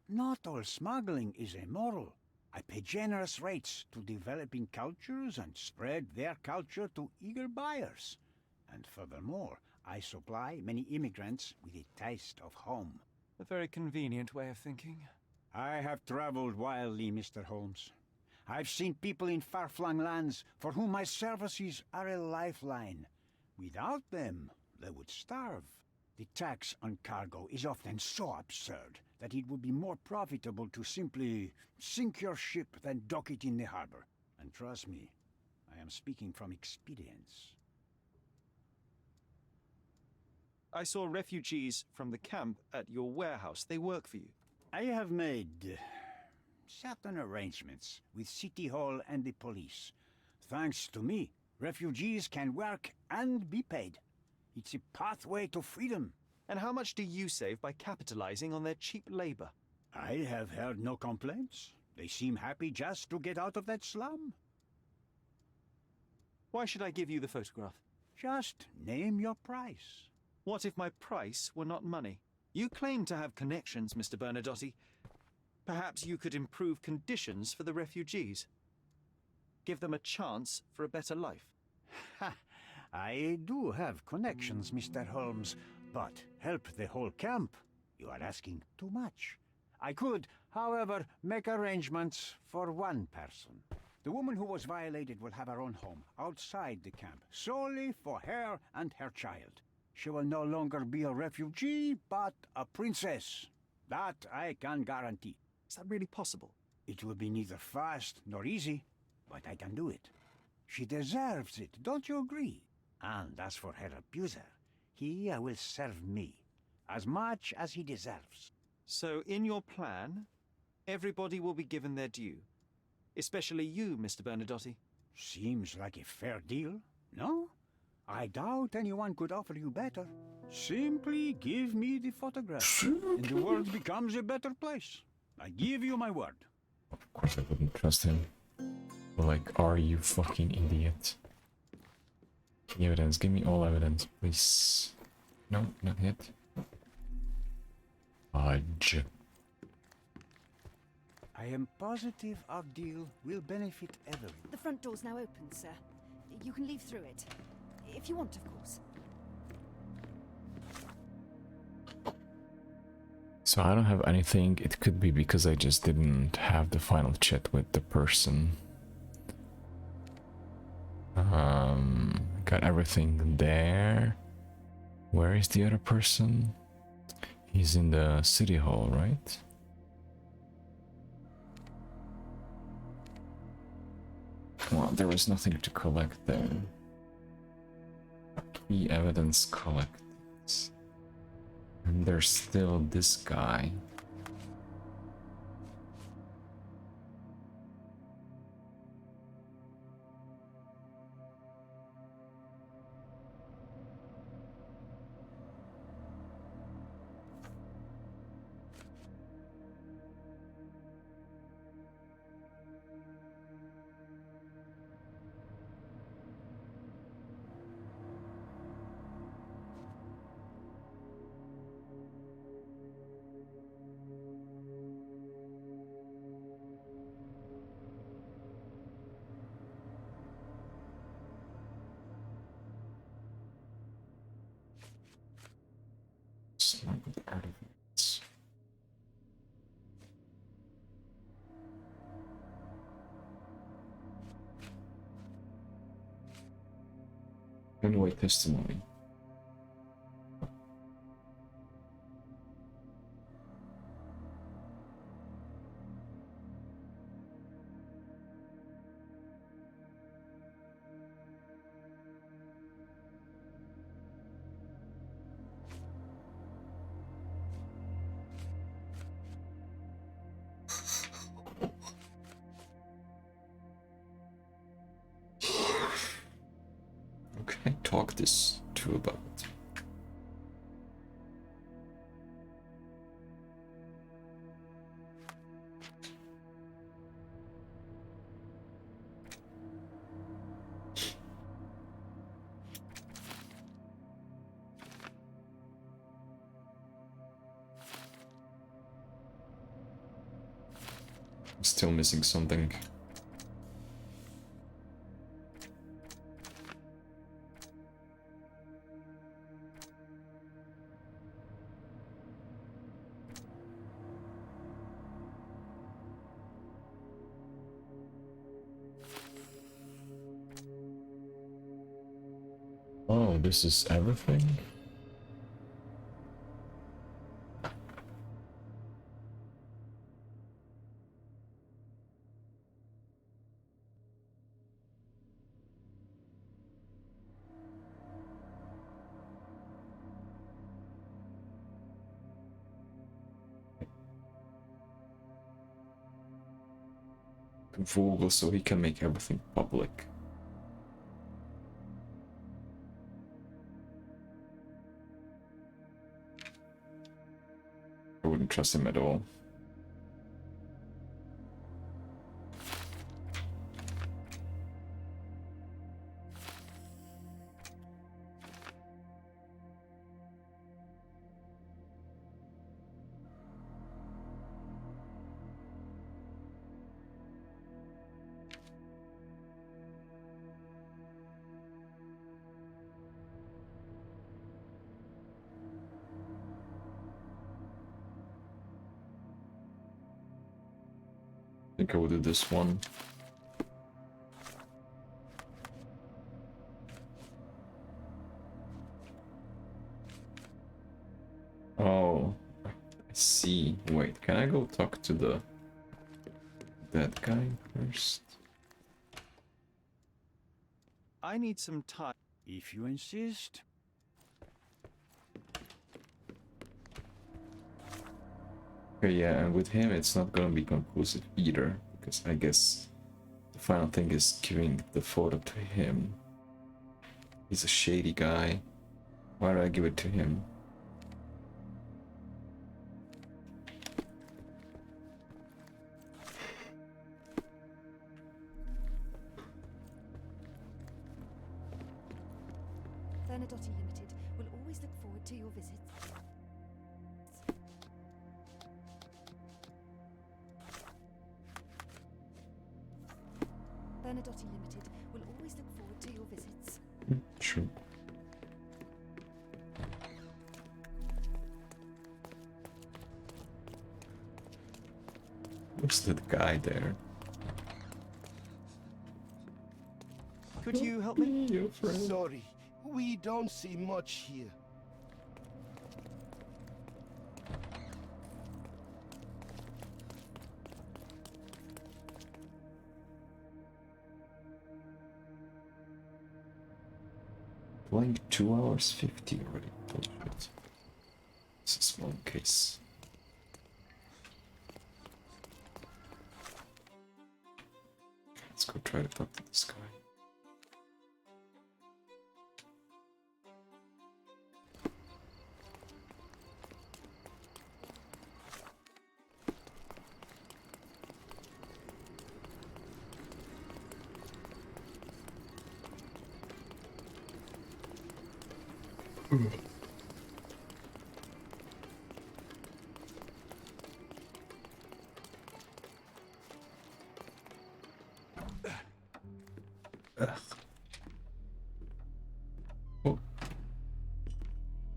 Not all smuggling is immoral. I pay generous rates to developing cultures and spread their culture to eager buyers. And furthermore, I supply many immigrants with a taste of home. A very convenient way of thinking. I have traveled wildly, Mr. Holmes. I've seen people in far-flung lands for whom my services are a lifeline. Without them, they would starve. The tax on cargo is often so absurd that it would be more profitable to simply sink your ship than dock it in the harbor. And trust me, am speaking from experience. I saw refugees from the camp at your warehouse. They work for you. I have made certain arrangements with City Hall and the police. Thanks to me, refugees can work and be paid. It's a pathway to freedom. And how much do you save by capitalizing on their cheap labor? I have heard no complaints. They seem happy just to get out of that slum. Why should I give you the photograph? Just name your price. What if my price were not money? You claim to have connections, Mr. Bernadotte. Perhaps you could improve conditions for the refugees. Give them a chance for a better life. Ha! I do have connections, Mr. Holmes, but help the whole camp? You are asking too much. I could, however, make arrangements for one person. The woman who was violated will have her own home outside the camp, solely for her and her child. She will no longer be a refugee, but a princess. That I can guarantee. Is that really possible? It will be neither fast nor easy, but I can do it. She deserves it, don't you agree? And as for her abuser, he will serve me, as much as he deserves. So, in your plan, everybody will be given their due. Especially you, Mr. Bernadotte. Seems like a fair deal, no? I doubt anyone could offer you better. Simply give me the photograph, and the world becomes a better place. I give you my word. Of course I wouldn't trust him. But like, are you fucking idiot? Evidence, give me all evidence, please. No, not yet. Fudge. I am positive our deal will benefit everyone. The front door's now open, sir. You can leave through it. If you want, of course. So I don't have anything. It could be because I just didn't have the final chat with the person. Got everything there. Where is the other person? He's in the city hall, right? Well, there was nothing to collect there. Key evidence collected. And there's still this guy. Smuggled artifacts. Runaway testimony. Okay, talk this to about. I'm still missing something. Oh, this is everything? Vogel so he can make everything public. I wouldn't trust him at all. I think I will do this one. Oh, I see. Wait, can I go talk to that guy first? I need some time. If you insist. Okay, yeah, and with him it's not gonna be conclusive either, because I guess the final thing is giving the photo to him. He's a shady guy. Why do I give it to him? Bernadotte Limited will always look forward to your visits. Bernadotte Limited will always look forward to your visits. Sure. Who's that guy there? Could you help me? Sorry, we don't see much here. Playing 2 hours 50 already. Bullshit. It's a small case. Let's go try to talk to this guy.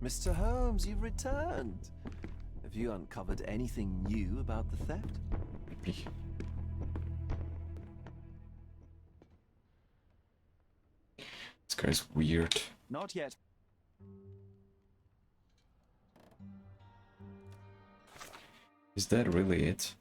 Mr. Holmes, you've returned. Have you uncovered anything new about the theft? This guy's weird. Not yet. Is that really it?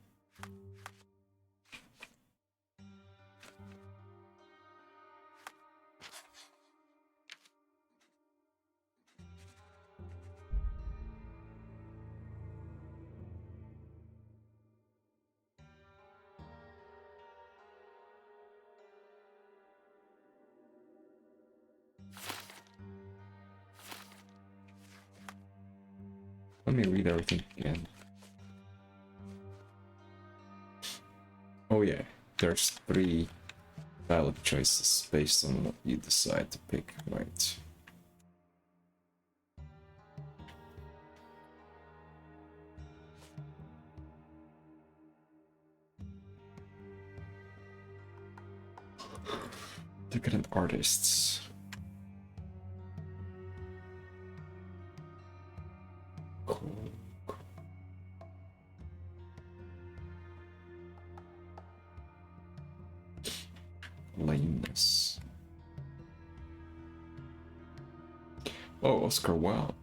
Let me read everything again. Oh yeah, there's 3 ballot choices based on what you decide to pick, right? Decadent artists. Cool. Lameness. Oh, Oscar Wilde.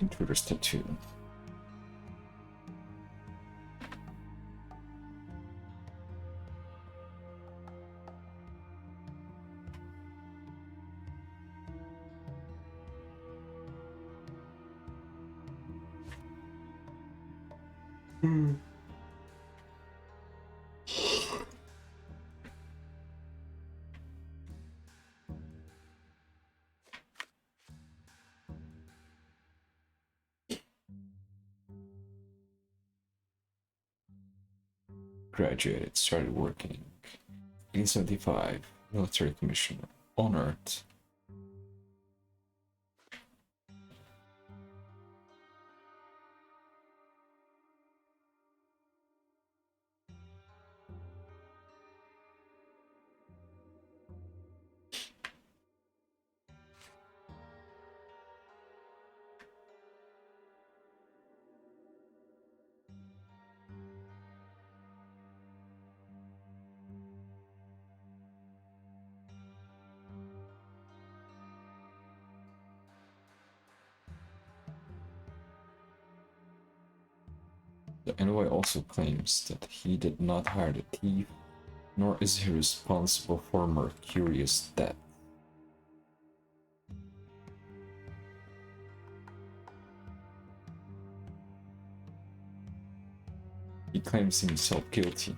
intruder's tattoo. Graduated, started working. 1875, military commissioner, honored. The envoy also claims that he did not hire the thief, nor is he responsible for Mercurius' death. He claims himself guilty.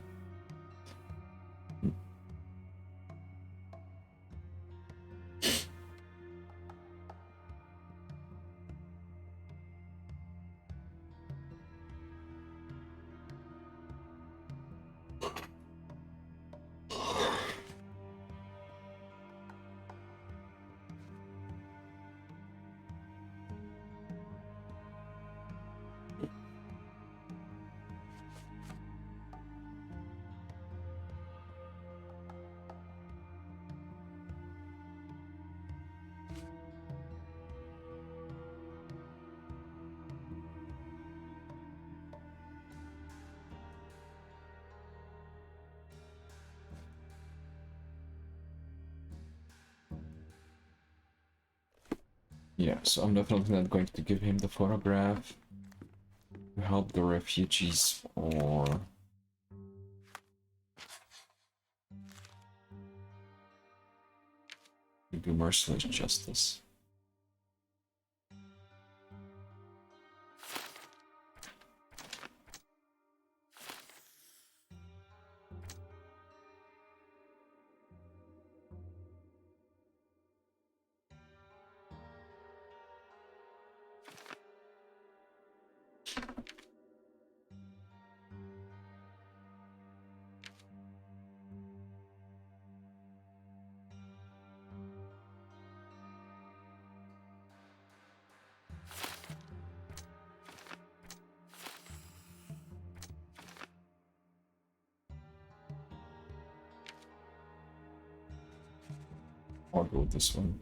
Yeah, so I'm definitely not going to give him the photograph to help the refugees or to do merciless justice. I'll go with this one.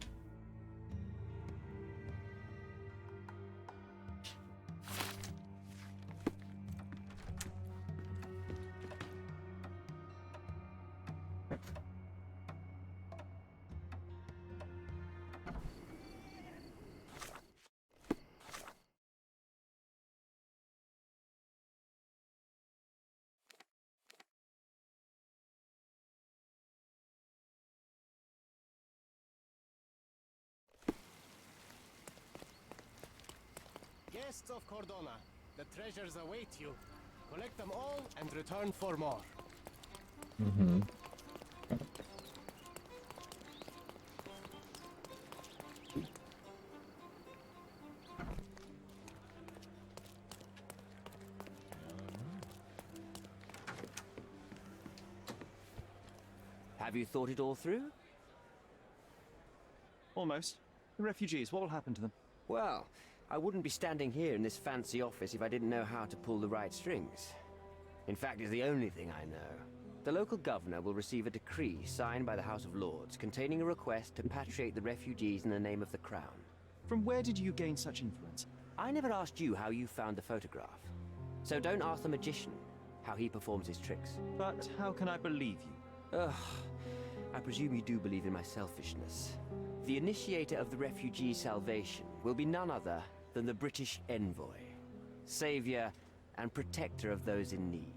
Guests of Cordona, the treasures await you. Collect them all and return for more. Mm-hmm. Have you thought it all through? Almost. The refugees, what will happen to them? Well, I wouldn't be standing here in this fancy office if I didn't know how to pull the right strings. In fact, it's the only thing I know. The local governor will receive a decree signed by the House of Lords containing a request to patriate the refugees in the name of the Crown. From where did you gain such influence? I never asked you how you found the photograph. So don't ask the magician how he performs his tricks. But how can I believe you? Ugh, I presume you do believe in my selfishness. The initiator of the refugee salvation will be none other than the British envoy, savior and protector of those in need.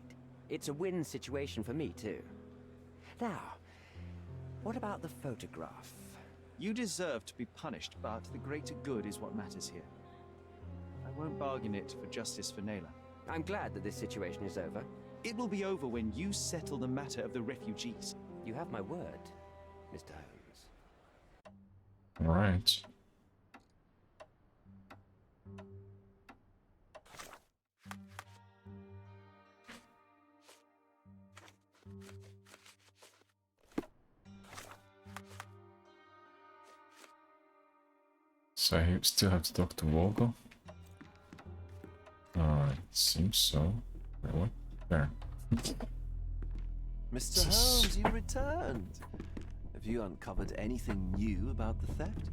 It's a win situation for me, too. Now, what about the photograph? You deserve to be punished, but the greater good is what matters here. I won't bargain it for justice for Naylor. I'm glad that this situation is over. It will be over when you settle the matter of the refugees. You have my word, Mr. Holmes. Right. So I still have to talk to Vogel? It seems so. Wait, what? There. Mr. Holmes, you returned. Have you uncovered anything new about the theft?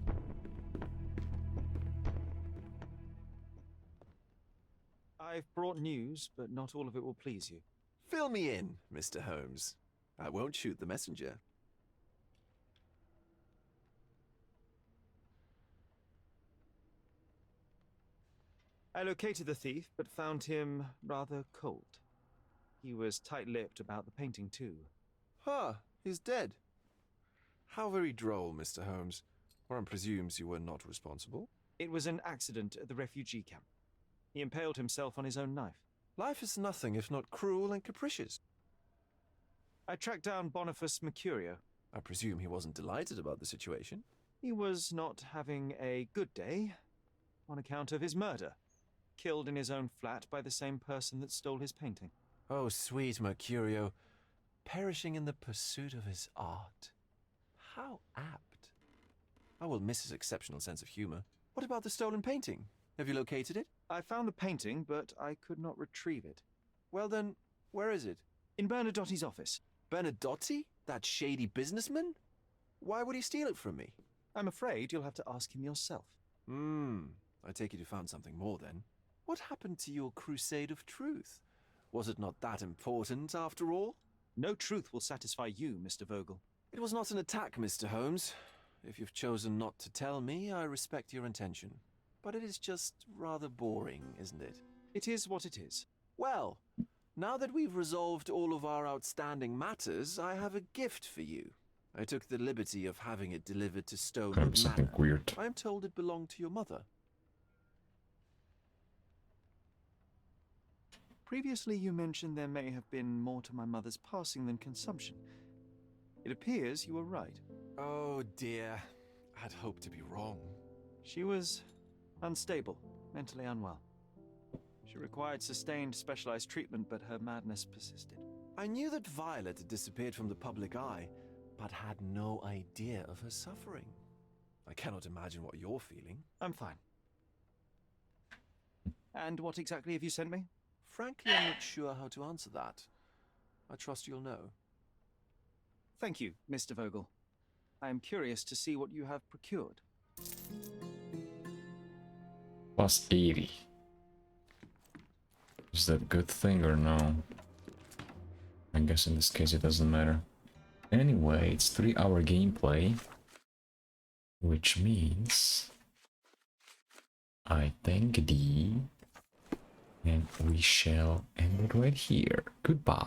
I've brought news, but not all of it will please you. Fill me in, Mr. Holmes. I won't shoot the messenger. I located the thief, but found him rather cold. He was tight-lipped about the painting, too. Huh, he's dead. How very droll, Mr. Holmes. One presumes you were not responsible. It was an accident at the refugee camp. He impaled himself on his own knife. Life is nothing if not cruel and capricious. I tracked down Boniface Mercurio. I presume he wasn't delighted about the situation. He was not having a good day on account of his murder. Killed in his own flat by the same person that stole his painting. Oh, sweet Mercurio, perishing in the pursuit of his art. How apt. I will miss his exceptional sense of humor. What about the stolen painting? Have you located it? I found the painting, but I could not retrieve it. Well then, where is it? In Bernadotti's office. Bernadotti? That shady businessman? Why would he steal it from me? I'm afraid you'll have to ask him yourself. I take it you found something more then. What happened to your crusade of truth? Was it not that important, after all? No truth will satisfy you, Mr. Vogel. It was not an attack, Mr. Holmes. If you've chosen not to tell me, I respect your intention. But it is just rather boring, isn't it? It is what it is. Well, now that we've resolved all of our outstanding matters, I have a gift for you. I took the liberty of having it delivered to Stonewood Something Manor. weird. I am told it belonged to your mother. Previously, you mentioned there may have been more to my mother's passing than consumption. It appears you were right. Oh dear, I'd hoped to be wrong. She was unstable, mentally unwell. She required sustained specialized treatment, but her madness persisted. I knew that Violet had disappeared from the public eye, but had no idea of her suffering. I cannot imagine what you're feeling. I'm fine. And what exactly have you sent me? Frankly, I'm not sure how to answer that. I trust you'll know. Thank you, Mr. Vogel. I am curious to see what you have procured. Plus 80. Is that a good thing or no? I guess in this case it doesn't matter. Anyway, it's 3-hour gameplay. Which means... I think and we shall end it right here. Goodbye.